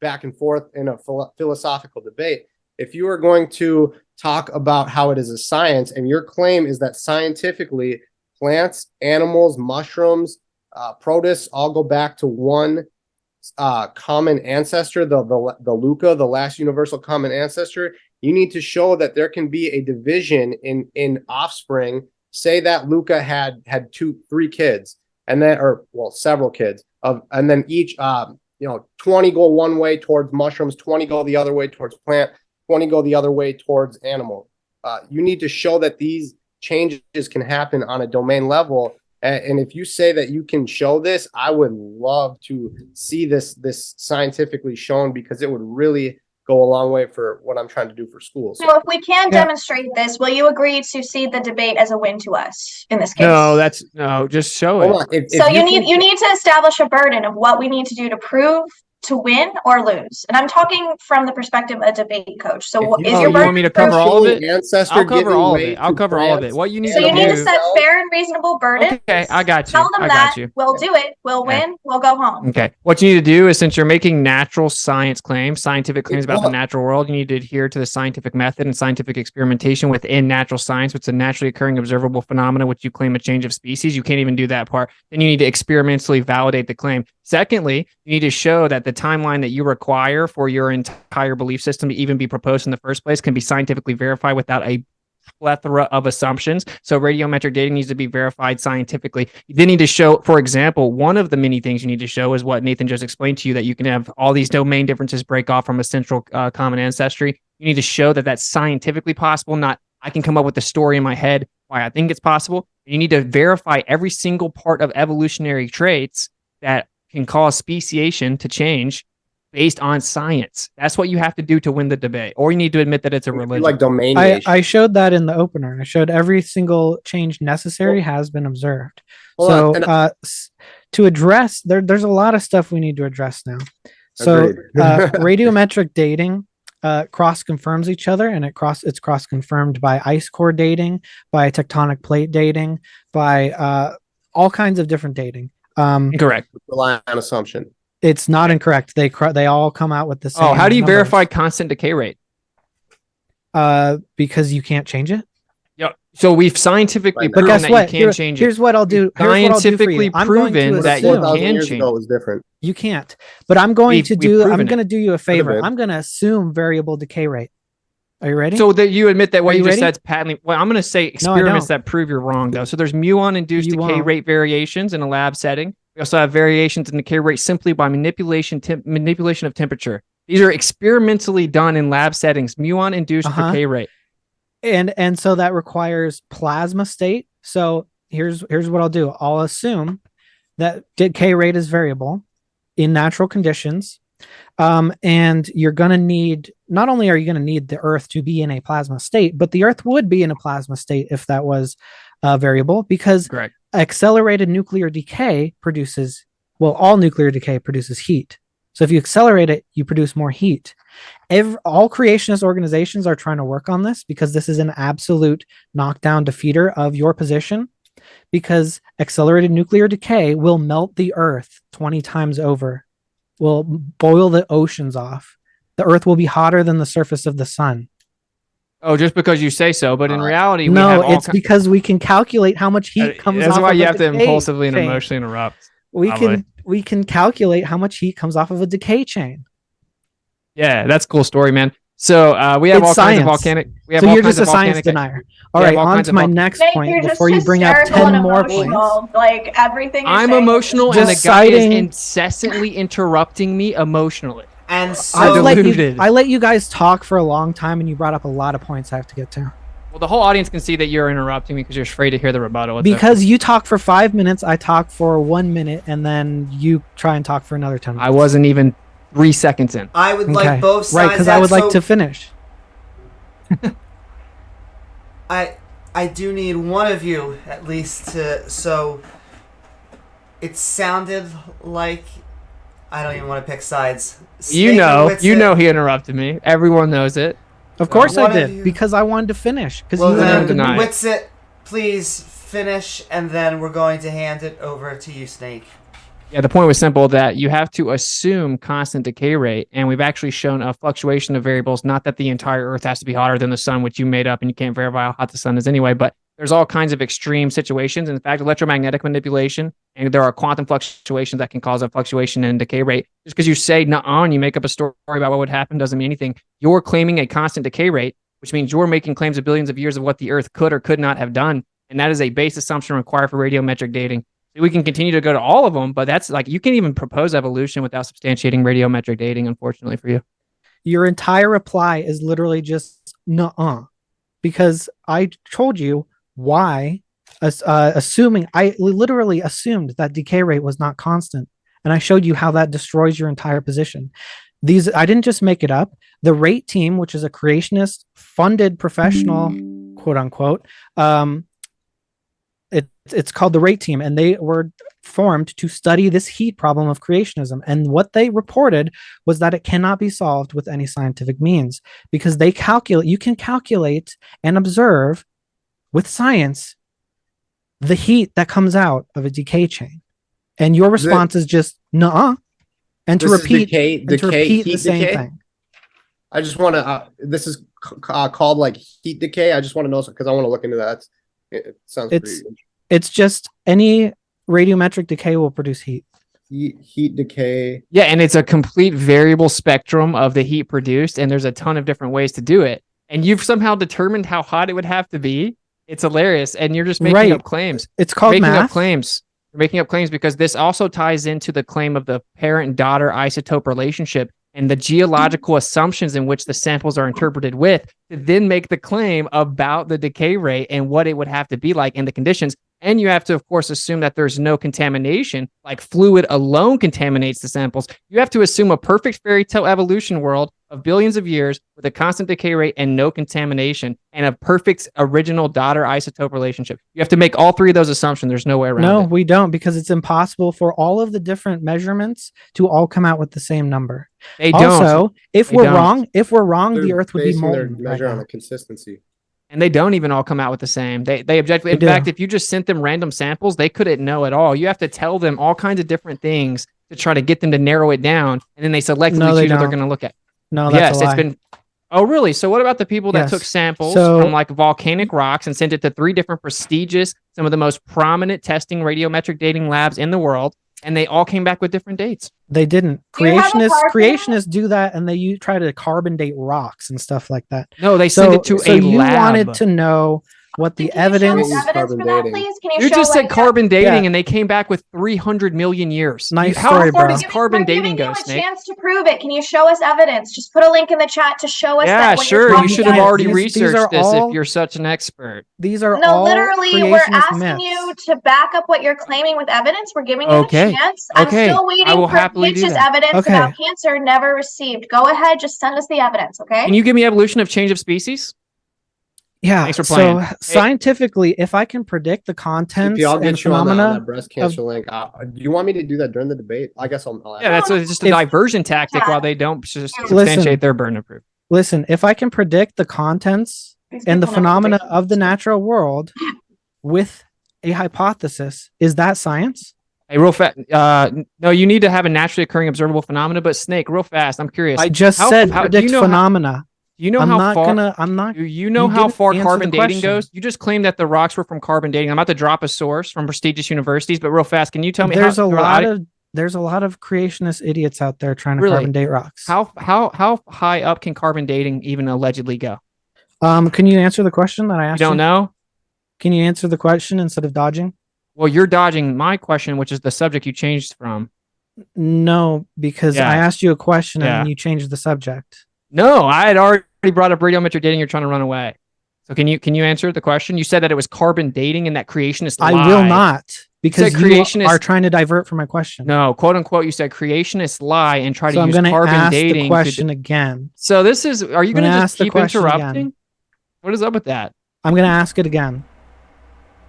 back and forth in a philosophical debate, if you are going to talk about how it is a science and your claim is that scientifically plants, animals, mushrooms, protists all go back to one common ancestor, the LUCA, the last universal common ancestor, you need to show that there can be a division in offspring. Say that LUCA had 3 kids, and then several kids and then each 20 go one way towards mushrooms, 20 go the other way towards plant, 20 go the other way towards animal. You need to show that these changes can happen on a domain level. And if you say that you can show this, I would love to see this scientifically shown, because it would really go a long way for what I'm trying to do for schools. So if we can demonstrate this, will you agree to see the debate as a win to us in this case? No, just show it. Hold on. So you need to establish a burden of what we need to do to prove to win or lose. And I'm talking from the perspective of a debate coach. So is your you burden want me to proof? cover all of it? Ancestor I'll cover giving all of way it. I'll to cover all of plants. it. What you need So to you need to do. set fair and reasonable burden. Okay, I got you. Tell them I that got you. we'll do it. We'll Okay. win. We'll go home. Okay. What you need to do is, since you're making natural science claims, scientific claims about the natural world, you need to adhere to the scientific method and scientific experimentation within natural science, which is a naturally occurring observable phenomena, which you claim a change of species. You can't even do that part. Then you need to experimentally validate the claim. Secondly, you need to show that the timeline that you require for your entire belief system to even be proposed in the first place can be scientifically verified without a plethora of assumptions. So radiometric dating needs to be verified scientifically. You then need to show, for example, one of the many things you need to show is what Nathan just explained to you, that you can have all these domain differences break off from a central common ancestry. You need to show that that's scientifically possible, not I can come up with a story in my head why I think it's possible. You need to verify every single part of evolutionary traits that can cause speciation to change based on science. That's what you have to do to win the debate, or you need to admit that it's a religion. Like domain I showed that in the opener. I showed every single change necessary has been observed. So to address, there's a lot of stuff we need to address now. So radiometric dating cross confirms each other, and it's cross confirmed by ice core dating, by tectonic plate dating, by all kinds of different dating. Incorrect. Rely on assumption. It's not incorrect. They all come out with the same. Oh, how do you numbers. verify constant decay rate? Because you can't change it. Yeah. So we've scientifically But proven guess that what? you can change it. Here's what I'll do. Scientifically proven that you 4,000 can years change ago it. was different. You can't. But I'm going to do you a favor. been. I'm going to assume variable decay rate. Are you ready? So that you admit that what Are you you just ready? said is patently. Well, I'm going to say No, I experiments don't. that prove you're wrong, though. So there's muon-induced You decay won't. rate variations in a lab setting. We also have variations in decay rate simply by manipulation of temperature. These are experimentally done in lab settings. Muon-induced decay rate. And so that requires plasma state. So here's what I'll do. I'll assume that decay rate is variable in natural conditions. And you're going to need, not only are you going to need the Earth to be in a plasma state, but the Earth would be in a plasma state if that was a variable, because Correct. accelerated nuclear decay produces, well, all nuclear decay produces heat. So if you accelerate it, you produce more heat. All creationist organizations are trying to work on this because this is an absolute knockdown defeater of your position, because accelerated nuclear decay will melt the Earth 20 times over, will boil the oceans off. The Earth will be hotter than the surface of the sun. Oh, just because you say so, but in reality, it's because we can calculate how much heat comes off. That's why of you a have to decay impulsively and chain. emotionally interrupt. We can calculate how much heat comes off of a decay chain. Yeah, that's a cool story, man. So we have It's all science. kinds of volcanic. We have So all you're kinds just a of science volcanic. denier. All We right, have all on kinds to of my vol- next Nate, point you're just before you bring up hysterical 10 and more points. emotional. Like everything you're I'm saying is emotional, just and the Just guy is citing- incessantly interrupting me emotionally. And I so let you guys talk for a long time, and you brought up a lot of points I have to get to. Well, the whole audience can see that you're interrupting me because you're afraid to hear the rebuttal. It's Because you talk for 5 minutes, I talk for 1 minute, and then you try and talk for another 10 minutes. I wasn't even 3 seconds in. I would Okay. like both sides. Right, because I would like to finish. I do need one of you at least to. So it sounded like I don't even want to pick sides. You Snake know, and you Witsit. know he interrupted me. Everyone knows it. Of course One I of did, you- because I wanted to finish. Because Well, you then- interrupted deny me. it. Witsit, please finish, and then we're going to hand it over to you, Snake. Yeah, the point was simple, that you have to assume constant decay rate, and we've actually shown a fluctuation of variables, not that the entire Earth has to be hotter than the sun, which you made up and you can't verify how hot the sun is anyway, but there's all kinds of extreme situations. In fact, electromagnetic manipulation, and there are quantum fluctuations that can cause a fluctuation in decay rate. Just because you say nuh-uh and you make up a story about what would happen doesn't mean anything. You're claiming a constant decay rate, which means you're making claims of billions of years of what the Earth could or could not have done, and that is a base assumption required for radiometric dating. We can continue to go to all of them, but that's like, you can't even propose evolution without substantiating radiometric dating, unfortunately for you. Your entire reply is literally just nuh-uh, because I told you why, assuming, I literally assumed that decay rate was not constant, and I showed you how that destroys your entire position. I didn't just make it up. The rate team, which is a creationist funded professional, quote unquote, it's called the rate team, and they were formed to study this heat problem of creationism. And what they reported was that it cannot be solved with any scientific means, because you can calculate and observe with science the heat that comes out of a decay chain. And your response is just nuh-uh, and to repeat the same thing. I just want to. This is called like heat decay. I just want to know, because I want to look into that. It sounds pretty. It's just any radiometric decay will produce heat. Heat decay. Yeah, and it's a complete variable spectrum of the heat produced, and there's a ton of different ways to do it. And you've somehow determined how hot it would have to be. It's hilarious, and you're just making up claims. It's called making math. up claims. You're making up claims because this also ties into the claim of the parent-daughter isotope relationship and the geological assumptions in which the samples are interpreted with, to then make the claim about the decay rate and what it would have to be like in the conditions. And you have to, of course, assume that there's no contamination, like fluid alone contaminates the samples. You have to assume a perfect fairy tale evolution world of billions of years with a constant decay rate and no contamination, and a perfect original daughter isotope relationship. You have to make all three of those assumptions. There's no way around it. No, we don't, because it's impossible for all of the different measurements to all come out with the same number. They Also, don't. if They we're don't. wrong, the They're Earth would be basing their molten. measure right on now. the consistency. And they don't even all come out with the same. They objectively, in They fact, do. if you just sent them random samples, they couldn't know at all. You have to tell them all kinds of different things to try to get them to narrow it down, and then they selectively No, choose they what they're don't. going to look at. No, that's Yes, a lie. it's been. Oh, really? So what about the people that Yes. took samples So- from like volcanic rocks and sent it to 3 different prestigious, some of the most prominent testing radiometric dating labs in the world, and they all came back with different dates? They didn't. Do you have a card for that? Creationists do that, and try to carbon date rocks and stuff like that. No, they sent it to a you lab. wanted to know what the Can you show evidence. us evidence Carbon for that, dating. please? Can You show just said like, carbon dating, Yeah. and they came back with 300 million years. Nice How story, far bro. does carbon We're dating giving you go, a Snake? chance to prove it. Can you show us evidence? Just put a link in the chat to show us Yeah, that. What sure. You're You talking should have about. already These researched are this all- if you're such an expert. These are No, all literally, we're creationist asking myths. you to back up what you're claiming with evidence. We're giving you Okay. a chance. Okay. I'm still I waiting will for happily do Pitch's that. evidence Okay. about cancer never received. Go ahead, just send us the evidence, okay? Can you give me evolution of change of species? Yeah. Thanks for playing. So Hey. scientifically, if I can predict the contents CP, I'll and get you on phenomena, that breast cancer link. Do you want me to do that during the debate? I guess I'll ask. Yeah, that's just a If- diversion tactic Yeah. while they don't Listen. substantiate their burden of proof. listen, if I can predict the contents These and the people never phenomena think. of the natural world with a hypothesis, is that science? Hey, real fast. No, you need to have a naturally occurring observable phenomena. But Snake, real fast. I'm curious. I just How- said how- do predict you know how- phenomena. Do you know I'm how not far? gonna. I'm not. Do you know you how didn't far answer carbon the dating question. goes? You just claimed that the rocks were from carbon dating. I'm about to drop a source from prestigious universities, but real fast, can you tell me There's how, a lot of creationist idiots out there trying to Really? carbon date rocks. how high up can carbon dating even allegedly go? Can you answer the question that I You asked don't know? Can you answer the question instead of dodging? Well, you're dodging my question, which is the subject you changed from. No, because Yeah. I asked you a question Yeah. and then you changed the subject. No, I had already brought up radiometric dating. You're trying to run away. So can you answer the question? You said that it was carbon dating and that creationists lie. I will not, because said you creationist- are trying to divert from my question. No, quote unquote. You said creationists lie and try so to I'm use going to carbon ask dating. the question again. So this is. Are you I'm going to gonna just ask the keep question interrupting? again. What is up with that? I'm going to ask it again.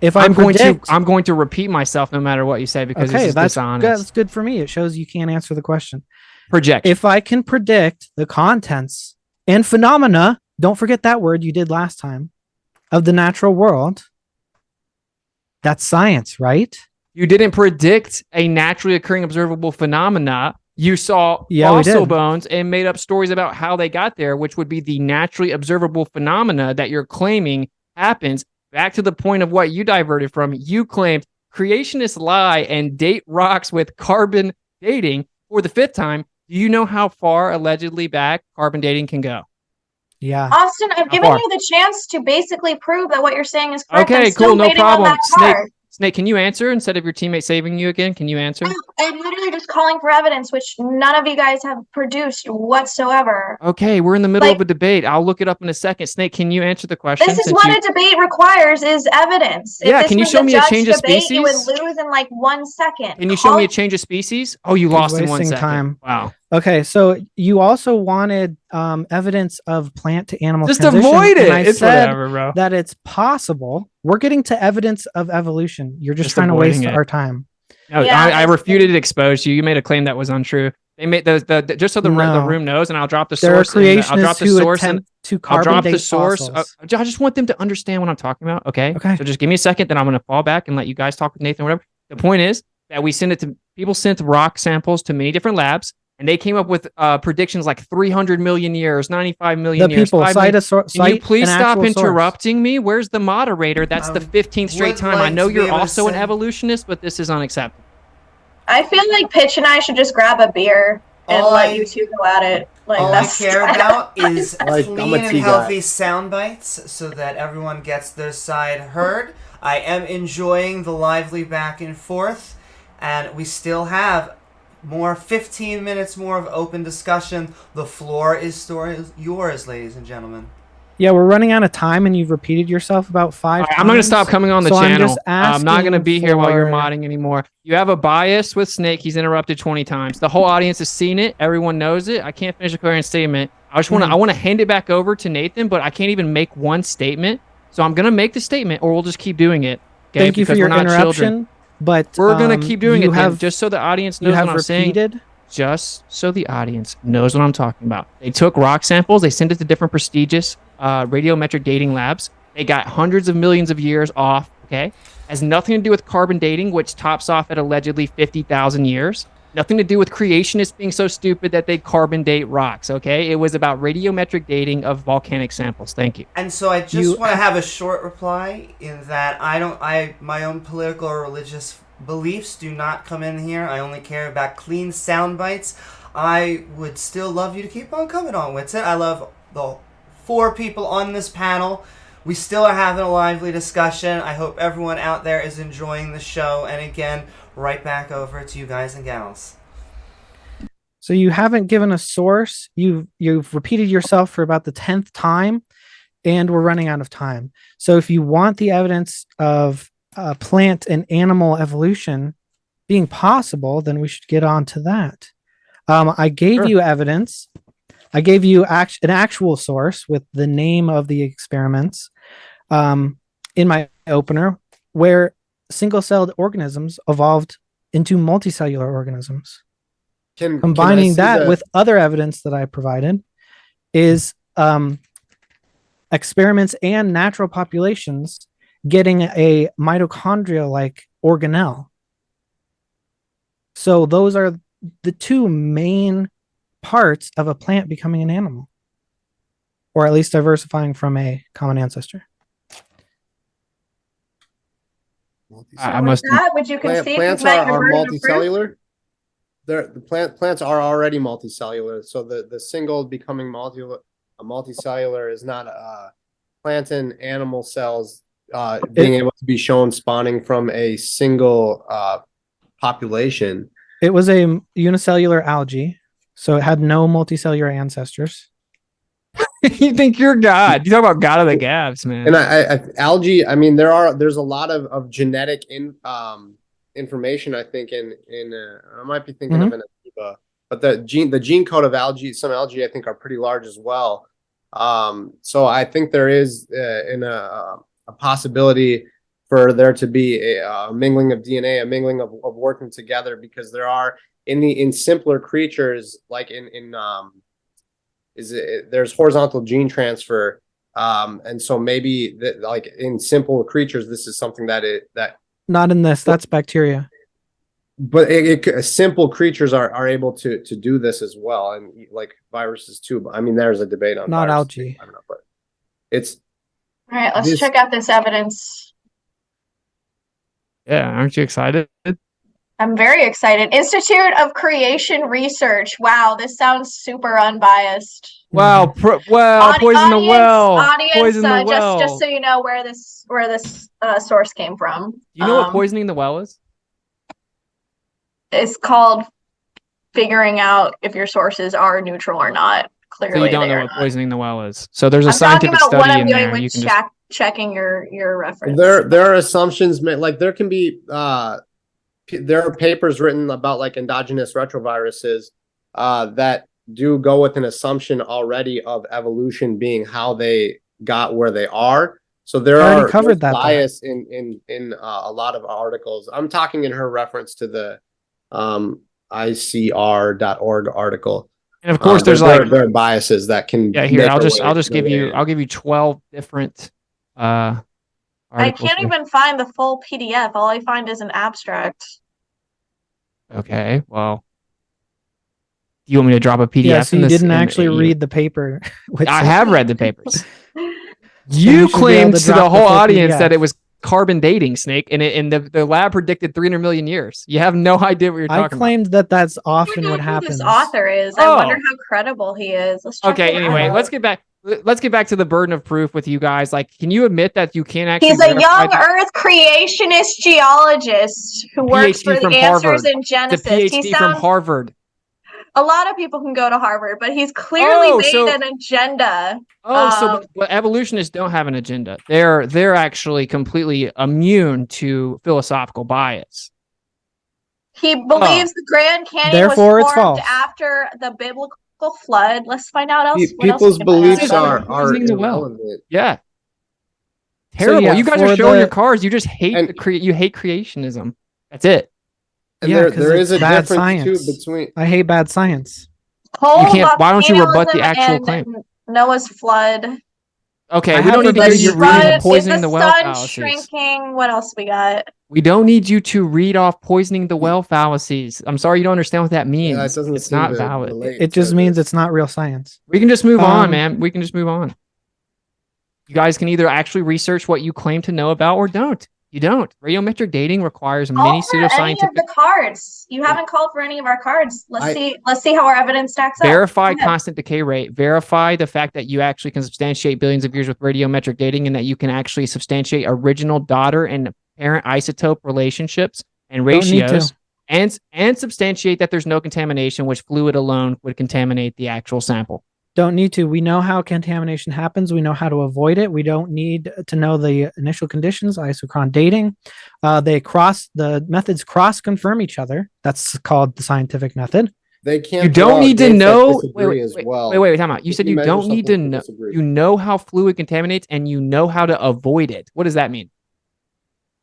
If I'm going predict, to. I'm going to repeat myself no matter what you say because okay, this is that's dishonest. good. That's good for me. It shows you can't answer the question. Projection. If I can predict the contents and phenomena, don't forget that word you did last time, of the natural world, that's science, right? You didn't predict a naturally occurring observable phenomena. You saw Yeah, we fossil did. bones and made up stories about how they got there, which would be the naturally observable phenomena that you're claiming happens. Back to the point of what you diverted from, you claimed creationists lie and date rocks with carbon dating for the fifth time. Do you know how far allegedly back carbon dating can go? Yeah. Austin, I've given far? you the chance to basically prove that what you're saying is correct. Okay, I'm still cool, no waiting on problem. that Snake, card. Snake, can you answer instead of your teammate saving you again? Can you answer? I'm literally just calling for evidence, which none of you guys have produced whatsoever. Okay, we're in the middle Like- of a debate. I'll look it up in a second. Snake, can you answer the question? This is since what you- a debate requires: is evidence. Yeah, if this can you was show me a judge change of debate, You would species? lose in like 1 second. Can you show me a change of species? Oh, you He's lost in 1 wasting second. time. Wow. Okay, so you also wanted evidence of plant to animal Just transition, avoid it. and I It's said whatever, bro. that it's possible. We're getting to evidence of evolution. You're just Just trying to avoiding waste it. our time. No, Yeah, I that's- refuted it, exposed you. You made a claim that was untrue. They made the just so the No. room knows, and I'll drop the There are source. I'll drop creationists the who source and attempt to I'll carbon drop date the source. fossils. I just want them to understand what I'm talking about. Okay. Okay. So just give me a second, then I'm going to fall back and let you guys talk with Nathan or whatever. The point is that we send it to people sent rock samples to many different labs, and they came up with predictions like 300 million years, 95 million The years. people 5 cite million. a source. Can you please stop interrupting me? Where's the moderator? That's the I 15th straight would time. I like know to be you're able to also an say- evolutionist, but this is unacceptable. I feel like Pitch and I should just grab a beer and All let I- you two go at it. Like All I that's care about is Like, I'm clean a and tea guy. healthy sound bites so that everyone gets their side heard. I am enjoying the lively back and forth, and we still have 15 minutes more of open discussion. The floor is yours, ladies and gentlemen. Yeah, we're running out of time, and you've repeated yourself about 5 All right, times. I'm going to stop coming on the So I'm channel. just I'm not going to asking be here while you're for- modding anymore. You have a bias with Snake. He's interrupted 20 times. The whole audience has seen it. Everyone knows it. I can't finish a coherent statement. I just want to. I want to hand it back over to Nathan, but I can't even make one statement. So I'm going to make the statement, or we'll just keep doing it. Okay? Thank you for Because your we're not interruption. children. But We're going to keep doing you it then, have just so the audience you knows have what I'm saying. repeated. Just so the audience knows what I'm talking about. They took rock samples, they sent it to different prestigious radiometric dating labs. They got hundreds of millions of years off, okay? Has nothing to do with carbon dating, which tops off at allegedly 50,000 years. Nothing to do with creationists being so stupid that they carbon date rocks, okay? It was about radiometric dating of volcanic samples. Thank you. And so I just want to have a short reply in that my own political or religious beliefs do not come in here. I only care about clean sound bites. I would still love you to keep on coming on, Witsit. I love the 4 people on this panel. We still are having a lively discussion. I hope everyone out there is enjoying the show. And again, right back over to you guys and gals. So you haven't given a source. You've repeated yourself for about the 10th time, and we're running out of time. So if you want the evidence of plant and animal evolution being possible, then we should get on to that. I gave you evidence. I gave you an actual source with the name of the experiments in my opener, where single-celled organisms evolved into multicellular organisms. Combining that with other evidence that I provided is experiments and natural populations getting a mitochondria-like organelle. So those are the two main parts of a plant becoming an animal, or at least diversifying from a common ancestor. I must. Would you concede Plants are multicellular. Plants are already multicellular, so the single becoming multicellular is not plant and animal cells being able to be shown spawning from a single population. It was a unicellular algae, so it had no multicellular ancestors. You think you're God? You talk about God of the gaps, man. And algae. I mean, there's a lot of genetic information. I think I might be thinking of an amoeba, but the gene code of algae, some algae I think are pretty large as well. So I think there is a possibility for there to be a mingling of DNA, a mingling of working together, because there are in simpler creatures like there's horizontal gene transfer, and so maybe like in simple creatures this is something that not in this. That's bacteria. But simple creatures are able to do this as well, and like viruses too. But I mean, there's a debate on not algae. I don't know, but it's all right. Let's check out this evidence. Yeah, aren't you excited? I'm very excited. Institute of Creation Research. Wow, this sounds super unbiased. Wow, poison the well. Audience, just so you know where this source came from. Do you know what poisoning the well is? It's called figuring out if your sources are neutral or not. Clearly, so you don't know what poisoning the well is. So there's a scientific study in there. You can just checking your reference. There are assumptions made. Like there can be there are papers written about like endogenous retroviruses that do go with an assumption already of evolution being how they got where they are. So there's bias in a lot of articles. I'm talking in her reference to the ICR.org article. And of course, there are biases that can. Yeah, here I'll give you 12 different. I can't even find the full PDF. All I find is an abstract. Okay, well, do you want me to drop a PDF? Yeah, so you didn't actually read the paper. I have read the papers. You claimed to the whole audience that it was carbon dating, Snake, and the lab predicted 300 million years. You have no idea what you're talking about. I claimed that that's often what happens. This author is. I wonder how credible he is. Let's check anyway, let's get back. Let's get back to the burden of proof with you guys. Like, can you admit that you can't actually? He's a young Earth creationist geologist who works for the Answers in Genesis. It's a PhD from Harvard. A lot of people can go to Harvard, but he's clearly made an agenda. But evolutionists don't have an agenda. They're actually completely immune to philosophical bias. He believes the Grand Canyon was formed after the biblical flood. Let's find out else. People's beliefs are irrelevant. Yeah. Terrible. So you guys are showing your cards. You just hate you hate creationism. That's it. And there is a difference too between. I hate bad science. You can't. Why don't you rebut the actual claim? Noah's flood. Okay, we don't need to hear you reading poisoning the well fallacies. Shrinking. What else we got? We don't need you to read off poisoning the well fallacies. I'm sorry, you don't understand what that means. Yeah, it's not valid. It just means it's not real science. We can just move on, man. We can just move on. You guys can either actually research what you claim to know about or don't. You don't. Radiometric dating requires Call many for any of pseudoscientific. the cards. You haven't called for any of our cards. Let's see how our evidence stacks up. Verify constant decay rate. Verify the fact that you actually can substantiate billions of years with radiometric dating, and that you can actually substantiate original daughter and parent isotope relationships and ratios, and substantiate that there's no contamination, which fluid alone would contaminate the actual sample. Don't need to. We know how contamination happens. We know how to avoid it. We don't need to know the initial conditions, isochron dating. The methods cross confirm each other. That's called the scientific method. They can't. You don't need to know. Wait, time out. You said you don't need to know. You know how fluid contaminates, and you know how to avoid it. What does that mean?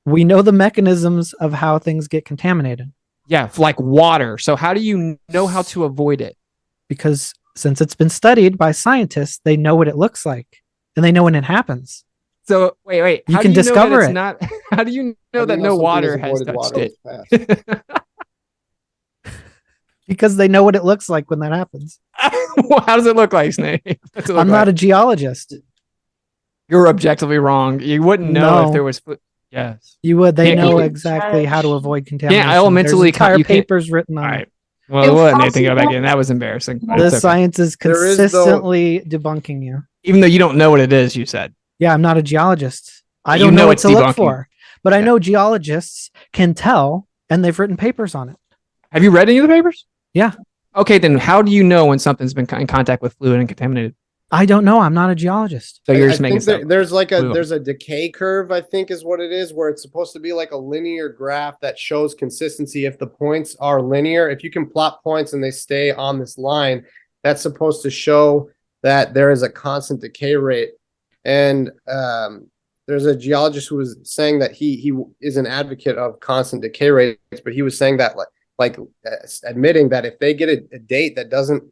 We know the mechanisms of how things get contaminated. Yeah, like water. So how do you know how to avoid it? Because since it's been studied by scientists, they know what it looks like, and they know when it happens. So wait. You can discover it. Not, how do you know that no water has touched it? Because they know what it looks like when that happens. Well, how does it look like, Snake? I'm not a geologist. You're objectively wrong. You wouldn't know if there was. Yes, you would. They know exactly how to avoid contamination. Yeah, elementally, entire papers written on it. Well, what, Nathan? Go back in. That was embarrassing. The science is consistently debunking you. Even though you don't know what it is, you said. Yeah, I'm not a geologist. I don't know what to look for. But I know geologists can tell, and they've written papers on it. Have you read any of the papers? Yeah. Okay, then how do you know when something's been in contact with fluid and contaminated? I don't know. I'm not a geologist. So you're just making stuff. There's a decay curve, I think is what it is, where it's supposed to be like a linear graph that shows consistency. If the points are linear, if you can plot points and they stay on this line, that's supposed to show that there is a constant decay rate. And there's a geologist who was saying that he is an advocate of constant decay rates, but he was saying that admitting that if they get a date that doesn't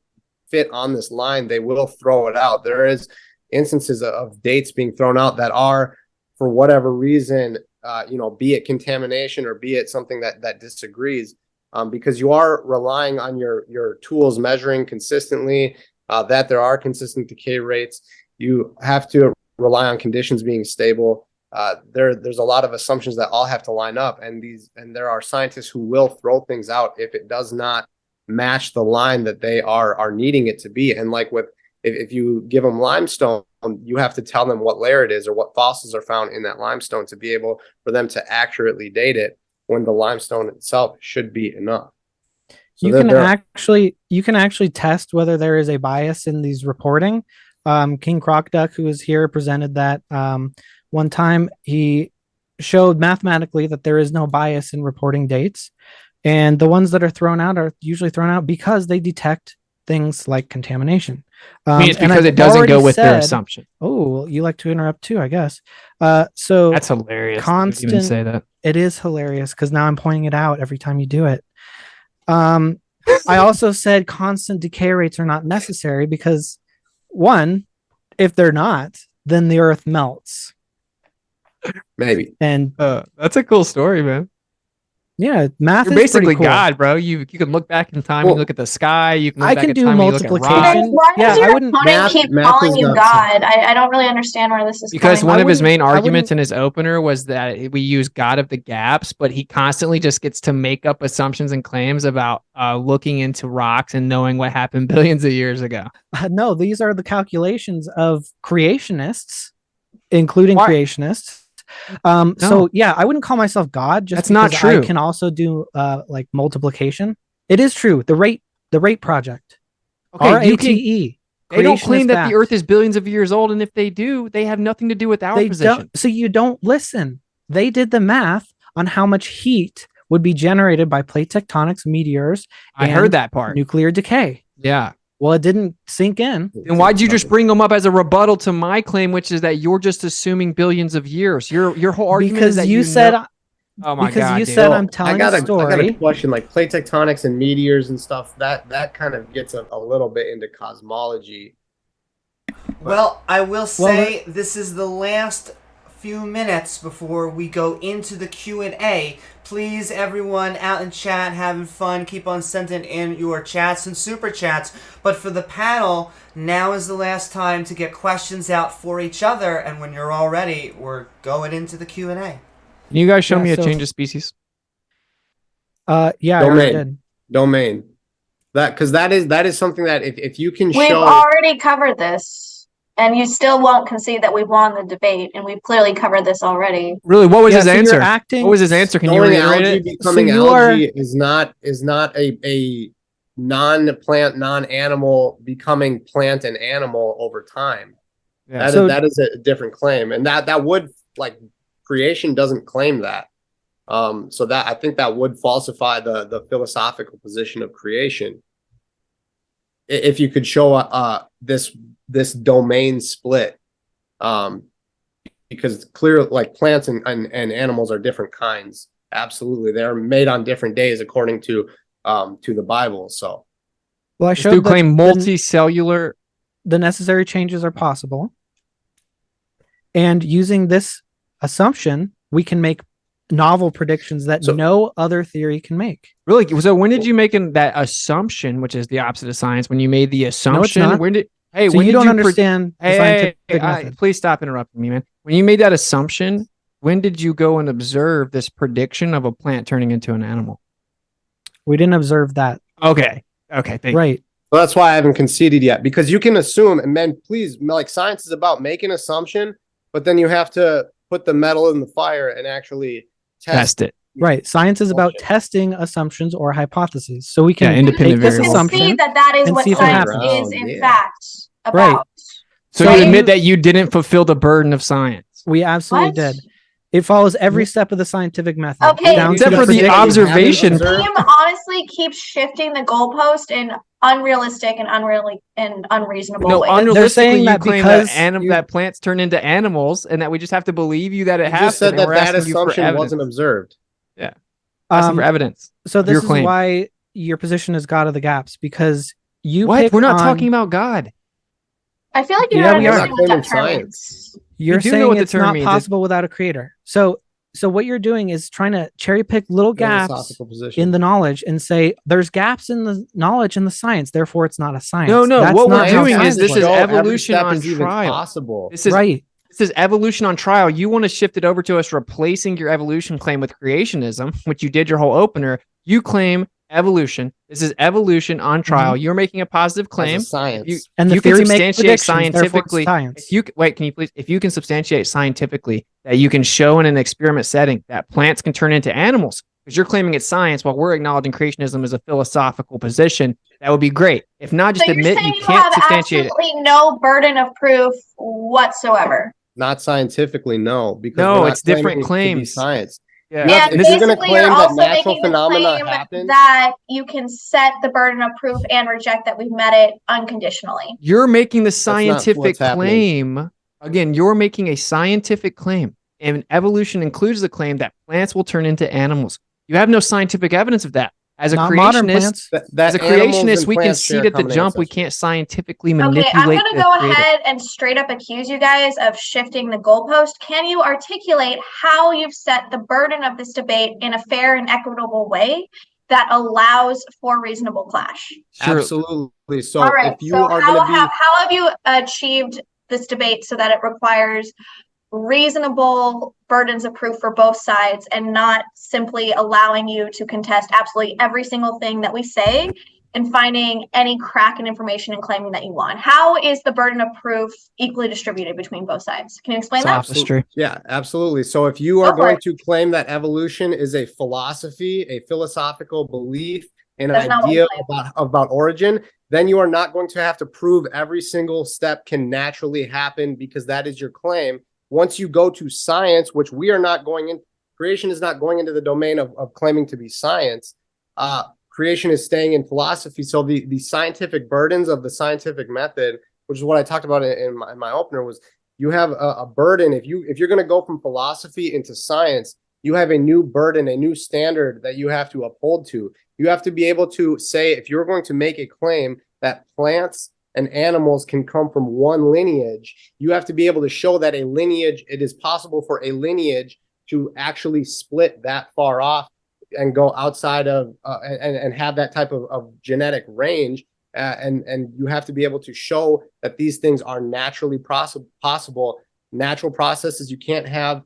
fit on this line, they will throw it out. There is instances of dates being thrown out that are, for whatever reason, be it contamination or be it something that disagrees, because you are relying on your tools measuring consistently, that there are consistent decay rates. You have to rely on conditions being stable. There's a lot of assumptions that all have to line up, and there are scientists who will throw things out if it does not match the line that they are needing it to be. And like if you give them limestone, you have to tell them what layer it is or what fossils are found in that limestone to be able for them to accurately date it, when the limestone itself should be enough. So you can actually test whether there is a bias in these reporting. King Croc-Duck, who was here, presented that one time. He showed mathematically that there is no bias in reporting dates. And the ones that are thrown out are usually thrown out because they detect things like contamination. It's because it doesn't go with their assumption. Oh, you like to interrupt too, I guess. So that's hilarious. Constant. Even say that. It is hilarious because now I'm pointing it out every time you do it. I also said constant decay rates are not necessary because, one, if they're not, then the Earth melts. Maybe. And that's a cool story, man. Yeah, math You're is basically cool. God, bro. You can look back in time. You look at the sky. You can. Look I back can in do time, multiplication. Why does your I wouldn't. opponent keep calling you God? I don't really understand where this is because going. one of his main arguments in his opener was that we use God of the gaps, but he constantly just gets to make up assumptions and claims about looking into rocks and knowing what happened billions of years ago. No, these are the calculations of creationists, including creationists. No. So yeah, I wouldn't call myself God just That's not true. I can also do like multiplication. It is true. The rate project. Okay, RATE. They don't claim that the Earth is billions of years old, and if they do, they have nothing to do with our position. So you don't listen. They did the math on how much heat would be generated by plate tectonics, meteors. I heard that part. Nuclear decay. Yeah. Well, it didn't sink in. Then why'd you just bring them up as a rebuttal to my claim, which is that you're just assuming billions of years? Your whole argument is that you said. Oh my because God! You said I'm telling a story. I got a question. Like plate tectonics and meteors and stuff. That kind of gets a little bit into cosmology. Well, I will say this is the last few minutes before we go into the Q&A. Please, everyone out in chat, having fun, keep on sending in your chats and super chats. But for the panel, now is the last time to get questions out for each other. And when you're all ready, we're going into the Q&A. Can you guys show Yeah, me a so- change of species? Yeah, I already Domain. did. Domain. Because that is something that if you can We've show already covered this, and you still won't concede that we've won the debate, and we've clearly covered this already. Really, what was Yeah, his so you're answer? acting- What was his answer? Can you showing reiterate algae it? becoming So you are- algae is not a non-plant, non-animal becoming plant and animal over time. Yeah. That is a different claim, and that would, like, creation doesn't claim that. So that, I think that would falsify the philosophical position of creation. If you could show this domain split, because clear, like, plants and animals are different kinds. Absolutely, they're made on different days according to the Bible. So Well, I This dude showed that claim multicellular. the necessary changes are possible. And using this assumption, we can make novel predictions that So- no other theory can make. Really? So when did you make that assumption, which is the opposite of science? When you made the assumption, not. when did? So when you did don't pre- understand the Hey, scientific hey, method. please stop interrupting me, man. When you made that assumption, when did you go and observe this prediction of a plant turning into an animal? We didn't observe that. Okay. Thank you. Right. well, that's why I haven't conceded yet, because you can assume, and then please, like, science is about making assumption, but then you have to put the metal in the fire and actually Test it. Right. Science is about Bullshit. testing assumptions or hypotheses. So we can Yeah, independent take this variables. assumption. Concede that is and what see if it science happens. is in Yeah. fact about. Right. So So you you- admit that you didn't fulfill the burden of science. We absolutely What? did. It follows every step of the scientific method. Okay, down to except for the prediction. observation. Haven't observed- Team honestly keeps shifting the goalpost in unrealistic and unreasonable No, ways. unrealistically, saying you that claim because that you- that plants turn into animals, and that we just have to believe you that it You happens. just said and that we're that asking you for assumption evidence. wasn't observed. Asking for evidence. So of your this is claim. why your position is God of the gaps, because you What? pick We're not on- talking about God. I feel like you're Yeah, not we are. understanding what that term Claiming means. You're We do know saying what the it's term not means. possible without a creator. So what you're doing is trying to cherry pick little gaps Philosophical position. in the knowledge and say there's gaps in the knowledge and the science, therefore it's not a science. No, That's what we're not how doing is science this is works. Show every evolution step on is even trial. possible. This is right. This is evolution on trial. You want to shift it over to us, replacing your evolution claim with creationism, which you did your whole opener. You claim evolution. This is evolution on trial. You're making a positive claim. As a science. You, And the you can theory makes substantiate predictions, therefore it's scientifically. science. If you wait, can you please? If you can substantiate scientifically that you can show in an experiment setting that plants can turn into animals, because you're claiming it's science while we're acknowledging creationism as a philosophical position, that would be great. If not, just So you're admit saying you you can't have substantiate it. absolutely no burden of proof whatsoever. Not scientifically, no, because No, we're not it's different claiming it to be claims. science. Yeah. You have- And if you're gonna basically, you're claim that also natural making the phenomena claim happen- that you can set the burden of proof and reject that we've met it unconditionally. You're making the not scientific what's happening. claim. Again, you're making a scientific claim. And evolution includes the claim that plants will turn into animals. You have no scientific evidence of that. As a Not modern creationist, plants. as a animals creationist, and we plants share concede at the common jump. We ancestry. can't scientifically Okay, I'm manipulate going to the go creator. ahead and straight up accuse you guys of shifting the goalpost. Can you articulate how you've set the burden of this debate in a fair and equitable way that allows for reasonable clash? Sure. Absolutely. So All right, if you so are how, going to be, how have you achieved this debate so that it requires reasonable burdens of proof for both sides and not simply allowing you to contest absolutely every single thing that we say and finding any crack in information and claiming that you won? How is the burden of proof equally distributed between both sides? Can you explain that? Sophistry. yeah, absolutely. So if you are Go for going it. to claim that evolution is a philosophy, a philosophical belief, an That's not what we idea claim. about origin, then you are not going to have to prove every single step can naturally happen because that is your claim. Once you go to science, which we are not going in, creation is not going into the domain of claiming to be science. Creation is staying in philosophy. So the scientific burdens of the scientific method, which is what I talked about in my opener, was you have a burden. If you're going to go from philosophy into science, you have a new burden, a new standard that you have to uphold to. You have to be able to say, if you're going to make a claim that plants and animals can come from one lineage, you have to be able to show that a lineage, it is possible for a lineage to actually split that far off and go outside of and have that type of genetic range. And you have to be able to show that these things are naturally possible, natural processes. You can't have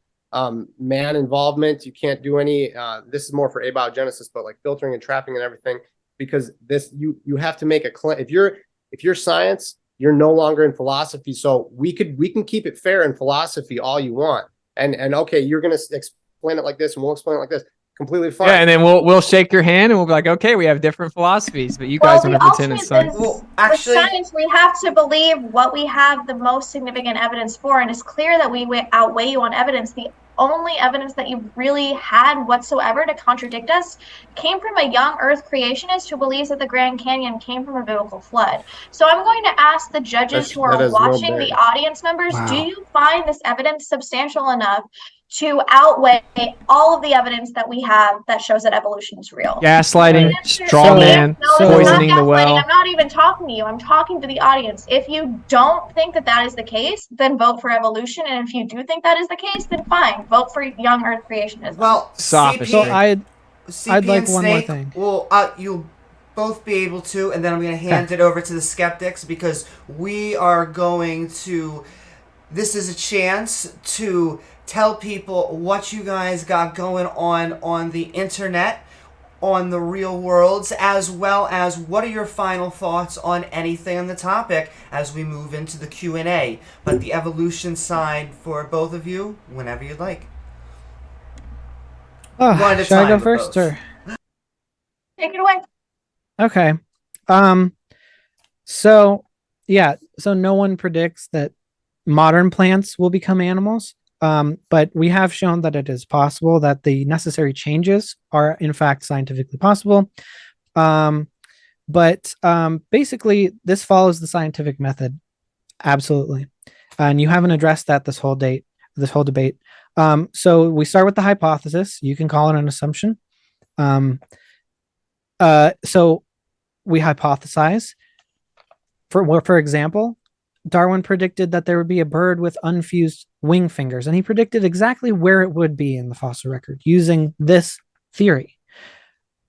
man involvement. You can't do any, this is more for abiogenesis, but like filtering and trapping and everything, because this, you have to make a claim. If you're science, you're no longer in philosophy. So we can keep it fair in philosophy all you want. And okay, you're going to explain it like this and we'll explain it like this. Completely fine. Yeah, and then we'll shake your hand and we'll be like, okay, we have different philosophies, but you guys don't have to attend science. Well, actually, with science, we have to believe what we have the most significant evidence for, and it's clear that we outweigh you on evidence. The only evidence that you really had whatsoever to contradict us came from a young Earth creationist who believes that the Grand Canyon came from a biblical flood. So I'm going to ask the judges who are watching, the audience members, do you find this evidence substantial enough to outweigh all of the evidence that we have that shows that evolution is real? Gaslighting, straw man, poisoning the well. I'm not even talking to you. I'm talking to the audience. If you don't think that that is the case, then vote for evolution. And if you do think that is the case, then fine, vote for young Earth creationism. Well, sophistry. So I'd like one more Snake, thing. Well, you'll both be able to, and then I'm going to hand it over to the skeptics, because we are going to. This is a chance to tell people what you guys got going on the internet, on the real worlds, as well as what are your final thoughts on anything on the topic as we move into the Q&A. But the evolution side for both of you, whenever you'd like. Should I go first, or take it away? Okay. So no one predicts that modern plants will become animals. But we have shown that it is possible, that the necessary changes are in fact scientifically possible. But basically this follows the scientific method. Absolutely. And you haven't addressed that this whole debate. So we start with the hypothesis. You can call it an assumption. So we hypothesize. For example, Darwin predicted that there would be a bird with unfused wing fingers, and he predicted exactly where it would be in the fossil record using this theory.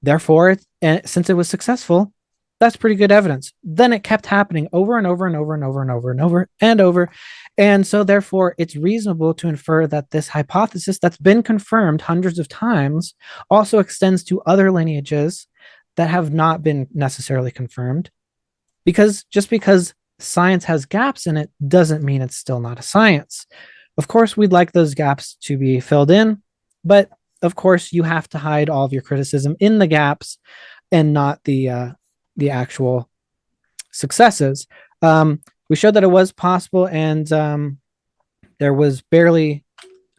Therefore, since it was successful, that's pretty good evidence. Then it kept happening over and over and over and over and over and over and over. And so therefore, it's reasonable to infer that this hypothesis that's been confirmed hundreds of times also extends to other lineages that have not been necessarily confirmed. Because just because science has gaps in it doesn't mean it's still not a science. Of course, we'd like those gaps to be filled in, but of course you have to hide all of your criticism in the gaps and not the actual successes. We showed that it was possible, and there was barely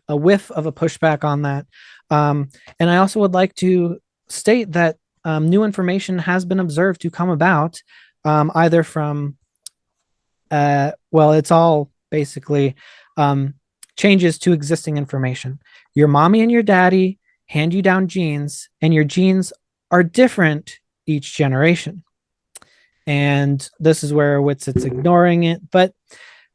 a whiff of a pushback on that. And I also would like to state that new information has been observed to come about either from it's all basically changes to existing information. Your mommy and your daddy hand you down genes, and your genes are different each generation. And this is where Witsit's ignoring it, but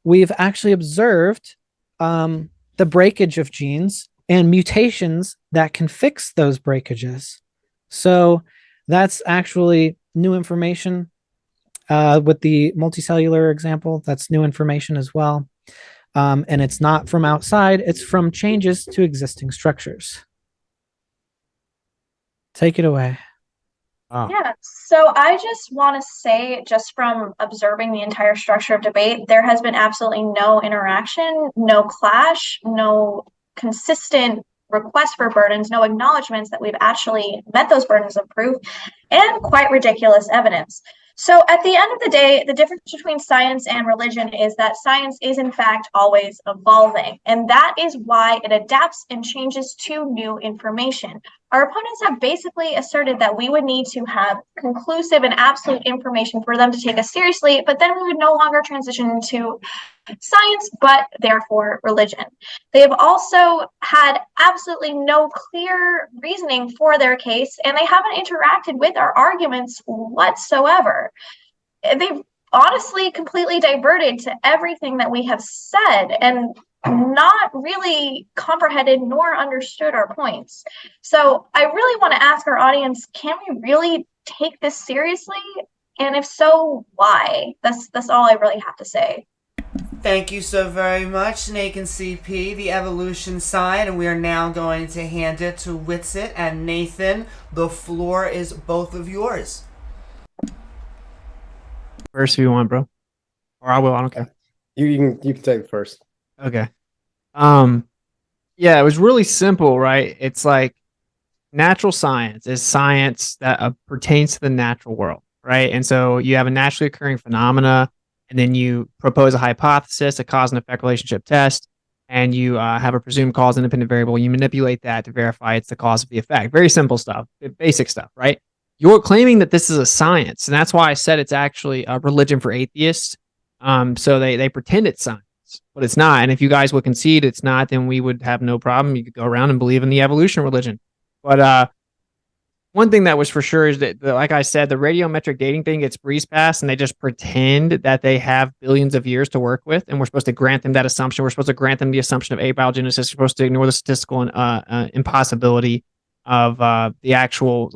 we've actually observed the breakage of genes and mutations that can fix those breakages. So that's actually new information. With the multicellular example, that's new information as well. And it's not from outside, it's from changes to existing structures. Take it away. Oh. Yeah, so I just want to say, just from observing the entire structure of debate, there has been absolutely no interaction, no clash, no consistent request for burdens, no acknowledgments that we've actually met those burdens of proof, and quite ridiculous evidence. So at the end of the day, the difference between science and religion is that science is in fact always evolving, and that is why it adapts and changes to new information. Our opponents have basically asserted that we would need to have conclusive and absolute information for them to take us seriously, but then we would no longer transition into science, but therefore religion. They have also had absolutely no clear reasoning for their case, and they haven't interacted with our arguments whatsoever. They've honestly completely diverted to everything that we have said and not really comprehended nor understood our points. So I really want to ask our audience, can we really take this seriously? And if so, why? That's all I really have to say. Thank you so very much, Nathan CP, the evolution side, and we are now going to hand it to Witsit and Nathan. The floor is both of yours. First, if you want, bro, or I will. I don't care. You can take it first. Okay. Yeah, it was really simple, right? It's like natural science is science that pertains to the natural world, right? And so you have a naturally occurring phenomena, and then you propose a hypothesis, a cause and effect relationship test, and you have a presumed cause independent variable. You manipulate that to verify it's the cause of the effect. Very simple stuff, basic stuff, right? You're claiming that this is a science, and that's why I said it's actually a religion for atheists. So they pretend it's science, but it's not. And if you guys would concede it's not, then we would have no problem. You could go around and believe in the evolution religion. But one thing that was for sure is that, like I said, the radiometric dating thing gets breezed past, and they just pretend that they have billions of years to work with, and we're supposed to grant them that assumption. We're supposed to grant them the assumption of abiogenesis. We're supposed to ignore the statistical impossibility of the actual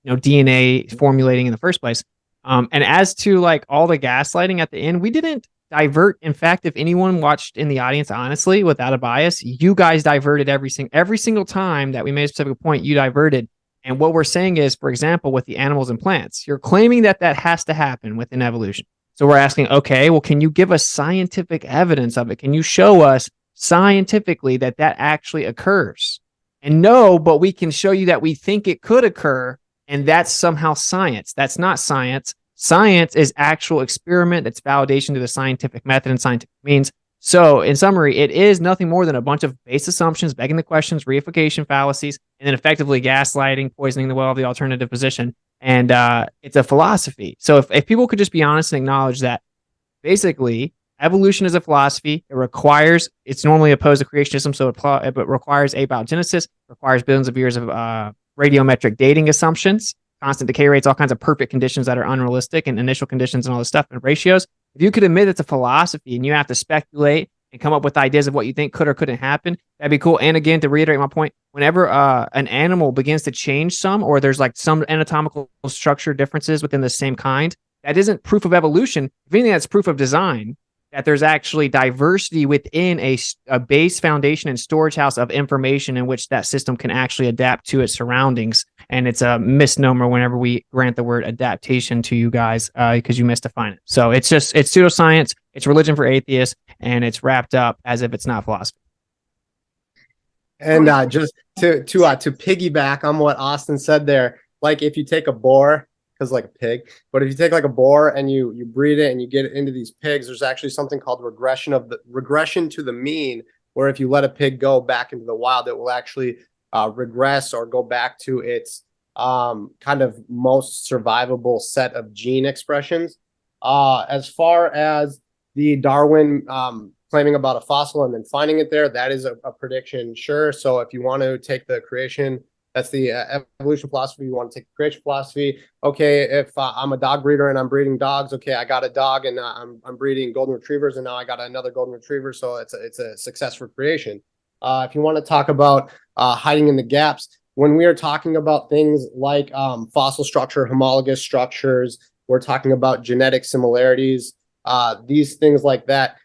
DNA formulating in the first place. And as to like all the gaslighting at the end, we didn't divert. In fact, if anyone watched in the audience, honestly, without a bias, you guys diverted every single time that we made a specific point, you diverted. And what we're saying is, for example, with the animals and plants, you're claiming that has to happen within evolution. So we're asking, okay, well, can you give us scientific evidence of it? Can you show us scientifically that actually occurs? And no, but we can show you that we think it could occur, and that's somehow science. That's not science. Science is actual experiment. It's validation to the scientific method and scientific means. So in summary, it is nothing more than a bunch of base assumptions, begging the questions, reification fallacies, and then effectively gaslighting, poisoning the well of the alternative position. And it's a philosophy. So if people could just be honest and acknowledge that basically evolution is a philosophy, it's normally opposed to creationism, so it requires abiogenesis, requires billions of years of radiometric dating assumptions, constant decay rates, all kinds of perfect conditions that are unrealistic, and initial conditions and all this stuff, and ratios. If you could admit it's a philosophy and you have to speculate and come up with ideas of what you think could or couldn't happen, that'd be cool. And again, to reiterate my point, whenever an animal begins to change some, or there's like some anatomical structure differences within the same kind, that isn't proof of evolution. If anything, that's proof of design, that there's actually diversity within a base foundation and storage house of information in which that system can actually adapt to its surroundings. And it's a misnomer whenever we grant the word adaptation to you guys, because you misdefine it. So it's pseudoscience, it's religion for atheists, and it's wrapped up as if it's not philosophy. And just to piggyback on what Austin said there, like if you take a boar, because like a pig, but if you take like a boar and you breed it and you get it into these pigs, there's actually something called regression to the mean, where if you let a pig go back into the wild, it will actually regress or go back to its kind of most survivable set of gene expressions. As far as the Darwin claiming about a fossil and then finding it there, that is a prediction, sure. So if you want to take the creation, that's the evolution philosophy. You want to take the creation philosophy. Okay, if I'm a dog breeder and I'm breeding dogs, okay, I got a dog and I'm breeding golden retrievers, and now I got another golden retriever, so it's a success for creation. If you want to talk about hiding in the gaps, when we are talking about things like fossil structure, homologous structures, we're talking about genetic similarities, these things like that.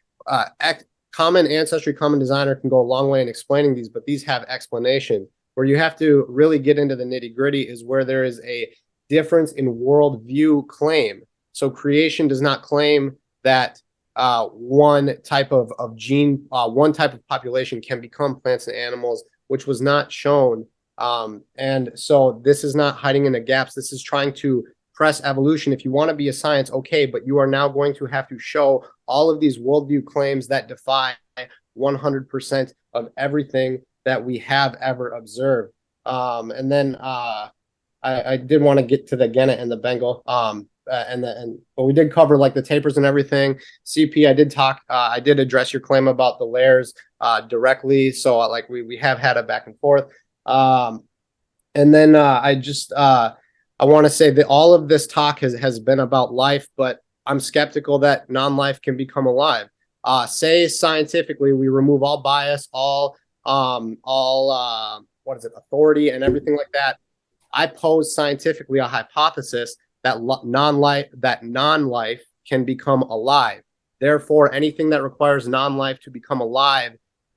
Common ancestry, common designer can go a long way in explaining these, but these have explanation. Where you have to really get into the nitty gritty is where there is a difference in worldview claim. So creation does not claim that one type of gene, one type of population can become plants and animals, which was not shown. And so this is not hiding in the gaps. This is trying to press evolution. If you want to be a science, okay, but you are now going to have to show all of these worldview claims that defy 100% of everything that we have ever observed. And then I did want to get to the Gennet and the Bengal. But we did cover like the tapers and everything. CP, I did address your claim about the layers directly. So like we have had a back and forth. And then I want to say that all of this talk has been about life, but I'm skeptical that non-life can become alive. Say scientifically, we remove all bias, all authority and everything like that. I pose scientifically a hypothesis that non-life can become alive. Therefore, anything that requires non-life to become alive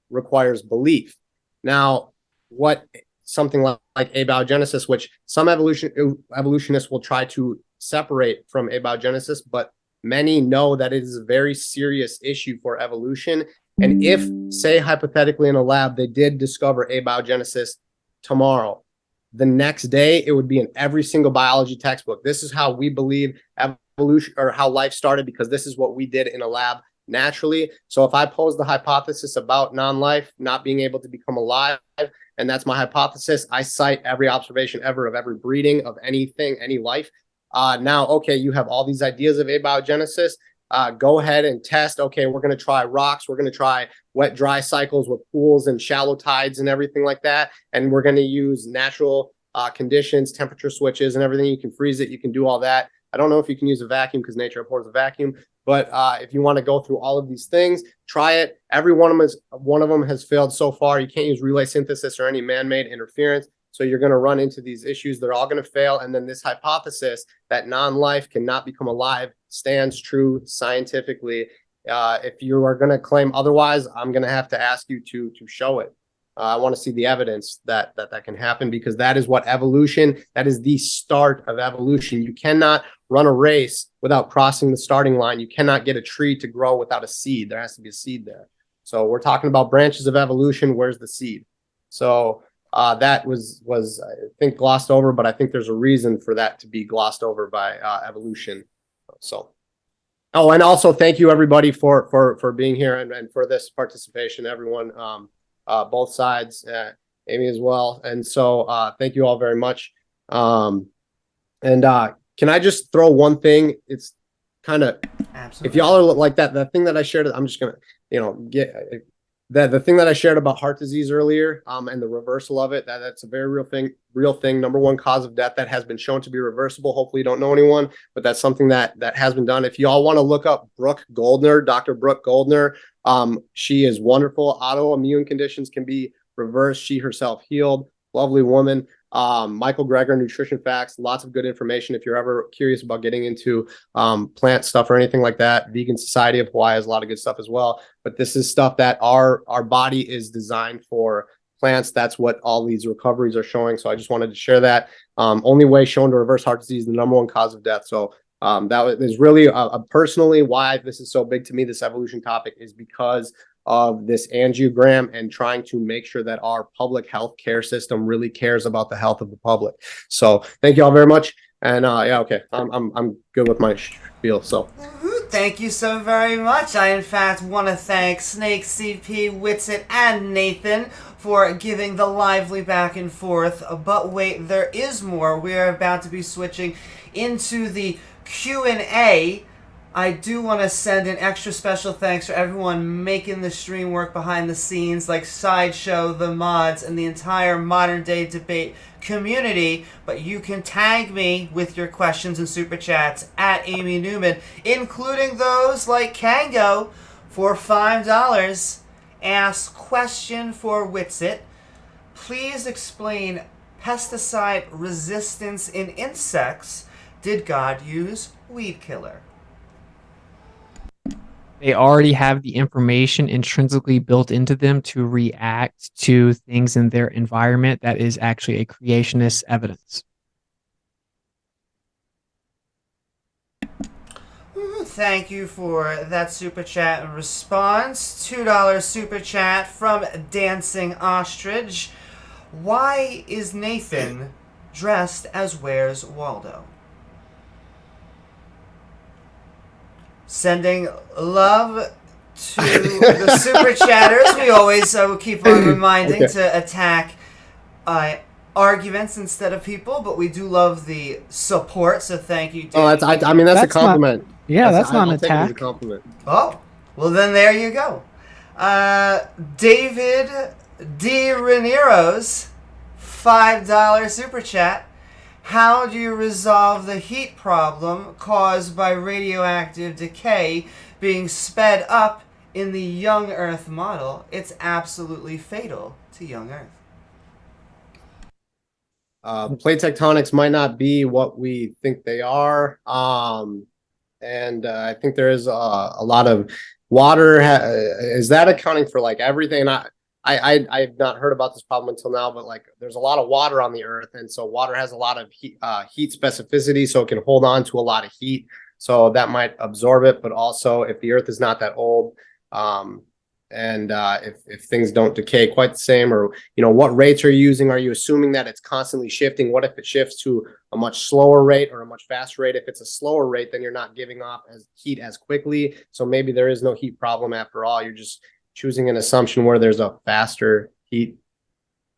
requires belief. Now, what something like abiogenesis, which some evolutionists will try to separate from abiogenesis, but many know that it is a very serious issue for evolution. And if, say, hypothetically in a lab, they did discover abiogenesis tomorrow, the next day it would be in every single biology textbook. This is how we believe evolution, or how life started, because this is what we did in a lab naturally. So if I pose the hypothesis about non-life not being able to become alive, and that's my hypothesis, I cite every observation ever of every breeding of anything, any life. Now, okay, you have all these ideas of abiogenesis. Go ahead and test. Okay, we're going to try rocks. We're going to try wet, dry cycles with pools and shallow tides and everything like that. And we're going to use natural conditions, temperature switches and everything. You can freeze it. You can do all that. I don't know if you can use a vacuum because nature abhors a vacuum. But if you want to go through all of these things, try it. Every one of them has failed so far. You can't use relay synthesis or any man-made interference. So you're going to run into these issues. They're all going to fail. And then this hypothesis that non-life cannot become alive stands true scientifically. If you are going to claim otherwise, I'm going to have to ask you to show it. I want to see the evidence that can happen, because that is what evolution, that is the start of evolution. You cannot run a race without crossing the starting line. You cannot get a tree to grow without a seed. There has to be a seed there. So we're talking about branches of evolution. Where's the seed? So that was I think glossed over, but I think there's a reason for that to be glossed over by evolution. So, oh, and also thank you everybody for being here and for this participation, everyone, both sides, Amy as well. And so thank you all very much. Can I just throw one thing? It's kind of, if y'all are like that, the thing that I shared, I'm just gonna, get the thing that I shared about heart disease earlier, and the reversal of it, that's a very real thing. Number one cause of death that has been shown to be reversible. Hopefully you don't know anyone, but that's something that has been done. If y'all want to look up Brooke Goldner, Dr. Brooke Goldner, she is wonderful. Autoimmune conditions can be reversed. She herself healed. Lovely woman. Michael Greger, Nutrition Facts, lots of good information. If you're ever curious about getting into plant stuff or anything like that, Vegan Society of Hawaii has a lot of good stuff as well. But this is stuff that our body is designed for plants. That's what all these recoveries are showing. So I just wanted to share that. Only way shown to reverse heart disease, the number one cause of death. So that is really personally why this is so big to me. This evolution topic is because of this angiogram and trying to make sure that our public health care system really cares about the health of the public. So thank you all very much. And yeah, okay, I'm good with my spiel. So thank you so very much. I in fact want to thank Snake, CP, Witsit, and Nathan for giving the lively back and forth. But wait, there is more. We are about to be switching into the Q&A. I do want to send an extra special thanks for everyone making the stream work behind the scenes, like Sideshow, the mods, and the entire Modern Day Debate community. But you can tag me with your questions and super chats at Amy Newman, including those like Kango for $5. Ask question for Witsit. Please explain pesticide resistance in insects. Did God use weed killer? They already have the information intrinsically built into them to react to things in their environment. That is actually a creationist evidence. Thank you for that super chat and response. $2 super chat from Dancing Ostrich. Why is Nathan dressed as Where's Waldo? Sending love to the super chatters. We always keep on reminding to attack arguments instead of people, but we do love the support, so thank you. Oh, that's a compliment. That's not an attack. attack. It as a compliment. Oh, well then there you go. David D. Ranieri's $5 super chat. How do you resolve the heat problem caused by radioactive decay being sped up in the young Earth model? It's absolutely fatal to young Earth. Plate tectonics might not be what we think they are. and I think there is a lot of water. Is that accounting for like everything? And I've not heard about this problem until now, but like there's a lot of water on the earth, and so water has a lot of heat specificity, so it can hold on to a lot of heat, so that might absorb it. But also, if the earth is not that old, and if things don't decay quite the same, or what rates are you using? Are you assuming that it's constantly shifting? What if it shifts to a much slower rate or a much faster rate? If it's a slower rate, then you're not giving off as heat as quickly, so maybe there is no heat problem after all. You're just choosing an assumption where there's a faster heat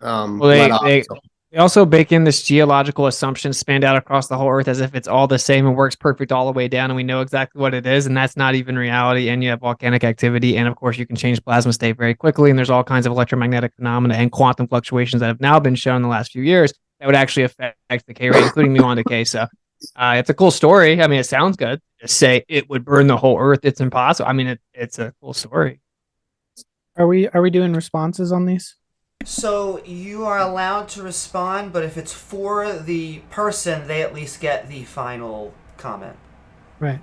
Well, let off. So they also bake in this geological assumption spanned out across the whole earth as if it's all the same and works perfect all the way down, and we know exactly what it is, and that's not even reality. And you have volcanic activity, and of course you can change plasma state very quickly, and there's all kinds of electromagnetic phenomena and quantum fluctuations that have now been shown in the last few years that would actually affect the decay rate, including muon decay. So it's a cool story. I mean, it sounds good. Just say it would burn the whole earth. It's impossible. I mean, it's a cool story. Are we doing responses on these? So you are allowed to respond, but if it's for the person, they at least get the final comment. Right.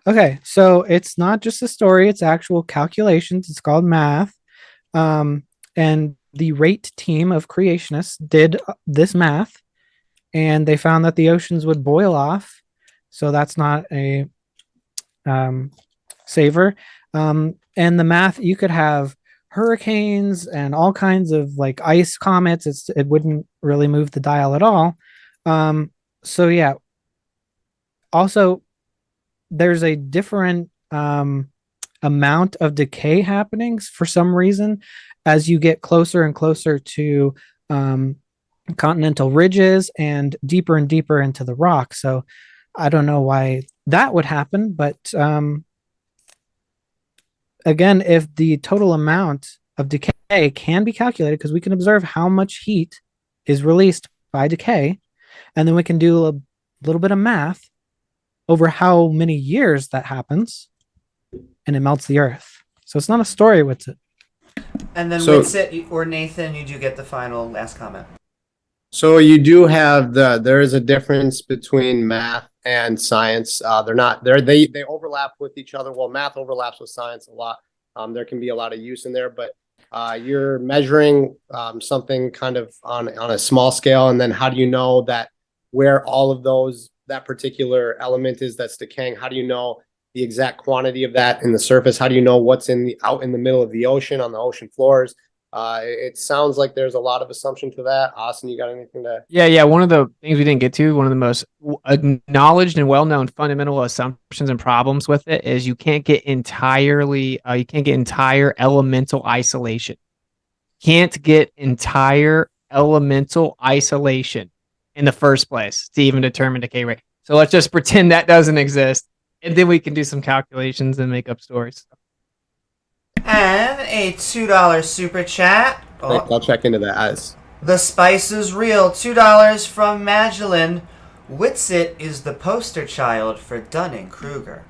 Okay. So it's not just a story, it's actual calculations. It's called math. And the rate team of creationists did this math, and they found that the oceans would boil off. So that's not a saver. And the math, you could have hurricanes and all kinds of like ice comets. It wouldn't really move the dial at all. So yeah. Also, there's a different amount of decay happening for some reason as you get closer and closer to continental ridges and deeper into the rock. So I don't know why that would happen, but again, if the total amount of decay can be calculated, because we can observe how much heat is released by decay, and then we can do a little bit of math over how many years that happens, and it melts the earth. So it's not a story, Witsit. And then Witsit or Nathan, you do get the final last comment. So you do have there is a difference between math and science. They overlap with each other. Well, math overlaps with science a lot. There can be a lot of use in there, but you're measuring something kind of on a small scale, and then how do you know that where all of that particular element is that's decaying? How do you know the exact quantity of that in the surface? How do you know what's out in the middle of the ocean, on the ocean floors? It sounds like there's a lot of assumption to that. Austin, you got anything to? Yeah. One of the things we didn't get to, one of the most acknowledged and well-known fundamental assumptions and problems with it is you can't get entire elemental isolation. Can't get entire elemental isolation in the first place to even determine decay rate. So let's just pretend that doesn't exist, and then we can do some calculations and make up stories. And a $2 super chat. I'll check into that. The spice is real. $2 from Magdalene. Witsit is the poster child for Dunning-Kruger.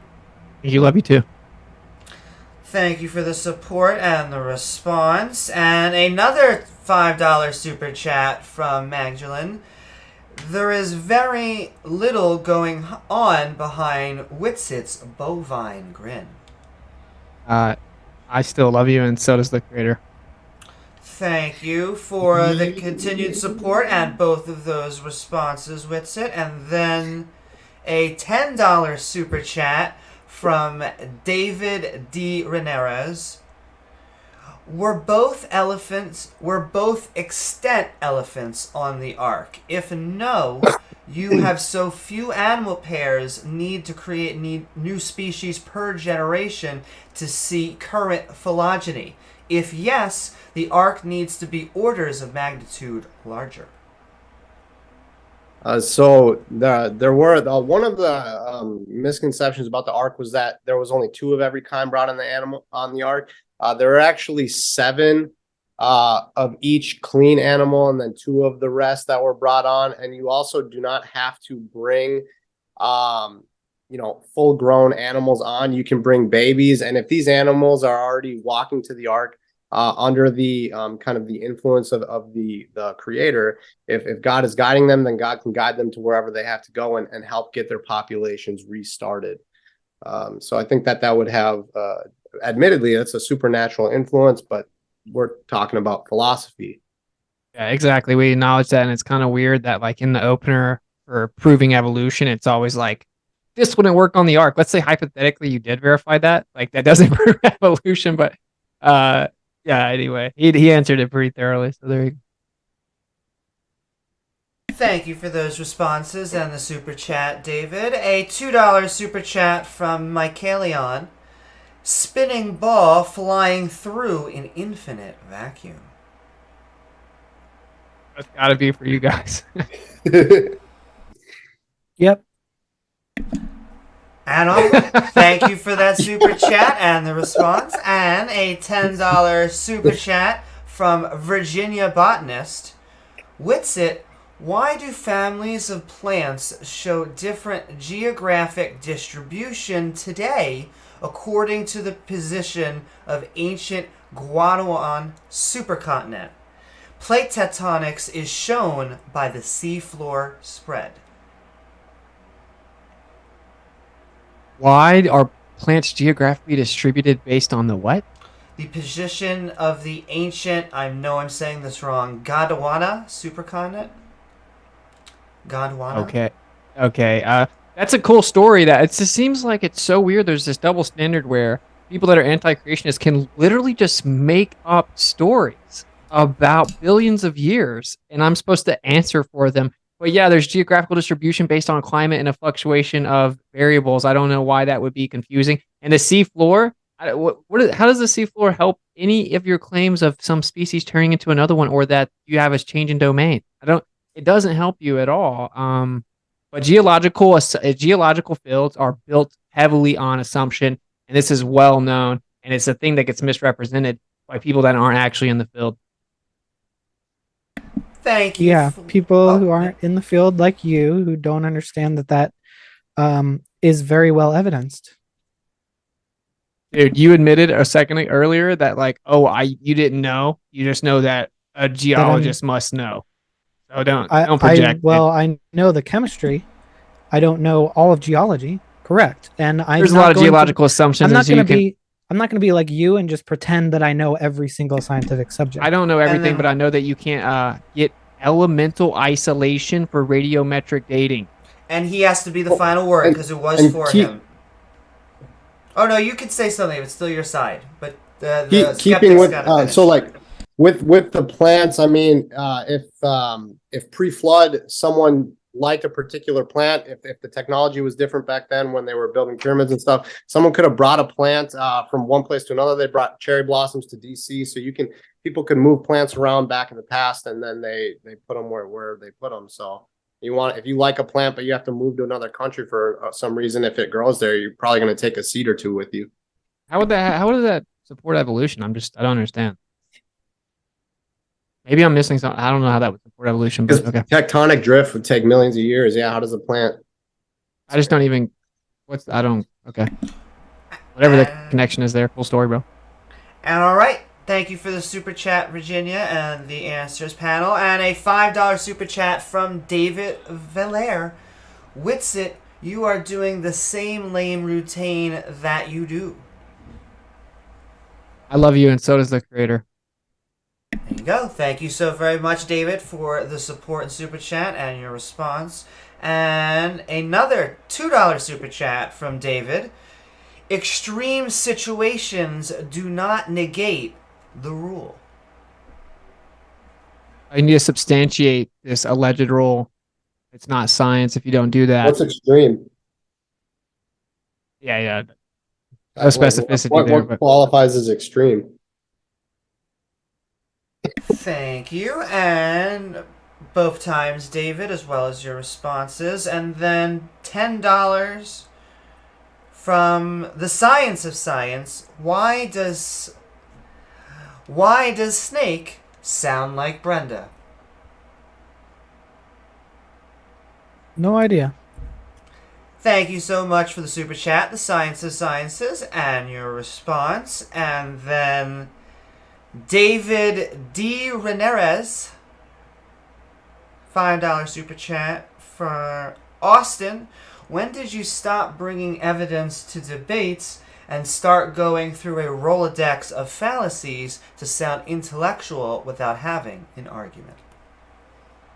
You love you too. Thank you for the support and the response. And another $5 super chat from Magdalene. There is very little going on behind Witsit's bovine grin. I still love you, and so does the creator. Thank you for the continued support and both of those responses, Witsit. And then a $10 super chat from David D. Ramirez. Were both extant elephants on the Ark? If no, you have so few animal pairs need to create new species per generation to see current phylogeny. If yes, the Ark needs to be orders of magnitude larger. So there were one of the misconceptions about the Ark was that there was only 2 of every kind brought on the Ark. There are actually 7 of each clean animal, and then 2 of the rest that were brought on. And you also do not have to bring, full grown animals on. You can bring babies. And if these animals are already walking to the Ark under the kind of the influence of the creator, if God is guiding them, then God can guide them to wherever they have to go and help get their populations restarted. So I think that would have, admittedly, it's a supernatural influence, but we're talking about philosophy. Yeah, exactly. We acknowledge that, and it's kind of weird that like in the opener for proving evolution, it's always like this wouldn't work on the arc. Let's say hypothetically you did verify that, like that doesn't prove evolution, but yeah. Anyway, he answered it pretty thoroughly. So there you go. Thank you for those responses and the super chat, David. A $2 super chat from Michaelion. Spinning ball flying through an infinite vacuum. That's got to be for you guys. Yep. And thank you for that super chat and the response. And a $10 super chat from Virginia Botanist. Witsit, why do families of plants show different geographic distribution today according to the position of ancient Gondwana supercontinent? Plate tectonics is shown by the seafloor spread. Why are plants geographically distributed based on the what? The position of the ancient, I know I'm saying this wrong, Gondwana supercontinent? Gondwana? Okay. That's a cool story. That it just seems like it's so weird. There's this double standard where people that are anti-creationists can literally just make up stories about billions of years, and I'm supposed to answer for them. But yeah, there's geographical distribution based on climate and a fluctuation of variables. I don't know why that would be confusing. And the seafloor, how does the seafloor help any of your claims of some species turning into another one, or that you have a change in domain? It doesn't help you at all. But geological fields are built heavily on assumption, and this is well known, and it's a thing that gets misrepresented by people that aren't actually in the field. Thank you. Yeah, people who aren't in the field like you, who don't understand that is very well evidenced. Dude, you admitted a second earlier that like, you didn't know. You just know that a geologist must know. So don't project. I know the chemistry. I don't know all of geology. Correct. And there's a lot of geological assumptions. I'm not going to be like you and just pretend that I know every single scientific subject. I don't know everything, but I know that you can't get elemental isolation for radiometric dating. And he has to be the final word because it was for him. Oh no, you could say something. It's still your side, but the keeping with so like with the plants. I mean, if pre-flood someone liked a particular plant, if the technology was different back then when they were building pyramids and stuff, someone could have brought a plant from one place to another. They brought cherry blossoms to DC, so people could move plants around back in the past, and then they put them where they put them. So if you like a plant, but you have to move to another country for some reason, if it grows there, you're probably going to take a seed or two with you. How would that support evolution? I don't understand. Maybe I'm missing something. I don't know how that would support evolution. But okay. Tectonic drift would take millions of years. Yeah, how does a plant? I just don't even. Okay. Whatever the connection is there. Full story, bro. And all right. Thank you for the super chat, Virginia, and the answers panel. And a $5 super chat from David Valaire. Witsit, you are doing the same lame routine that you do. I love you, and so does the creator. There you go. Thank you so very much, David, for the support and super chat and your response. And another $2 super chat from David. Extreme situations do not negate the rule. I need to substantiate this alleged rule. It's not science if you don't do that. What's extreme? Yeah. No specificity what qualifies as extreme? Thank you. And both times, David, as well as your responses. And then $10 from the Science of Science. Why does Snake sound like Brenda? No idea. Thank you so much for the super chat, the Science of Sciences, and your response. And then David D. Ramirez, $5 super chat for Austin. when did you stop bringing evidence to debates and start going through a Rolodex of fallacies to sound intellectual without having an argument?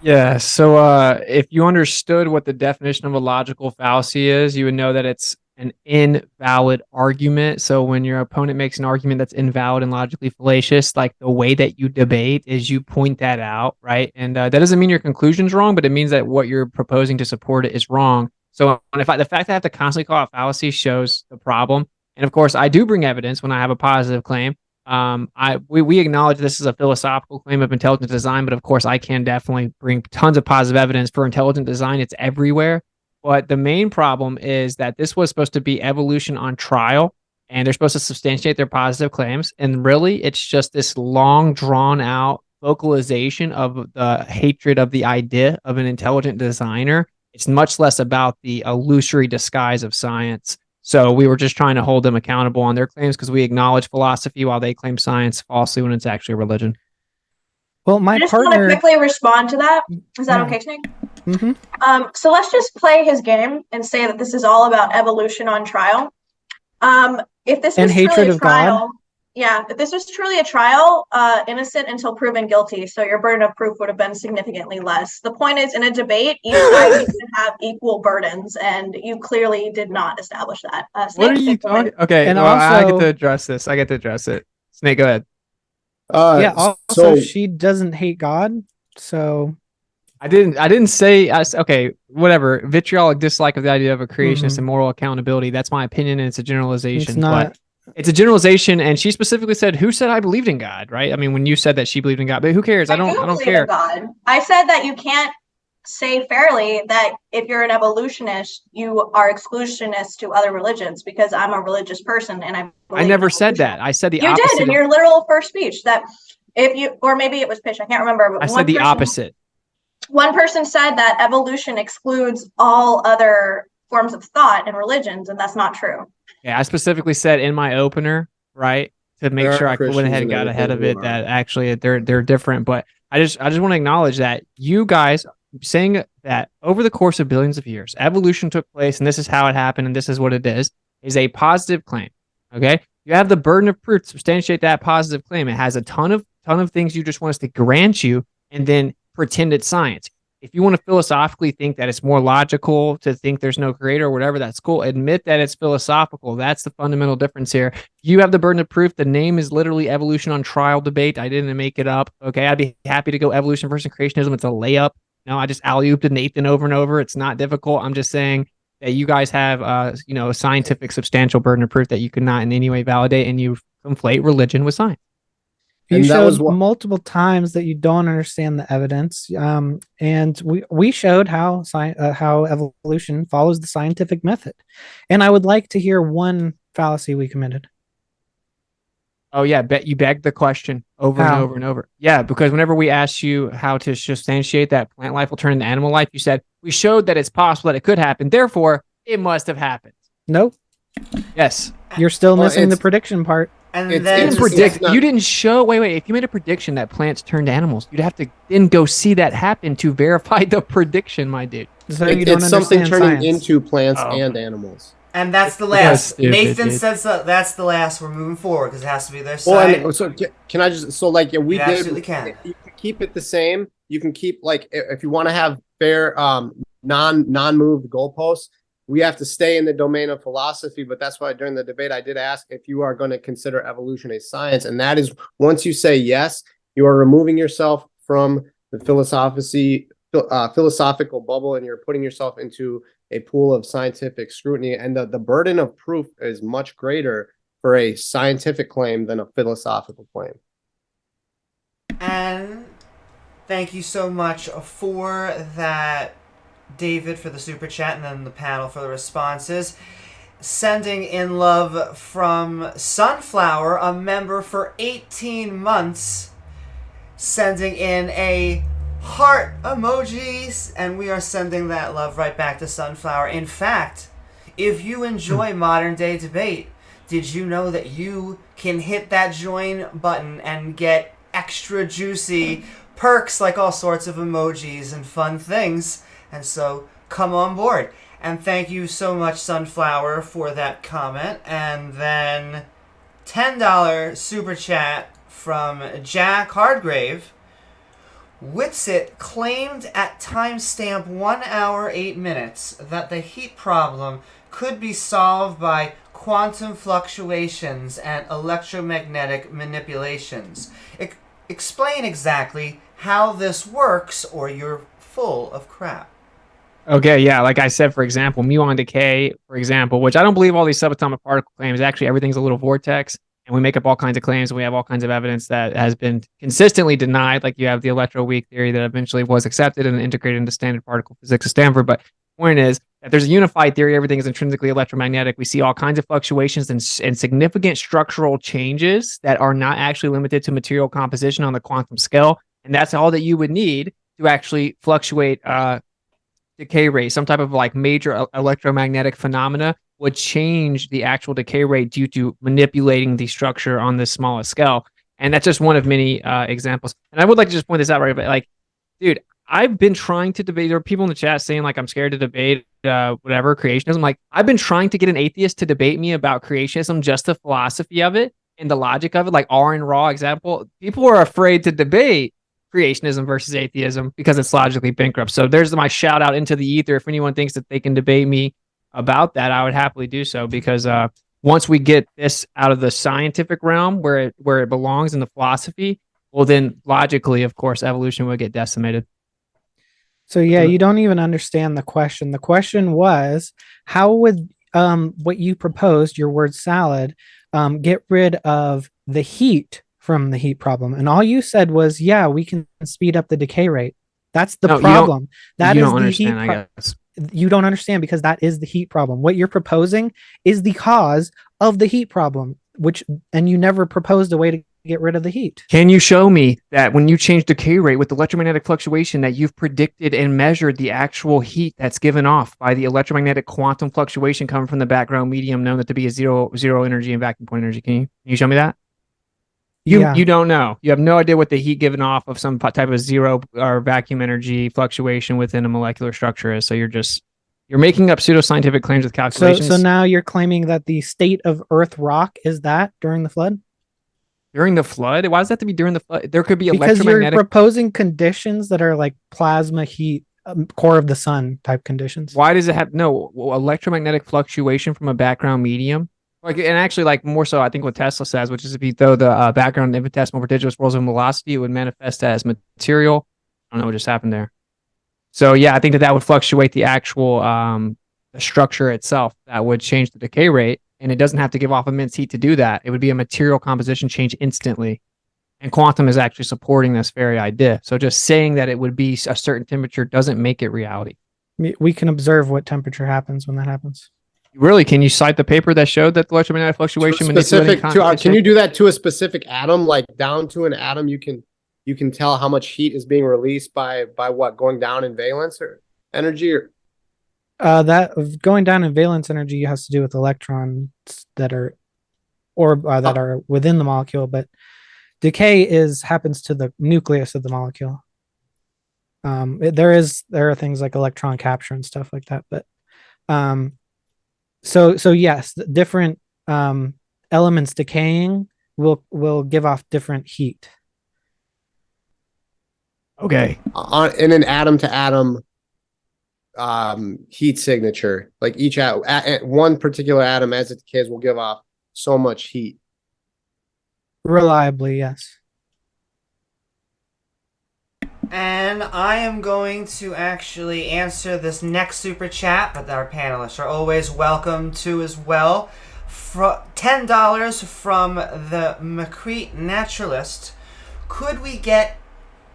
Yeah, so if you understood what the definition of a logical fallacy is, you would know that it's an invalid argument. So when your opponent makes an argument that's invalid and logically fallacious, like the way that you debate is you point that out, right? And that doesn't mean your conclusion's wrong, but it means that what you're proposing to support it is wrong. So the fact that I have to constantly call out fallacy shows the problem. And of course, I do bring evidence when I have a positive claim. We acknowledge this is a philosophical claim of intelligent design, but of course I can definitely bring tons of positive evidence for intelligent design. It's everywhere. But the main problem is that this was supposed to be evolution on trial, and they're supposed to substantiate their positive claims. And really, it's just this long, drawn out vocalization of the hatred of the idea of an intelligent designer. It's much less about the illusory disguise of science. So we were just trying to hold them accountable on their claims because we acknowledge philosophy while they claim science falsely when it's actually a religion. Well, my I just partner. want to quickly respond to that. Is that Yeah. okay, Snake? Mhm. So let's just play his game and say that this is all about evolution on trial. If this And was hatred truly a of God? trial, yeah, if this was truly a trial, innocent until proven guilty, so your burden of proof would have been significantly less. The point is, in a debate, each side needs to have equal burdens, and you clearly did not establish that. What are Snake, you take it away. talking? Okay, And well, I get also- to address this. I get to address it. Snake, go ahead. Yeah. Also, So she doesn't hate God, so I didn't say. Okay, whatever. Vitriolic dislike of the idea of a creationist Mhm. and moral accountability. That's my opinion, and it's a generalization. it's not. But it's a generalization, and she specifically said, "Who said I believed in God?" Right? I mean, when you said that she believed in God, but who cares? I don't believe care. in God. I said that you can't say fairly that if you're an evolutionist, you are exclusionist to other religions because I'm a religious person and I I believe never in said evolution. that. I said the You opposite. did in your literal first speech that if you, or maybe it was pitch, I can't remember. But I said the opposite. One person said that evolution excludes all other forms of thought and religions, and that's not true. Yeah, I specifically said in my opener, right, to make There sure are I went Christians ahead and and got ahead of everything it who are. that actually they're different. But I just want to acknowledge that you guys saying that over the course of billions of years, evolution took place and this is how it happened and this is what it is a positive claim. Okay, you have the burden of proof to substantiate that positive claim. It has a ton of things you just want us to grant you and then pretend it's science. If you want to philosophically think that it's more logical to think there's no creator or whatever, that's cool. Admit that it's philosophical. That's the fundamental difference here. You have the burden of proof. The name is literally evolution on trial debate. I didn't make it up. Okay, I'd be happy to go evolution versus creationism. It's a layup. No, I just alley-ooped to Nathan over and over. It's not difficult. I'm just saying that you guys have a scientific substantial burden of proof that you could not in any way validate, and you conflate religion with science. You And that showed was what- multiple times that you don't understand the evidence, and we showed how evolution follows the scientific method. And I would like to hear one fallacy we committed. Oh yeah, bet you begged the question over and How? over and over. Yeah, because whenever we asked you how to substantiate that plant life will turn into animal life, you said we showed that it's possible that it could happen. Therefore, it must have happened. Nope, Yes. you're still Well, missing the it's- prediction part. And It's- then You didn't it's- predict. not- You didn't show. Wait. If you made a prediction that plants turned animals, you'd have to then go see that happen to verify the prediction, my dude. So you don't It's something understand turning science. into plants Oh. and animals. And that's the That's last. stupid, Nathan dude. says that's the last. We're moving forward because it has to be their Well, side. and so can I just we You did absolutely can. You can keep it the same. You can keep if you want to have fair non-moved goalposts, we have to stay in the domain of philosophy, but that's why during the debate I did ask if you are going to consider evolution a science, and that is once you say yes, you are removing yourself from the philosophical bubble, and you're putting yourself into a pool of scientific scrutiny, and the burden of proof is much greater for a scientific claim than a philosophical claim. And thank you so much for that, David, for the super chat, and then the panel for the responses. Sending in love from Sunflower, a member for 18 months, sending in a heart emojis, and we are sending that love right back to Sunflower. In fact, if you enjoy modern day debate, did you know that you can hit that join button and get extra juicy perks like all sorts of emojis and fun things? And so come on board. And thank you so much, Sunflower, for that comment. And then $10 super chat from Jack Hardgrave. Witsit claimed at timestamp 1 hour 8 minutes that the heat problem could be solved by quantum fluctuations and electromagnetic manipulations. Explain exactly how this works, or you're full of crap. Okay, yeah, like I said, for example, muon decay, for example, which I don't believe all these subatomic particle claims. Actually, everything's a little vortex, and we make up all kinds of claims, and we have all kinds of evidence that has been consistently denied. Like you have the electroweak theory that eventually was accepted and integrated into standard particle physics at Stanford. But the point is that there's a unified theory. Everything is intrinsically electromagnetic. We see all kinds of fluctuations and significant structural changes that are not actually limited to material composition on the quantum scale. And that's all that you would need to actually fluctuate decay rate. Some type of like major electromagnetic phenomena would change the actual decay rate due to manipulating the structure on this smallest scale. And that's just one of many examples. And I would like to just point this out right away. Like, dude, I've been trying to debate. There are people in the chat saying like I'm scared to debate whatever creationism. Like I've been trying to get an atheist to debate me about creationism, just the philosophy of it and the logic of it. Like R and Raw example, people are afraid to debate creationism versus atheism because it's logically bankrupt. So there's my shout out into the ether. If anyone thinks that they can debate me about that, I would happily do so, because once we get this out of the scientific realm where it belongs in the philosophy, well then logically, of course, evolution would get decimated. So yeah, you don't even understand the question. The question was, how would what you proposed, your word salad, get rid of the heat from the heat problem? And all you said was, yeah, we can speed up the decay rate. That's the problem. That is the heat problem. You don't understand, because that is the heat problem. What you're proposing is the cause of the heat problem, and you never proposed a way to get rid of the heat. Can you show me that when you change decay rate with electromagnetic fluctuation, that you've predicted and measured the actual heat that's given off by the electromagnetic quantum fluctuation coming from the background medium known to be a zero energy and vacuum point energy? Can you show me that? You don't know. You have no idea what the heat given off of some type of zero or vacuum energy fluctuation within a molecular structure is. So you're making up pseudoscientific claims with calculations. So now you're claiming that the state of Earth rock is that during the flood? During the flood? Why does that have to be during the flood? There could be because electromagnetic... you're proposing conditions that are like plasma heat, core of the sun type conditions. Why does it have electromagnetic fluctuation from a background medium? Like, and actually, like more so, I think what Tesla says, which is if you throw the background infinitesimal prodigious worlds of velocity, it would manifest as material. I don't know what just happened there. So yeah, I think that would fluctuate the actual the structure itself. That would change the decay rate, and it doesn't have to give off immense heat to do that. It would be a material composition change instantly. And quantum is actually supporting this very idea. So just saying that it would be a certain temperature doesn't make it reality. We can observe what temperature happens when that happens. Really? Can you cite the paper that showed that the electromagnetic fluctuation can you do that to a specific atom, like down to an atom? You can tell how much heat is being released by what, going down in valence or energy, or that going down in valence energy has to do with electrons that are are within the molecule, but decay happens to the nucleus of the molecule. There are things like electron capture and stuff like that, but So yes, different elements decaying will give off different heat. Okay. In an atom to atom heat signature, like each one particular atom as it decays will give off so much heat. Reliably, yes. And I am going to actually answer this next super chat, but our panelists are always welcome to as well. $10 from the Macrete Naturalist. Could we get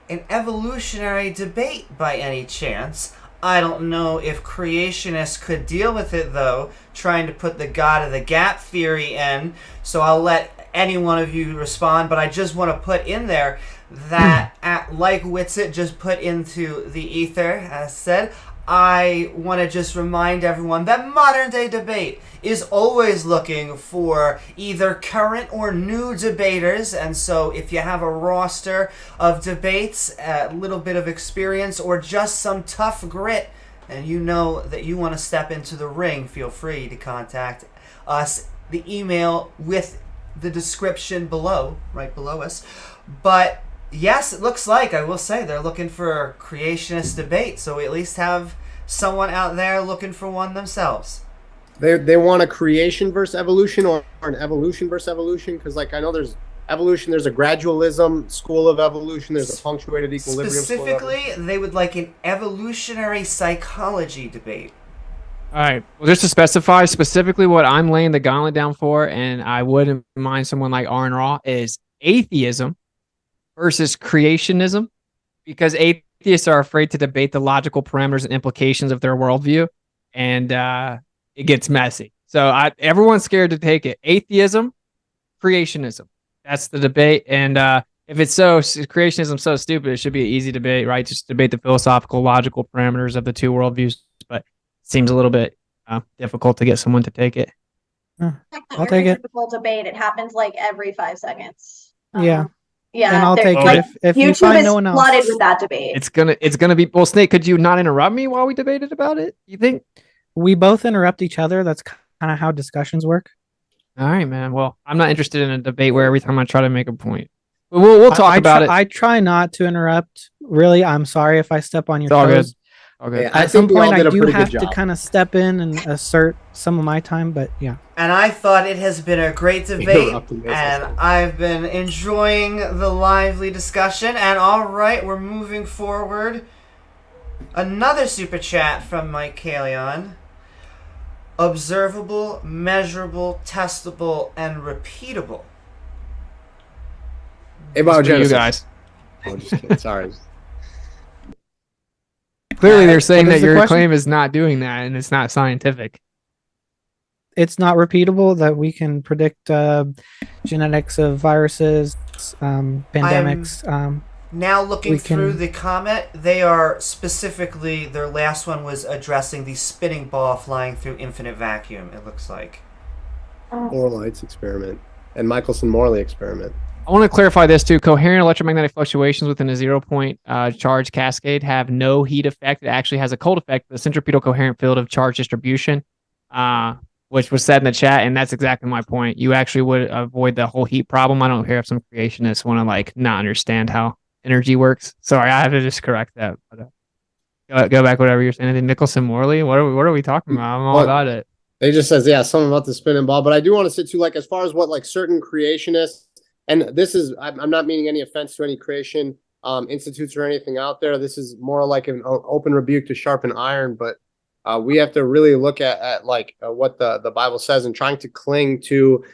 an evolutionary debate by any chance? I don't know if creationists could deal with it, though, trying to put the God of the Gap theory in. So I'll let any one of you respond, but I just want to put in there that, like Witsit just put into the ether, as said, I want to just remind everyone that modern day debate is always looking for either current or new debaters. And so if you have a roster of debates, a little bit of experience, or just some tough grit, and you know that you want to step into the ring, feel free to contact us. The email with the description below, right below us. But yes, it looks like, I will say, they're looking for a creationist debate, so we at least have someone out there looking for one themselves. They want a creation versus evolution, or an evolution versus evolution, because like I know there's evolution, there's a gradualism school of evolution, there's a punctuated equilibrium Specifically, they would like an evolutionary psychology debate. All right. Well, just to specify specifically what I'm laying the gauntlet down for, and I wouldn't mind someone like Aaron Raw, is atheism versus creationism, because atheists are afraid to debate the logical parameters and implications of their worldview, and it gets messy. So everyone's scared to take it. Atheism, creationism. That's the debate. And if it's creationism so stupid, it should be an easy debate, right? Just debate the philosophical, logical parameters of the two worldviews. But it seems a little bit difficult to get someone to take it. I'll take it. Typical debate. It happens like every 5 seconds. Yeah. Yeah. And I'll take like, it if you YouTube find is no one else. flooded with that debate. It's gonna be. Well, Snake, could you not interrupt me while we debated about it? You think? We both interrupt each other. That's kind of how discussions work. All right, man. Well, I'm not interested in a debate where every time I try to make a point. But we'll talk about it. I try not to interrupt. Really, I'm sorry if I step on your It's all toes. good. Okay. Yeah, I At some think we all point, did I a do pretty have good to job. kind of step in and assert some of my time, but yeah. And I thought it has been a great debate, Interrupting this, and I see. I've been enjoying the lively discussion. And all right, we're moving forward. Another super chat from Mike Kalion. Observable, measurable, testable, and repeatable. About For you guys. Oh, just kidding. Sorry. Clearly, they're saying What that is the your question? claim is not doing that, and it's not scientific. It's not repeatable that we can predict genetics of viruses, pandemics. Now looking We through can- the comment, they are specifically, their last one was addressing the spinning ball flying through infinite vacuum, it looks like. Morley's experiment and Michelson-Morley experiment. I want to clarify this too. Coherent electromagnetic fluctuations within a 0-point charge cascade have no heat effect. It actually has a cold effect, the centripetal coherent field of charge distribution, which was said in the chat, and that's exactly my point. You actually would avoid the whole heat problem. I don't care if some creationists want to like not understand how energy works. Sorry, I have to just correct that. But, go back whatever you're saying. Anything Nicholson Morley? What are we talking about? I'm all What? about it. They just says, yeah, something about the spinning ball. But I do want to say too, like as far as what like certain creationists, and this is, I'm not meaning any offense to any creation institutes or anything out there. This is more like an open rebuke to sharpen iron. But we have to really look at like what the Bible says, and trying to cling to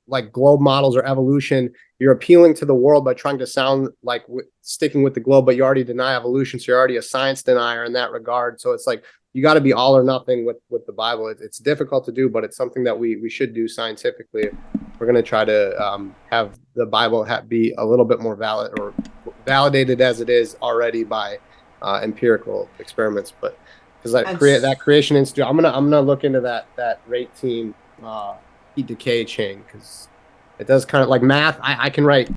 like globe models or evolution. You're appealing to the world by trying to sound like sticking with the globe, but you already deny evolution. So you're already a science denier in that regard. So it's like, you got to be all or nothing with the Bible. It's difficult to do, but it's something that we should do scientifically. We're going to try to have the Bible be a little bit more valid, or validated as it is already by empirical experiments. But because that creation institute, I'm gonna look into that rate team heat decay chain, because it does kind of like math. I can write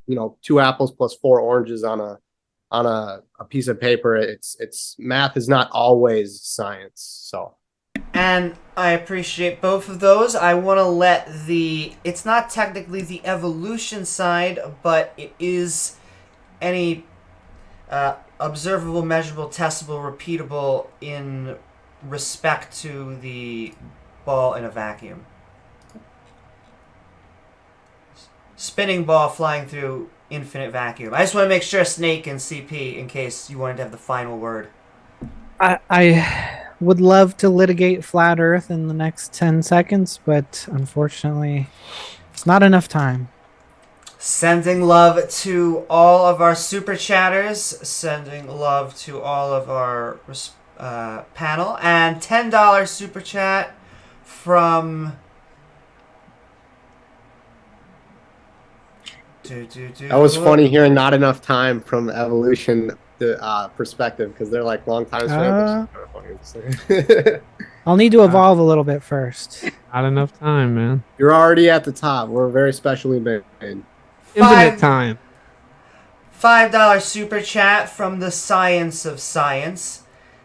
2 apples plus 4 oranges on a piece of paper. It's math is not always science. So, And I appreciate both of those. I want to let it's not technically the evolution side, but it is any observable, measurable, testable, repeatable in respect to the ball in a vacuum. Spinning ball flying through infinite vacuum. I just want to make sure Snake and CP, in case you wanted to have the final word. I would love to litigate flat Earth in the next 10 seconds, but unfortunately, it's not enough time. Sending love to all of our super chatters, sending love to all of our panel, and $10 super chat from that was funny hearing not enough time from evolution perspective, because they're like long time fans. I'll need to evolve a little bit first. Not enough time, man. You're already at the top. We're very specially made. Infinite time. $5 super chat from the Science of Science.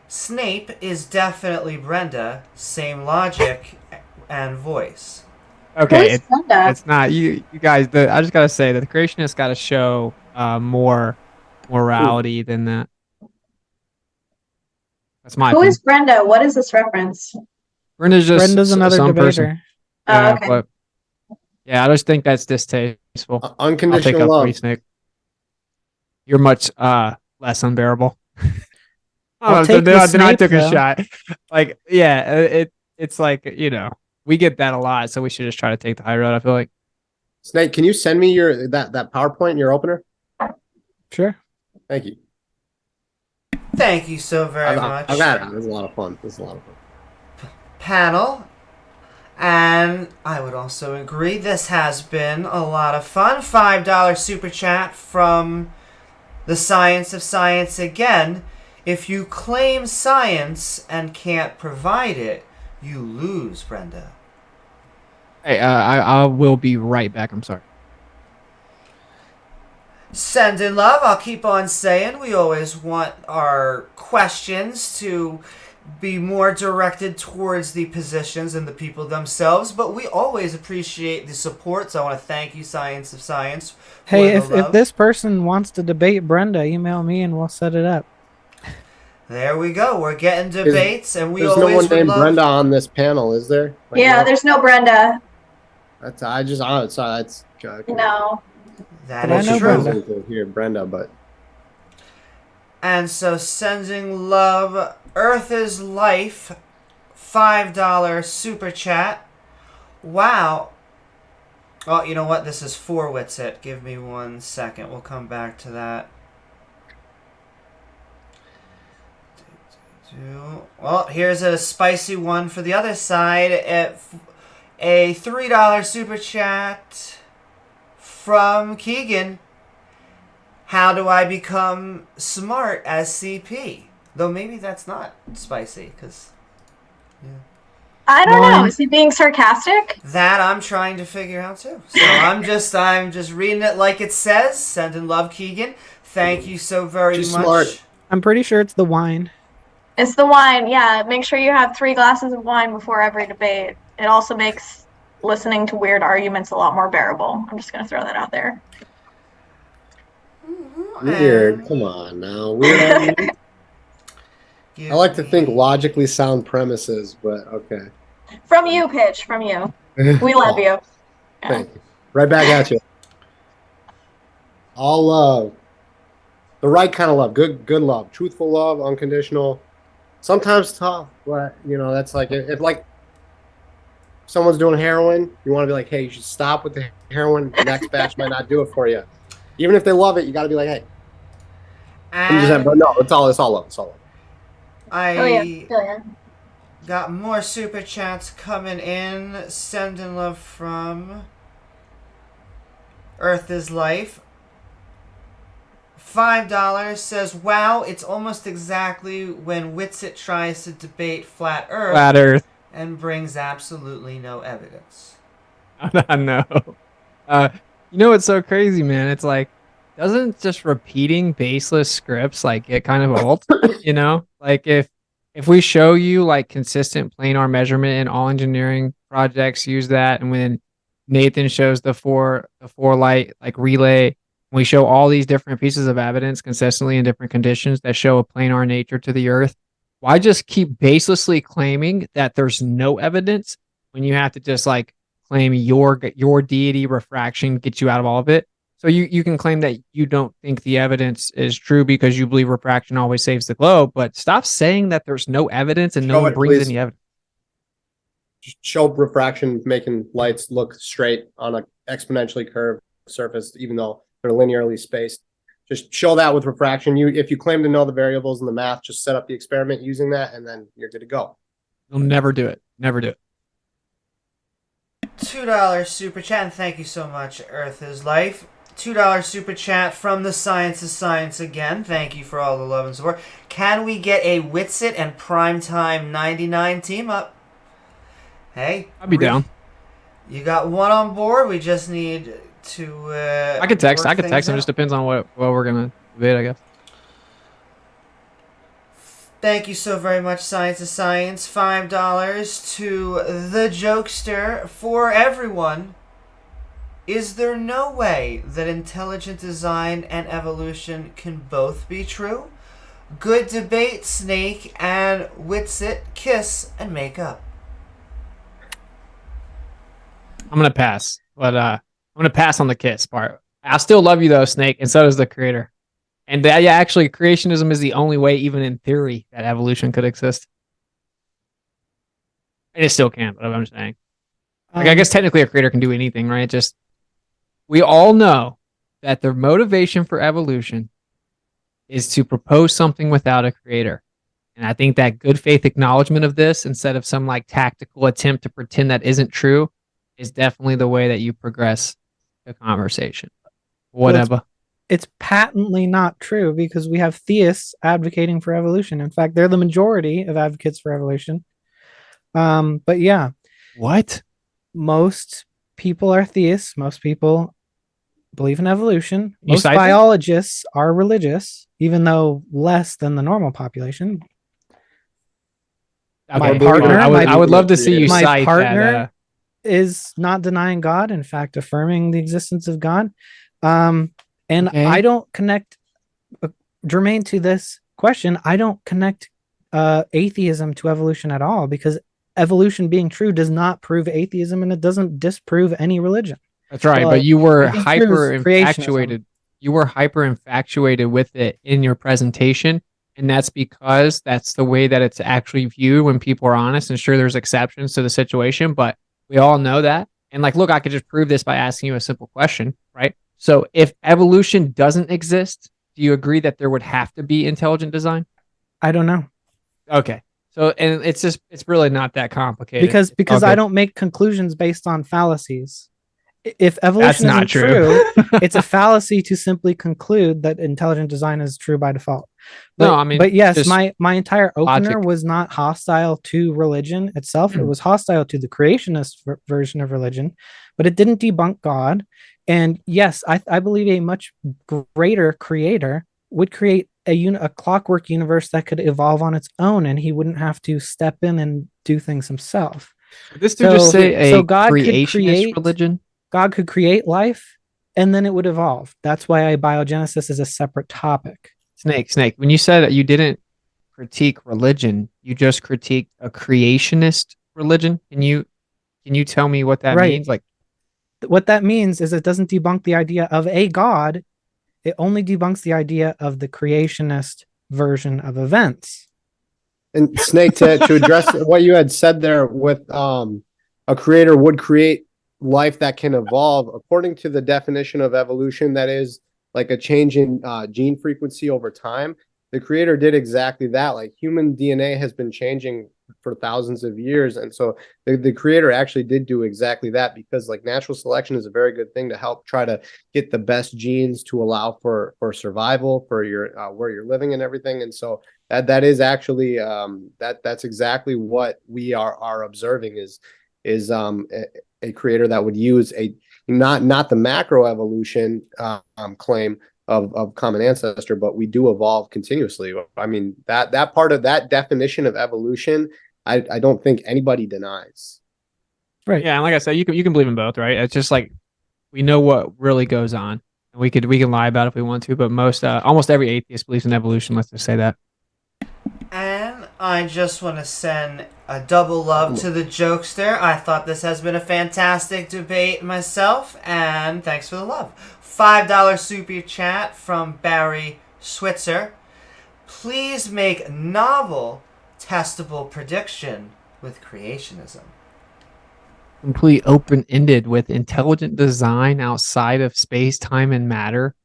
Snape is definitely Brenda. Same logic and voice. Okay, Who's Brenda? it's not you guys. I just gotta say that the creationists gotta show more morality than that. That's my Who opinion. is Brenda? What is this reference? Brenda's just Brenda's another some debater. person. Oh, Yeah, okay. but yeah, I just think that's distasteful. I'll take Unconditional up for you, love. Snake. You're much less unbearable. I'll Oh, take the then I Snape, took a though. shot. Like, yeah, it's like, we get that a lot, so we should just try to take the high road. I feel like. Snake, can you send me your that PowerPoint, your opener? Sure. Thank you. Thank you so very much. I got it. This is a lot of fun. This is a lot of fun. Panel. And I would also agree, this has been a lot of fun. $5 super chat from the Science of Science again. If you claim science and can't provide it, you lose, Brenda. Hey, I will be right back. I'm sorry. Send in love. I'll keep on saying we always want our questions to be more directed towards the positions and the people themselves, but we always appreciate the support, so I want to thank you, Science of Science. For Hey, the if love. this person wants to debate Brenda, email me and we'll set it up. There we go. We're getting debates, and we There's always no one would named love. Brenda on this panel, is there? Like, Yeah, no? there's no Brenda. That's I just sorry, that's No. That But I is know true. Brenda. Here, Brenda, but And so, sending love, Earth is Life, $5 super chat. Wow. Oh, you know what? This is for Witsit. Give me 1 second. We'll come back to that. Well, here's a spicy one for the other side. A $3 super chat from Keegan. How do I become smart as CP? Though maybe that's not spicy, because I don't know. Mine. Is he being sarcastic? that I'm trying to figure out too. So I'm just reading it like it says. Sending love, Keegan. Thank you so very She's much. smart. I'm pretty sure it's the wine. It's the wine. Yeah, make sure you have 3 glasses of wine before every debate. It also makes listening to weird arguments a lot more bearable. I'm just going to throw that out there. weird. Come on now, weird. I like to think logically sound premises, but okay. From you, Pitch. From you. We love you. Yeah. Thank you. Right back at you. All love. The right kind of love. Good love. Truthful love, unconditional. Sometimes tough, but that's like if like someone's doing heroin, you want to be like, hey, you should stop with the heroin. The next batch might not do it for you. Even if they love it, you got to be like, hey. But no, it's all love. It's all love. Oh, yeah. Oh, yeah. Got more super chats coming in. Sending love from Earth is Life. $5 says, wow, it's almost exactly when Witsit tries to debate Flat Earth Flat Earth. and brings absolutely no evidence. I know. What's so crazy, man? It's like, doesn't just repeating baseless scripts like get kind of old? Like if we show you like consistent planar measurement in all engineering projects, use that, and when Nathan shows the four light like relay, we show all these different pieces of evidence consistently in different conditions that show a planar nature to the Earth. Why just keep baselessly claiming that there's no evidence when you have to just like claim your deity refraction gets you out of all of it? So you can claim that you don't think the evidence is true because you believe refraction always saves the globe, but stop saying that there's no evidence and no one brings any evidence. Just show refraction making lights look straight on an exponentially curved surface, even though they're linearly spaced. Just show that with refraction. If you claim to know the variables in the math, just set up the experiment using that, and then you're good to go. You'll never do it. Never do it. $2 super chat, and thank you so much, Earth is Life. $2 super chat from the Science of Science again. Thank you for all the love and support. Can we get a Witsit and Primetime 99 team up? Hey, I'd be down. You got one on board. We just need to. I could text. It out. just depends on what we're gonna debate, I guess. Thank you so very much, Science is Science. $5 to the Jokester. For everyone, is there no way that intelligent design and evolution can both be true? Good debate, Snake and Witsit. Kiss and make up. I'm gonna pass, but I'm gonna pass on the kiss part. I still love you though, Snake, and so does the creator. And yeah, actually, creationism is the only way, even in theory, that evolution could exist. And it still can, but I'm saying. Like, I guess technically a creator can do anything, right? Just, we all know that the motivation for evolution is to propose something without a creator. And I think that good faith acknowledgement of this, instead of some like tactical attempt to pretend that isn't true, is definitely the way that you progress the conversation. Whatever. It's patently not true because we have theists advocating for evolution. In fact, they're the majority of advocates for evolution. But yeah. What? Most people are theists. Most people believe in evolution. Most cite biologists are religious, even though less than the normal population. Okay. My partner, I would love to see you my cite partner that. is not denying God, in fact, affirming the existence of God. And Okay. I don't connect, germane to this question, I don't connect atheism to evolution at all, because evolution being true does not prove atheism, and it doesn't disprove any religion. That's right, Well, but you were it hyper disproves creationism. infatuated. You were hyper infatuated with it in your presentation, and that's because that's the way that it's actually viewed when people are honest. And sure, there's exceptions to the situation, but we all know that. And like, look, I could just prove this by asking you a simple question, right? So if evolution doesn't exist, do you agree that there would have to be intelligent design? I don't know. Okay. So, and it's really not that complicated. Because I don't make conclusions based on fallacies. If evolution That's not isn't true, true. it's a fallacy to simply conclude that intelligent design is true by default. But, No, I mean, but yes, just my entire opener logic. was not hostile to religion itself. It was hostile to the creationist version of religion, but it didn't debunk God. And yes, I believe a much greater creator would create a clockwork universe that could evolve on its own, and he wouldn't have to step in and do things himself. This dude just say a God could creationist create religion? God could create life, and then it would evolve. That's why biogenesis is a separate topic. Snake. When you said that you didn't critique religion, you just critiqued a creationist religion. Can you tell me what that means? Like, what that means is it doesn't debunk the idea of a God. It only debunks the idea of the creationist version of events. And Snake, to address what you had said there with a creator would create life that can evolve, according to the definition of evolution, that is like a change in gene frequency over time. The creator did exactly that. Like, human DNA has been changing for thousands of years, and so the creator actually did do exactly that, because like natural selection is a very good thing to help try to get the best genes to allow for survival for your where you're living and everything. And so that is actually that's exactly what we are observing is a creator that would use a not the macro evolution claim of common ancestor, but we do evolve continuously. I mean, that part of that definition of evolution, I don't think anybody denies. Right. yeah, and like I said, you can believe in both, right? It's just like we know what really goes on. And we can lie about it if we want to, but almost every atheist believes in evolution. Let's just say that. And I just want to send a double love to the jokester. I thought this has been a fantastic debate myself, and thanks for the love. $5 super chat from Barry Switzer. Please make novel, testable prediction with creationism. Complete open-ended with intelligent design outside of space, time, and matter.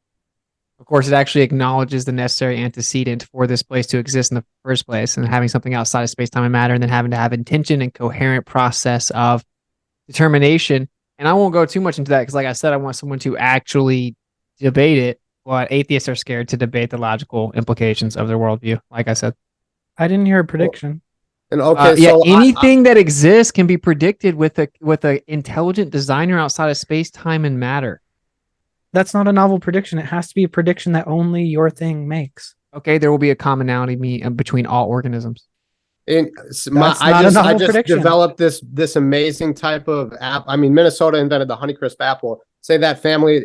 Of course, it actually acknowledges the necessary antecedent for this place to exist in the first place, and having something outside of space, time, and matter, and then having to have intention and coherent process of determination. And I won't go too much into that because, like I said, I want someone to actually debate it, but atheists are scared to debate the logical implications of their worldview, like I said. I didn't hear a prediction. And okay, yeah, so anything that exists can be predicted with a intelligent designer outside of space, time, and matter. That's not a novel prediction. It has to be a prediction that only your thing makes. okay, there will be a commonality between all organisms. And That's not a I novel just prediction. developed this amazing type of app. I mean, Minnesota invented the Honeycrisp apple. Say that family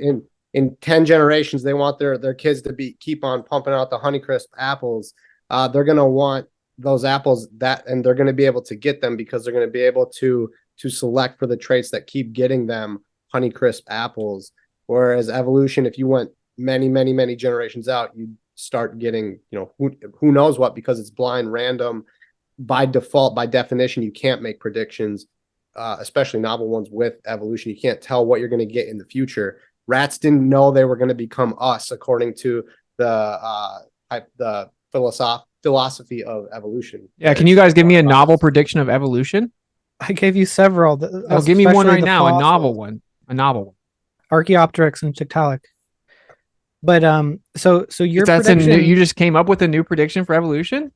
in 10 generations, they want their kids to keep on pumping out the Honeycrisp apples. They're gonna want those apples and they're gonna be able to get them because they're gonna be able to select for the traits that keep getting them Honeycrisp apples. Whereas evolution, if you went many generations out, you start getting, who knows what, because it's blind, random. By default, by definition, you can't make predictions, especially novel ones with evolution. You can't tell what you're going to get in the future. Rats didn't know they were going to become us, according to the philosophy of evolution. Yeah, can you guys give me a novel prediction of evolution? I gave you several. No, give me one right now. A novel one. A novel one. Archaeopteryx and Tiktaalik. But so your prediction. You just came up with a new prediction for evolution?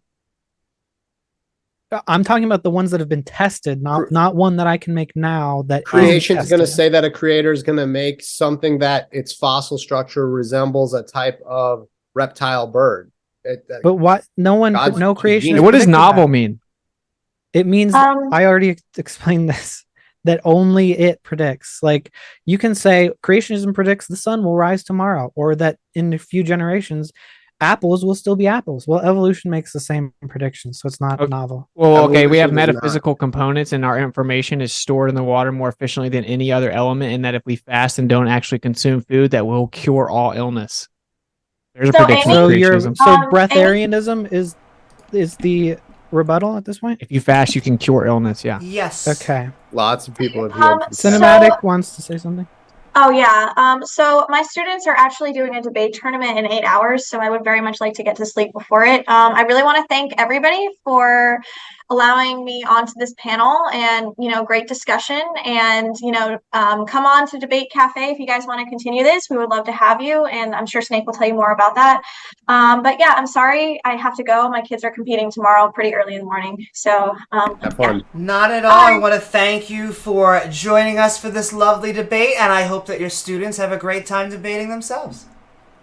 I'm talking about the ones that have been tested, not one that I can make now. That creation is going to say that a creator is going to make something that its fossil structure resembles a type of reptile bird. But what? No creation. What does novel mean? It means I already explained this. That only it predicts. Like you can say creationism predicts the sun will rise tomorrow, or that in a few generations apples will still be apples. Well, evolution makes the same prediction, so it's not novel. Well, okay, we have metaphysical components, and our information is stored in the water more efficiently than any other element, and that if we fast and don't actually consume food, that will cure all illness. There's a prediction of creationism. So breatharianism is the rebuttal at this point? If you fast, you can cure illness, yeah. Yes. Okay. Lots of people have Cinematic wants to say something. Oh yeah. So my students are actually doing a debate tournament in 8 hours, so I would very much like to get to sleep before it. I really want to thank everybody for allowing me onto this panel, and great discussion. And come on to Debate Cafe if you guys want to continue this. We would love to have you, and I'm sure Snake will tell you more about that. But yeah, I'm sorry I have to go. My kids are competing tomorrow pretty early in the morning, so have fun. Yeah. Not at all. I want to thank you for joining us for this lovely debate, and I hope that your students have a great time debating themselves.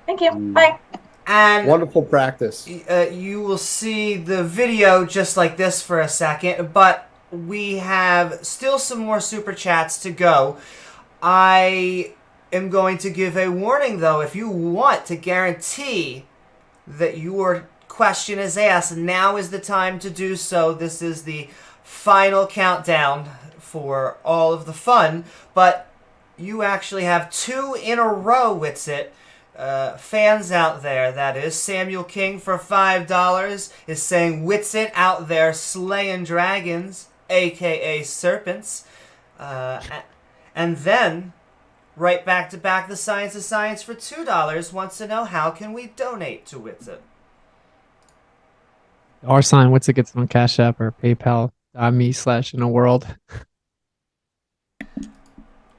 Thank you. Bye. And wonderful practice. You will see the video just like this for a second, but we have still some more super chats to go. I am going to give a warning, though. If you want to guarantee that your question is asked, now is the time to do so. This is the final countdown for all of the fun, but you actually have 2 in a row, Witsit. Fans out there, that is. Samuel King for $5 is saying Witsit out there slaying dragons, aka serpents. And then, right back to back, the Science of Science for $2 wants to know how can we donate to Witsit. $, Witsit gets on Cash App or PayPal.me/inaworld.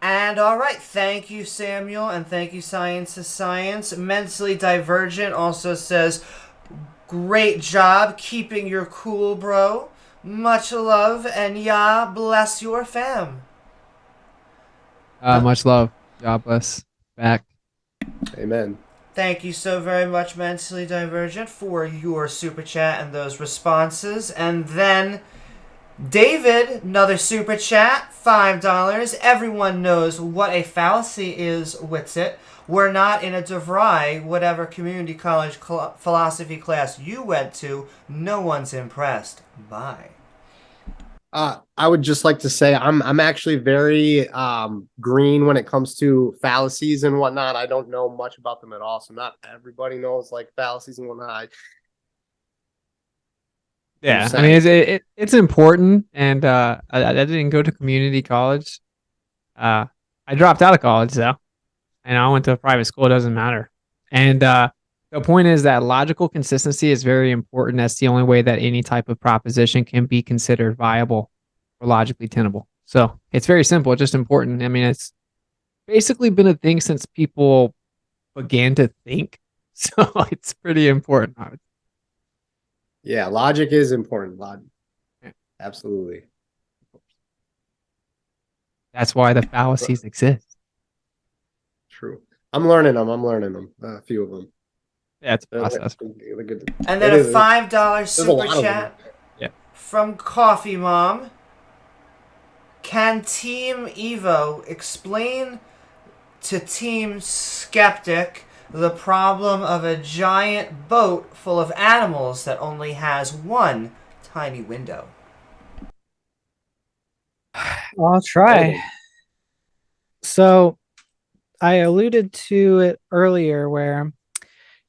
And all right, thank you, Samuel, and thank you, Science to Science. Mentally Divergent also says, great job keeping your cool, bro. Much love, and Yah bless your fam. Much love. God bless. Back. Amen. Thank you so very much, Mentally Divergent, for your super chat and those responses. And then David, another super chat, $5. Everyone knows what a fallacy is, Witsit. We're not in a DeVry, whatever community college philosophy class you went to. No one's impressed. Bye. I would just like to say I'm actually very green when it comes to fallacies and whatnot. I don't know much about them at all, so not everybody knows like fallacies and whatnot. Yeah, I mean it's important, and I didn't go to community college. I dropped out of college though, and I went to a private school. It doesn't matter. And the point is that logical consistency is very important. That's the only way that any type of proposition can be considered viable or logically tenable. So it's very simple. It's just important. I mean, it's basically been a thing since people began to think. So it's pretty important. Yeah, logic is important. Absolutely. That's why the fallacies exist. True. I'm learning them. A few of them. Yeah, it's a process. And then a $5 super lot of chat them. Yeah. from Coffee Mom. Can Team Evo explain to Team Skeptic the problem of a giant boat full of animals that only has one tiny window? I'll try. So I alluded to it earlier where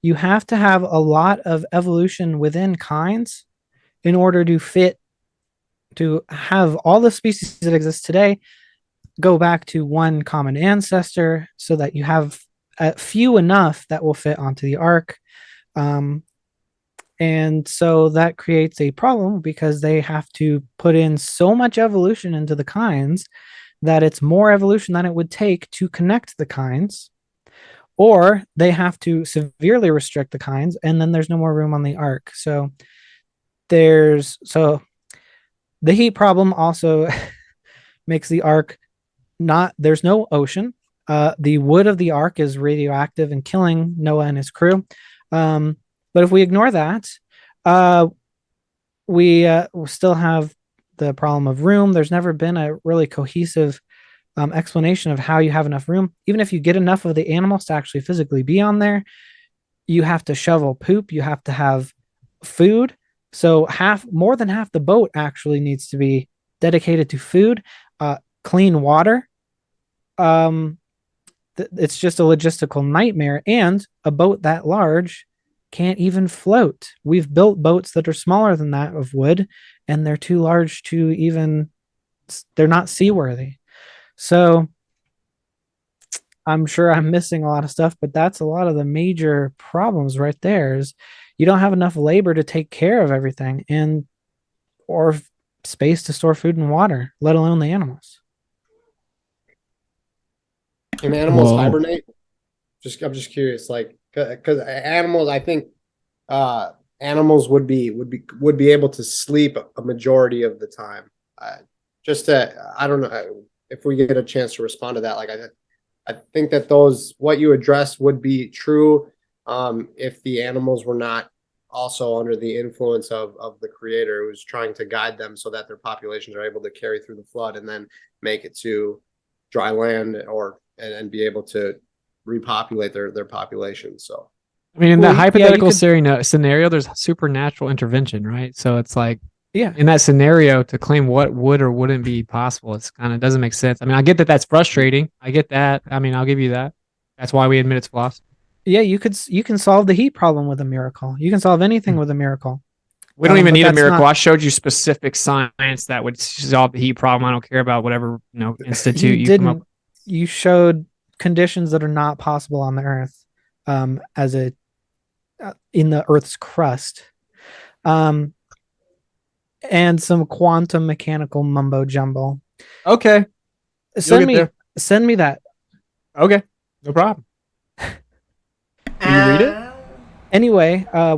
you have to have a lot of evolution within kinds in order to have all the species that exist today go back to one common ancestor so that you have few enough that will fit onto the ark. And so that creates a problem because they have to put in so much evolution into the kinds that it's more evolution than it would take to connect the kinds, or they have to severely restrict the kinds, and then there's no more room on the ark. So the heat problem also makes the ark there's no ocean. The wood of the ark is radioactive and killing Noah and his crew. But if we ignore that, we still have the problem of room. There's never been a really cohesive explanation of how you have enough room. Even if you get enough of the animals to actually physically be on there, you have to shovel poop. You have to have food. So more than half the boat actually needs to be dedicated to food, clean water. It's just a logistical nightmare, and a boat that large can't even float. We've built boats that are smaller than that of wood, and they're too large to even, they're not seaworthy. So I'm sure I'm missing a lot of stuff, but that's a lot of the major problems right there is you don't have enough labor to take care of everything or space to store food and water, let alone the animals. Can animals hibernate? I'm just curious, like, because animals, I think, animals would be able to sleep a majority of the time. I don't know if we get a chance to respond to that. Like, I think that what you addressed would be true, if the animals were not also under the influence of the creator who's trying to guide them so that their populations are able to carry through the flood and then make it to dry land and be able to repopulate their population. So I mean, in that hypothetical scenario, there's supernatural intervention, right? So it's like, yeah, in that scenario, to claim what would or wouldn't be possible, it's kind of doesn't make sense. I mean, I get that that's frustrating. I get that. I mean, I'll give you that. That's why we admit it's philosophy. Yeah, you can solve the heat problem with a miracle. You can solve anything with a miracle. We don't even need a miracle. I showed you specific science that would solve the heat problem. I don't care about whatever institute you come up with. You showed conditions that are not possible on the Earth, in the Earth's crust, and some quantum mechanical mumbo jumbo. Okay, send me that. Okay, no problem. Will you read it? Anyway, I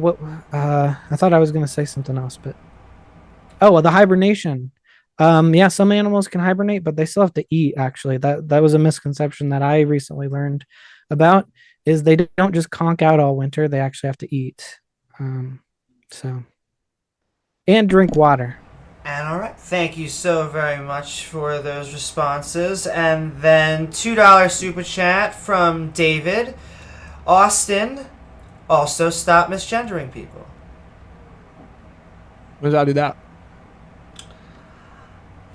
thought I was going to say something else, but the hibernation. Yeah, some animals can hibernate, but they still have to eat. Actually, that was a misconception that I recently learned about. Is they don't just conk out all winter; they actually have to eat. And drink water. And all right, thank you so very much for those responses. And then $2 super chat from David. Austin, also stop misgendering people. When did I do that?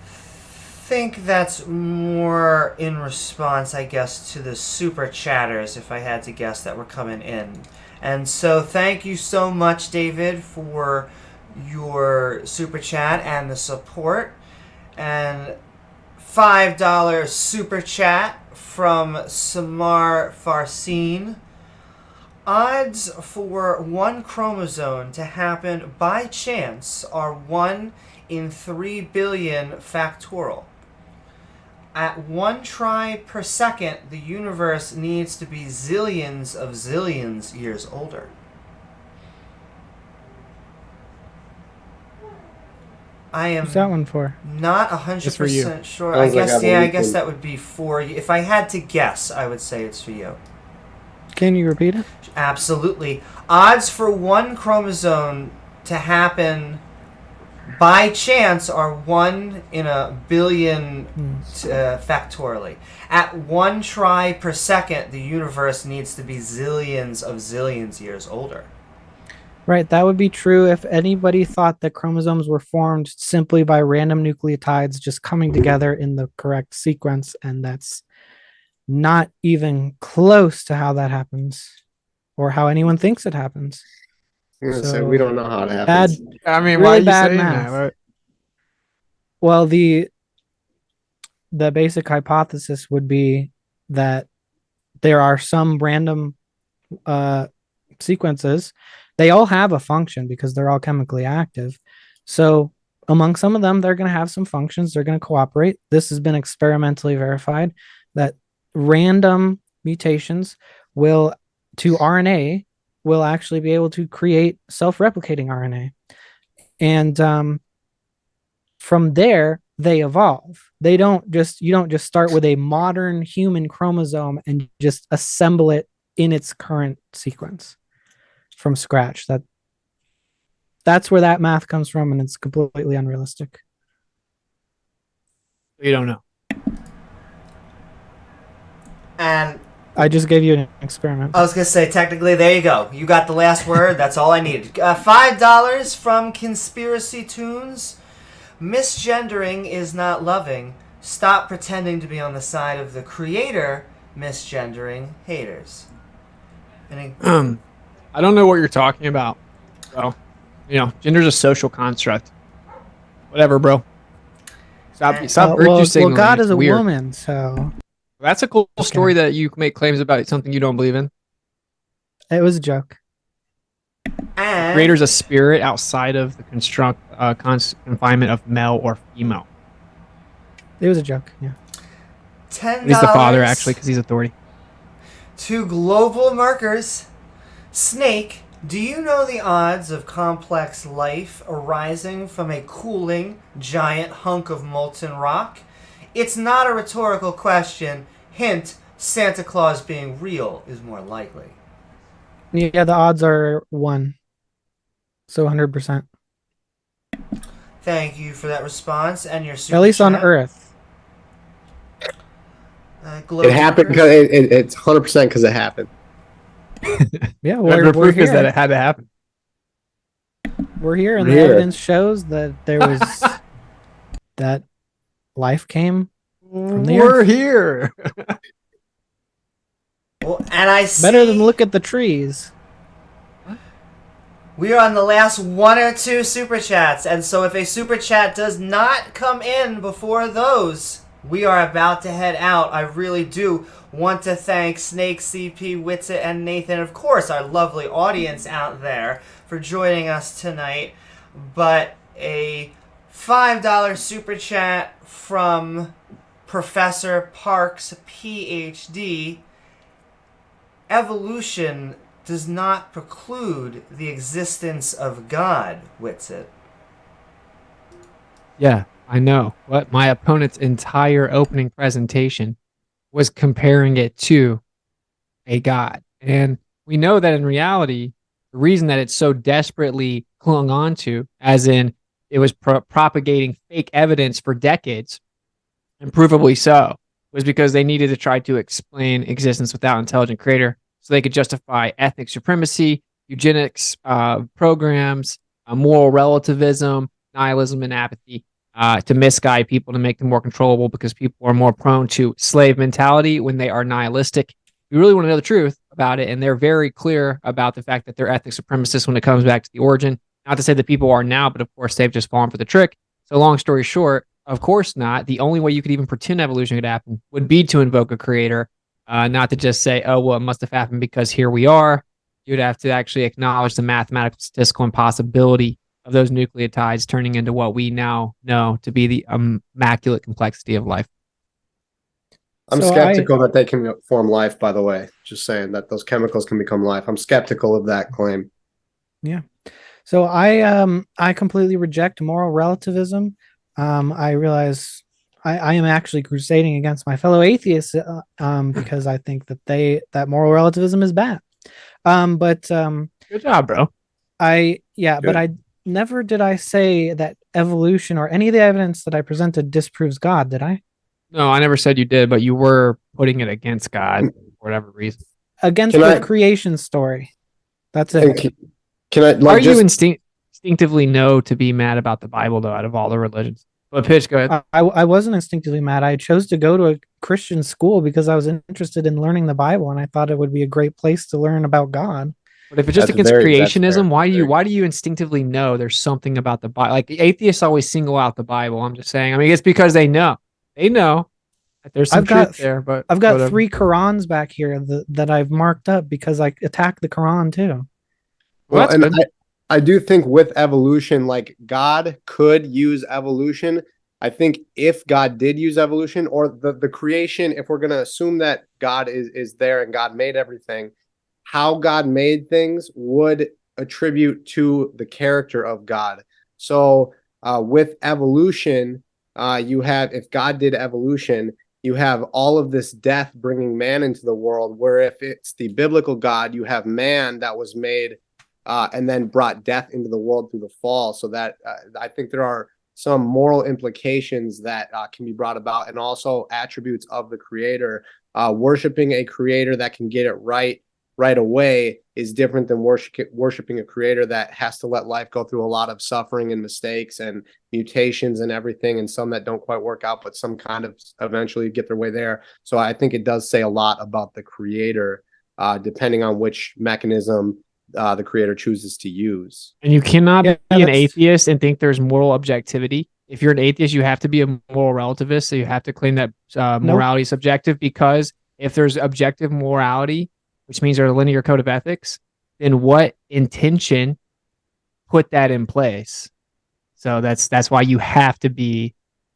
Think that's more in response, I guess, to the super chatters, if I had to guess, that were coming in. And so thank you so much, David, for your super chat and the support. And $5 super chat from Samar Farsin. Odds for one chromosome to happen by chance are 1 in 3 billion factorial. At one try per second, the universe needs to be zillions of zillions years older. I am What's that one for? Not 100% sure. I guess that would be for you. If I had to guess, I would say it's for you. Can you repeat it? Absolutely. Odds for one chromosome to happen by chance are 1 in a billion factorially. At 1 try per second, the universe needs to be zillions of zillions years older. Right, that would be true if anybody thought that chromosomes were formed simply by random nucleotides just coming together in the correct sequence, and that's not even close to how that happens or how anyone thinks it happens. I'm gonna say So, we don't know how it Bad, happens. I mean, Really why are you bad saying math. that? well, the basic hypothesis would be that there are some random sequences. They all have a function because they're all chemically active. So among some of them, they're going to have some functions. They're going to cooperate. This has been experimentally verified that random mutations will to RNA will actually be able to create self-replicating RNA. And from there, they evolve. You don't just start with a modern human chromosome and just assemble it in its current sequence from scratch. That's where that math comes from, and it's completely unrealistic. You don't know. And I just gave you an experiment. I was going to say, technically, there you go. You got the last word. That's all I needed. $5 from Conspiracy Tunes. Misgendering is not loving. Stop pretending to be on the side of the creator. Misgendering haters. I don't know what you're talking about. So, gender's a social construct. Whatever, bro. Stop virtue signaling. Well, God It's is a weird. woman, so That's a cool story that you make claims about something you don't believe in. it was a joke. And Creator's a spirit outside of the confinement of male or female. It was a joke. Yeah. $10 He's the father, actually, because he's authority. to Global Merkers. Snake, do you know the odds of complex life arising from a cooling giant hunk of molten rock? It's not a rhetorical question. Hint, Santa Claus being real is more likely. Yeah, the odds are 1. So 100%. Thank you for that response and your super At least on chat. Earth. It happened because it's 100% because it happened. Yeah, The we're proof here. is that it had to happen. We're here, and We're the here. evidence shows that there was that life came from the We're Earth. here. Well, and I see Better than look at the trees. we are on the last 1 or 2 super chats, and so if a super chat does not come in before those, we are about to head out. I really do want to thank Snake, CP, Witsit, and Nathan, of course, our lovely audience out there, for joining us tonight. But a $5 super chat from Professor Parks, PhD. Evolution does not preclude the existence of God, Witsit. Yeah, I know. What my opponent's entire opening presentation was comparing it to a god. And we know that in reality, the reason that it's so desperately clung on to, as in it was propagating fake evidence for decades, and provably so, was because they needed to try to explain existence without intelligent creator so they could justify ethnic supremacy, eugenics programs, moral relativism, nihilism, and apathy to misguide people to make them more controllable because people are more prone to slave mentality when they are nihilistic. We really want to know the truth about it, and they're very clear about the fact that they're ethnic supremacists when it comes back to the origin. Not to say that people are now, but of course they've just fallen for the trick. So long story short, of course not. The only way you could even pretend evolution could happen would be to invoke a creator, not to just say, oh, well, it must have happened because here we are. You'd have to actually acknowledge the mathematical, statistical impossibility of those nucleotides turning into what we now know to be the immaculate complexity of life. I'm So skeptical that they can form life, by the way. Just saying that those chemicals can become life. I'm skeptical of that claim. So I completely reject moral relativism. I realize I am actually crusading against my fellow atheists because I think that moral relativism is bad. Good job, bro. But I never did I say that evolution or any of the evidence that I presented disproves God, did I? No, I never said you did, but you were putting it against God for whatever reason. Against the creation story. That's it. Can I Are you instinctively know to be mad about the Bible though, out of all the religions? But Pitch, go ahead. I wasn't instinctively mad. I chose to go to a Christian school because I was interested in learning the Bible, and I thought it would be a great place to learn about God. But if it's just against creationism, why do you instinctively know there's something about the Bible? Like the atheists always single out the Bible. I'm just saying. I mean, it's because they know that there's some truth there. But I've got 3 Qurans back here that I've marked up because I attack the Quran too. Well, and I do think with evolution, like God could use evolution. I think if God did use evolution or the creation, if we're going to assume that God is there and God made everything, how God made things would attribute to the character of God. So with evolution, you have, if God did evolution, you have all of this death bringing man into the world, where if it's the biblical God, you have man that was made and then brought death into the world through the fall. So that I think there are some moral implications that can be brought about, and also attributes of the creator. Worshipping a creator that can get it right away is different than worshiping a creator that has to let life go through a lot of suffering and mistakes and mutations and everything, and some that don't quite work out, but some kind of eventually get their way there. So I think it does say a lot about the creator, depending on which mechanism the creator chooses to use. And you cannot be an atheist and think there's moral objectivity. If you're an atheist, you have to be a moral relativist. So you have to claim that morality is subjective, because if there's objective morality, which means there's a linear code of ethics, then what intention put that in place? So that's why you have to be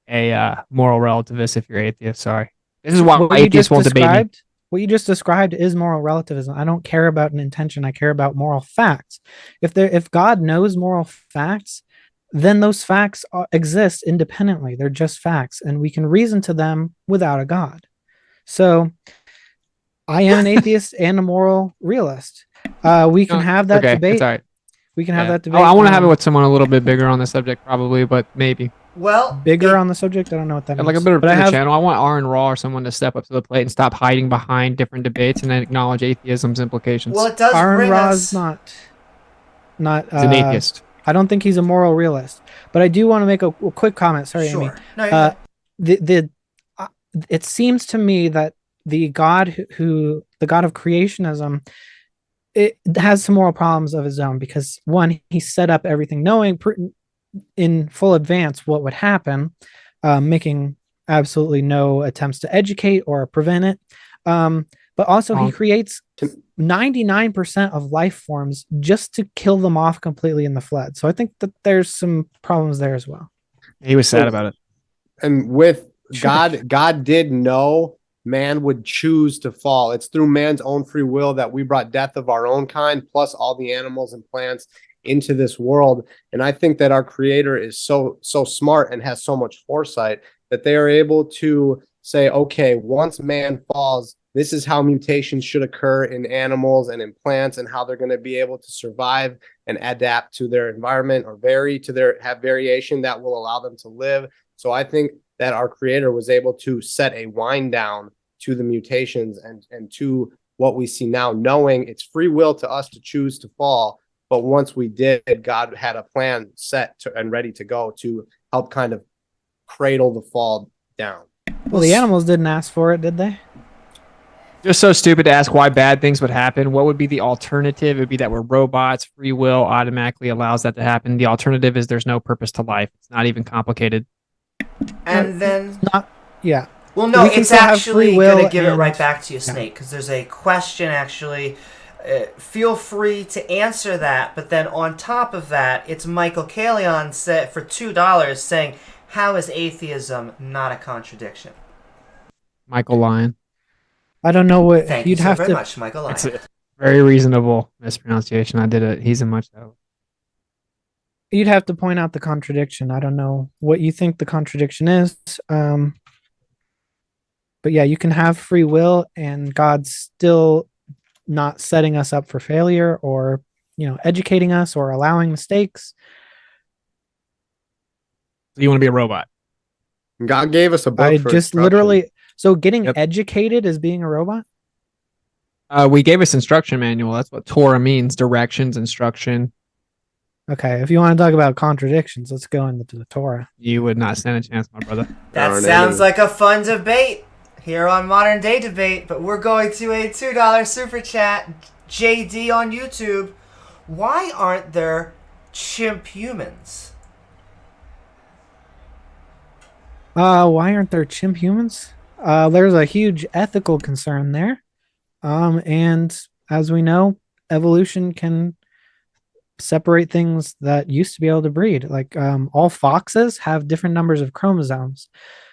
a moral relativist if you're atheist. Sorry. This is why atheists won't debate me. What you just described is moral relativism. I don't care about an intention. I care about moral facts. If God knows moral facts, then those facts exist independently. They're just facts, and we can reason to them without a God. So I am an atheist and a moral realist. We can have that debate. All right. We can have that debate. I want to have it with someone a little bit bigger on the subject, probably, but maybe. Well, bigger on the subject. I don't know what that means. Like a bit of a channel. I want Aaron Raw or someone to step up to the plate and stop hiding behind different debates and then acknowledge atheism's implications. Well, it does. Aaron Raw is not. He's an atheist. I don't think he's a moral realist, but I do want to make a quick comment. Sorry, Amy. No, it seems to me that the God the God of creationism, it has some moral problems of his own, because one, he set up everything knowing in full advance what would happen, making absolutely no attempts to educate or prevent it. But also he creates 99% of life forms just to kill them off completely in the flood. So I think that there's some problems there as well. He was sad about it. And with God did know man would choose to fall. It's through man's own free will that we brought death of our own kind, plus all the animals and plants, into this world. And I think that our creator is so smart and has so much foresight that they are able to say, okay, once man falls, this is how mutations should occur in animals and in plants, and how they're going to be able to survive and adapt to their environment, or have variation that will allow them to live. So I think that our creator was able to set a wind down to the mutations and to what we see now, knowing it's free will to us to choose to fall. But once we did, God had a plan set and ready to go to help kind of cradle the fall down. Well, the animals didn't ask for it, did they? Just so stupid to ask why bad things would happen. What would be the alternative? It would be that we're robots. Free will automatically allows that to happen. The alternative is there's no purpose to life. It's not even complicated. And then... Yeah. Well, no, it's actually going to give it right back to you, Snake, because there's a question, actually. Feel free to answer that, but then on top of that, it's Michael Kalion set for $2 saying, how is atheism not a contradiction? Michael Lyon. I don't know what Thank you'd you have so to. very much, Michael Lyon. It's a very reasonable mispronunciation. I did it. He's a much. you'd have to point out the contradiction. I don't know what you think the contradiction is. But yeah, you can have free will and God's still not setting us up for failure or, educating us or allowing mistakes. You want to be a robot? God gave us a book I for just instruction. literally, so getting Yep. educated is being a robot? We gave us instruction manual. That's what Torah means: directions, instruction. Okay, if you want to talk about contradictions, let's go into the Torah. You would not stand a chance, my brother. That Darn sounds enemy. like a fun debate here on Modern Day Debate, but we're going to a $2 super chat. JD on YouTube. Why aren't there chimp humans? Why aren't there chimp humans? There's a huge ethical concern there. And as we know, evolution can separate things that used to be able to breed. Like all foxes have different numbers of chromosomes.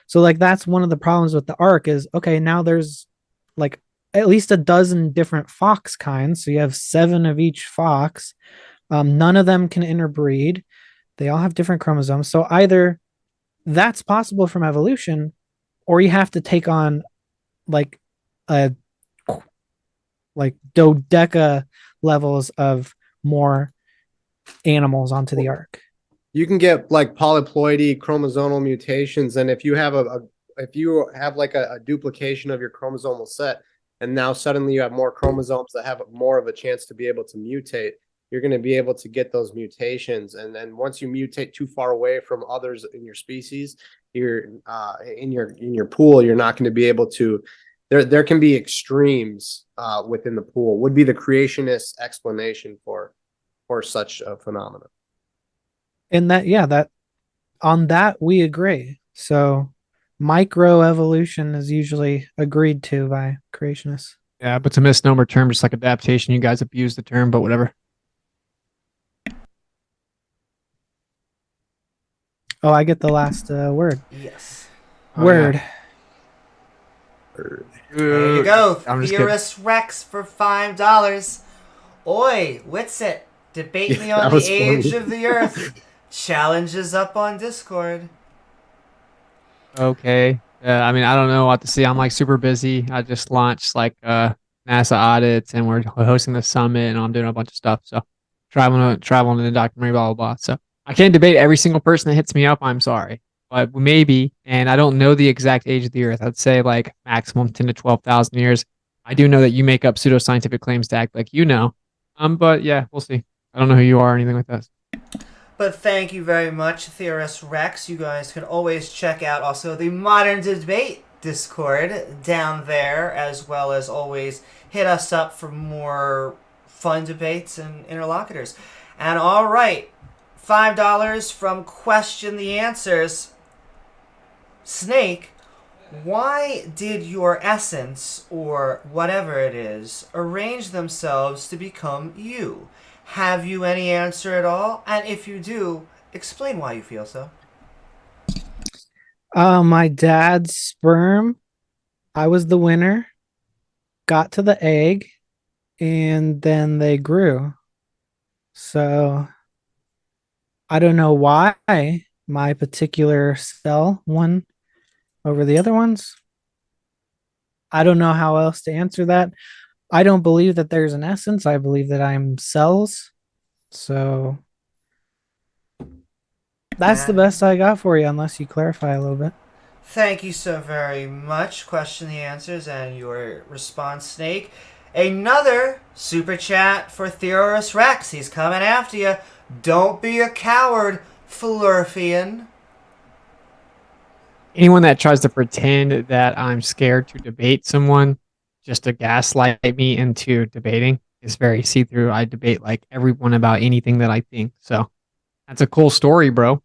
So like that's one of the problems with the ark is, okay, now there's like at least a dozen different fox kinds. So you have 7 of each fox. None of them can interbreed. They all have different chromosomes. So either that's possible from evolution, or you have to take on like a dodeca levels of more animals onto the ark. You can get like polyploidy chromosomal mutations, and if you have like a duplication of your chromosomal set, and now suddenly you have more chromosomes that have more of a chance to be able to mutate, you're going to be able to get those mutations. And then once you mutate too far away from others in your species, you're in your pool, you're not going to be able to. There can be extremes within the pool. Would be the creationist explanation for such a phenomenon. And that on that we agree. So microevolution is usually agreed to by creationists. Yeah, but it's a misnomer term, just like adaptation. You guys abuse the term, but whatever. Oh, I get the last word. Yes. Word. There you go. I'm just kidding. Theorist Rex for $5. Oi, Witsit. Debate me Yeah, on that the was age funny. of the Earth. Challenge is up on Discord. Okay. I mean, I don't know what to see. I'm like super busy. I just launched like NASA audits, and we're hosting the summit, and I'm doing a bunch of stuff. So traveling to the documentary, blah blah blah. So I can't debate every single person that hits me up. I'm sorry, but maybe. And I don't know the exact age of the Earth. I'd say like maximum 10 to 12,000 years. I do know that you make up pseudoscientific claims to act like you know. But yeah, we'll see. I don't know who you are or anything like that. But thank you very much, Theorist Rex. You guys can always check out also the Modern Debate Discord down there, as well as always hit us up for more fun debates and interlocutors. And all right, $5 from Question the Answers. Snake, why did your essence, or whatever it is, arrange themselves to become you? Have you any answer at all? And if you do, explain why you feel so. My dad's sperm, I was the winner, got to the egg, and then they grew. So I don't know why my particular cell won over the other ones. I don't know how else to answer that. I don't believe that there's an essence. I believe that I'm cells. So that's the best I got for you, unless you clarify a little bit. Thank you so very much. Question the answers and your response, Snake. Another super chat for Theorist Rex. He's coming after you. Don't be a coward, Flurfian. Anyone that tries to pretend that I'm scared to debate someone just to gaslight me into debating is very see-through. I debate like everyone about anything that I think. So that's a cool story, bro.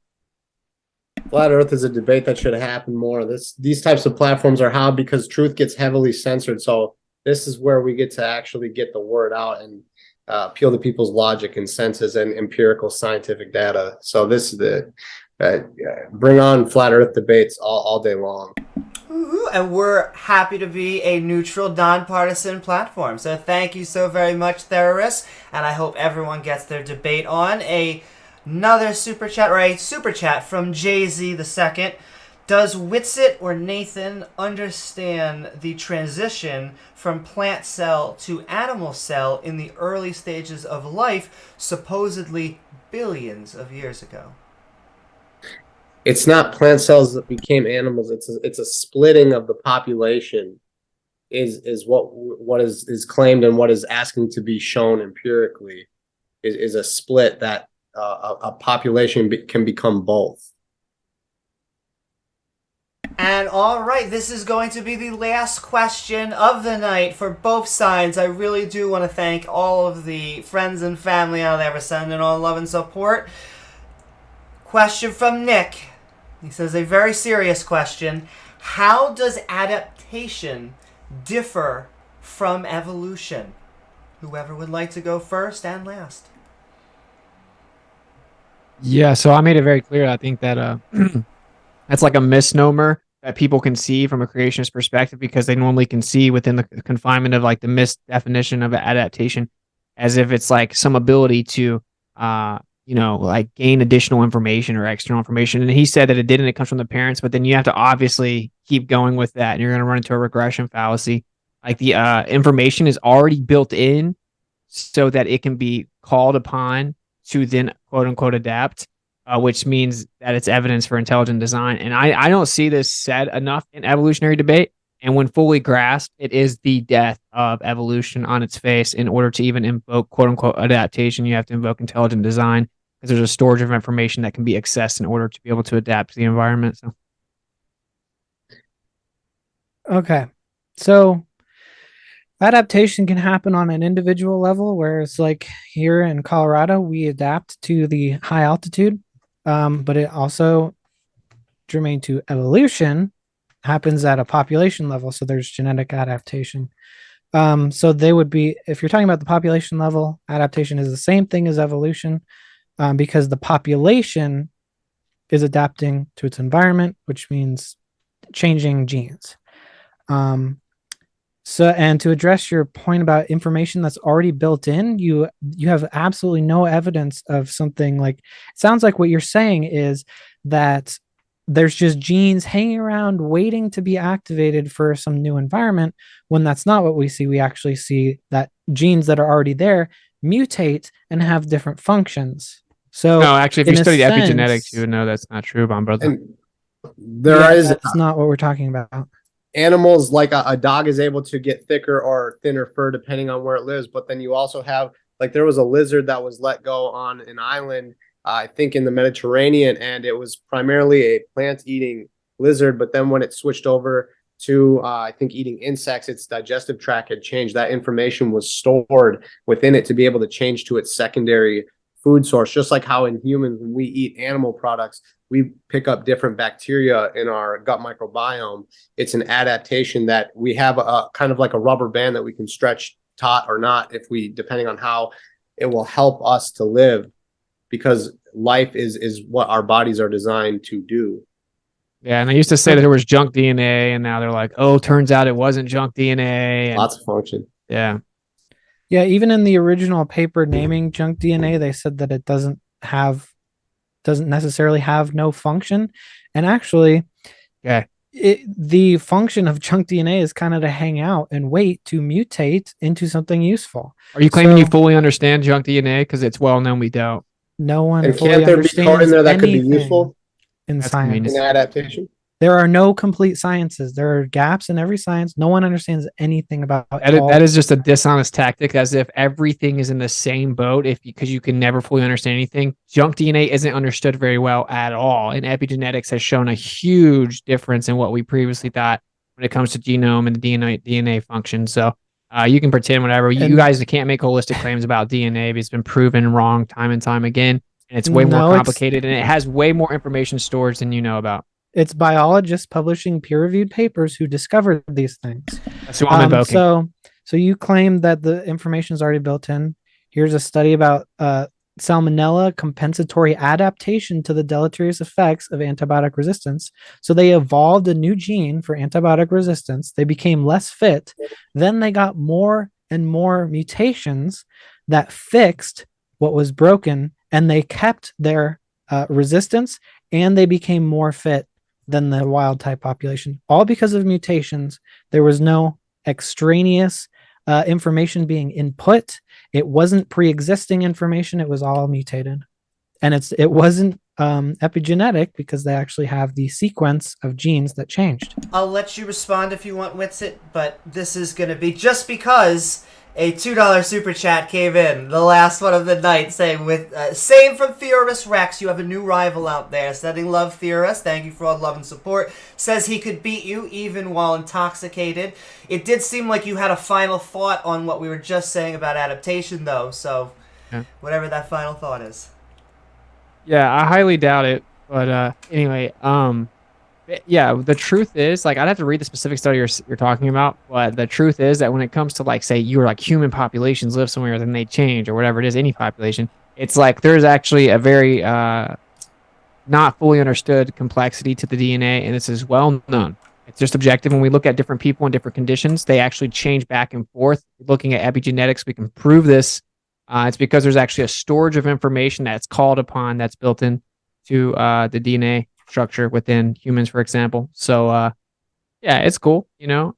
Flat Earth is a debate that should happen more. These types of platforms are how, because truth gets heavily censored. So this is where we get to actually get the word out and appeal to people's logic and senses and empirical scientific data. So this is the bring on Flat Earth debates all day long. And we're happy to be a neutral, nonpartisan platform. So thank you so very much, Theorists. And I hope everyone gets their debate on. A Another super chat, or a super chat from Jay-Z the second. Does Witsit or Nathan understand the transition from plant cell to animal cell in the early stages of life, supposedly billions of years ago? It's not plant cells that became animals. It's a splitting of the population is what is claimed, and what is asking to be shown empirically is a split that a population can become both. And all right, this is going to be the last question of the night for both sides. I really do want to thank all of the friends and family out there for sending all love and support. Question from Nick. He says a very serious question. How does adaptation differ from evolution? Whoever would like to go first and last. Yeah, so I made it very clear. I think that that's like a misnomer that people can see from a creationist perspective, because they normally can see within the confinement of like the misdefinition of adaptation as if it's like some ability to like gain additional information or external information. And he said that it didn't, it comes from the parents, but then you have to obviously keep going with that and you're going to run into a regression fallacy. Like the information is already built in so that it can be called upon to then quote unquote adapt, which means that it's evidence for intelligent design. And I don't see this said enough in evolutionary debate. And when fully grasped, it is the death of evolution on its face. In order to even invoke quote unquote adaptation, you have to invoke intelligent design, because there's a storage of information that can be accessed in order to be able to adapt to the environment. So, Okay. So adaptation can happen on an individual level, whereas like here in Colorado, we adapt to the high altitude. But it also, germane to evolution, happens at a population level. So there's genetic adaptation. So they would be, if you're talking about the population level, adaptation is the same thing as evolution, because the population is adapting to its environment, which means changing genes. So, and to address your point about information that's already built in, you have absolutely no evidence of something like, it sounds like what you're saying is that there's just genes hanging around waiting to be activated for some new environment, when that's not what we see. We actually see that genes that are already there mutate and have different functions. So no, actually, if you study epigenetics, sense, you would know that's not true, Bon Brother. And that's not what we're talking about. Animals, like a dog is able to get thicker or thinner fur depending on where it lives. But then you also have, like, there was a lizard that was let go on an island, I think in the Mediterranean, and it was primarily a plant-eating lizard. But then when it switched over to, I think, eating insects, its digestive tract had changed. That information was stored within it to be able to change to its secondary food source. Just like how in humans, when we eat animal products, we pick up different bacteria in our gut microbiome. It's an adaptation that we have, a kind of like a rubber band that we can stretch taut or not, if we, depending on how it will help us to live, because life is what our bodies are designed to do. Yeah, and I used to say that there was junk DNA, and now they're like, oh, turns out it wasn't junk DNA. And, lots of function. Yeah. Yeah, even in the original paper naming junk DNA, they said that it doesn't necessarily have no function. And actually, yeah, the function of junk DNA is kind of to hang out and wait to mutate into something useful. Are you claiming you fully understand junk DNA? Because it's well known we don't. No one And fully can't there be understands code in there that could be useful in That's science. convenient. in adaptation? There are no complete sciences. There are gaps in every science. No one understands anything about that is just a dishonest tactic, as if everything is in the same boat, because you can never fully understand anything. Junk DNA isn't understood very well at all, and epigenetics has shown a huge difference in what we previously thought when it comes to genome and the DNA function. So you can pretend whatever. You guys can't make holistic claims about DNA, because it's been proven wrong time and time again, and it's way more complicated, and it has way more information storage than you know about. It's biologists publishing peer-reviewed papers who discovered these things. That's who I'm invoking. So you claim that the information is already built in. Here's a study about salmonella compensatory adaptation to the deleterious effects of antibiotic resistance. So they evolved a new gene for antibiotic resistance. They became less fit. Then they got more and more mutations that fixed what was broken and they kept their resistance, and they became more fit than the wild type population, all because of mutations. There was no extraneous information being input. It wasn't pre-existing information. It was all mutated, and it wasn't epigenetic because they actually have the sequence of genes that changed. I'll let you respond if you want, Witsit, but this is going to be just because a $2 super chat came in, the last one of the night, saying, same from Theorist Rex, you have a new rival out there. Sending love, Theorist. Thank you for all the love and support. Says he could beat you even while intoxicated. It did seem like you had a final thought on what we were just saying about adaptation, though, so whatever that final thought is. Yeah, I highly doubt it. But anyway, yeah, the truth is, like, I'd have to read the specific study you're talking about, but the truth is that when it comes to, like, say you were like human populations live somewhere, then they change or whatever it is, any population, it's like there's actually a very not fully understood complexity to the DNA, and this is well known. It's just objective. When we look at different people in different conditions, they actually change back and forth. Looking at epigenetics, we can prove this. It's because there's actually a storage of information that's called upon, that's built in to the DNA structure within humans, for example. So yeah, it's cool, you know.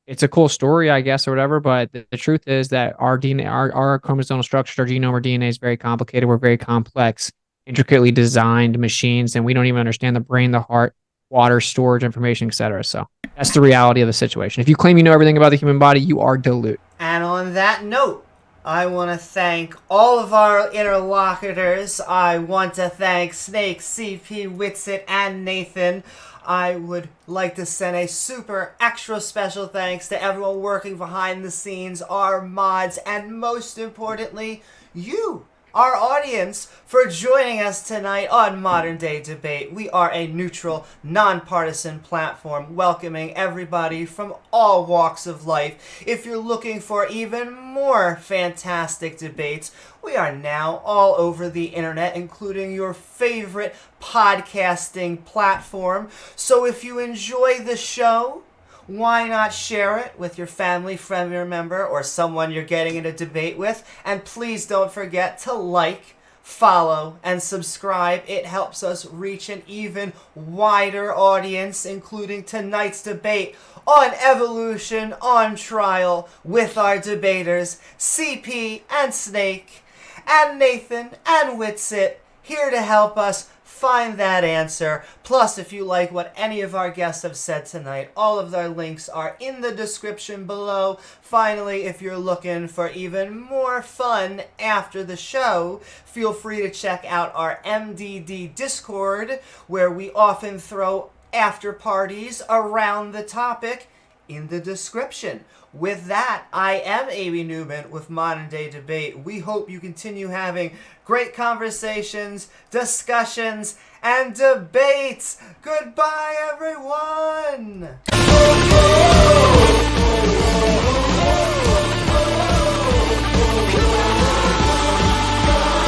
It's a cool story, I guess, or whatever, but the truth is that our DNA, our chromosomal structure, our genome, our DNA is very complicated. We're very complex, intricately designed machines, and we don't even understand the brain, the heart, water, storage, information, etc. So that's the reality of the situation. If you claim you know everything about the human body, you are deluded. And on that note, I want to thank all of our interlocutors. I want to thank Snake, CP, Witsit, and Nathan. I would like to send a super extra special thanks to everyone working behind the scenes, our mods, and most importantly, you, our audience, for joining us tonight on Modern Day Debate. We are a neutral, nonpartisan platform welcoming everybody from all walks of life. If you're looking for even more fantastic debates, we are now all over the internet, including your favorite podcasting platform. So if you enjoy the show, why not share it with your family, friend, or member, or someone you're getting in a debate with? And please don't forget to like, follow, and subscribe. It helps us reach an even wider audience, including tonight's debate on evolution on trial with our debaters, CP and Snake, and Nathan and Witsit, here to help us find that answer. Plus, if you like what any of our guests have said tonight, all of their links are in the description below. Finally, if you're looking for even more fun after the show, feel free to check out our MDD Discord, where we often throw after parties around the topic, in the description. With that, I am A.B. Newman with Modern Day Debate. We hope you continue having great conversations, discussions, and debates. Goodbye, everyone!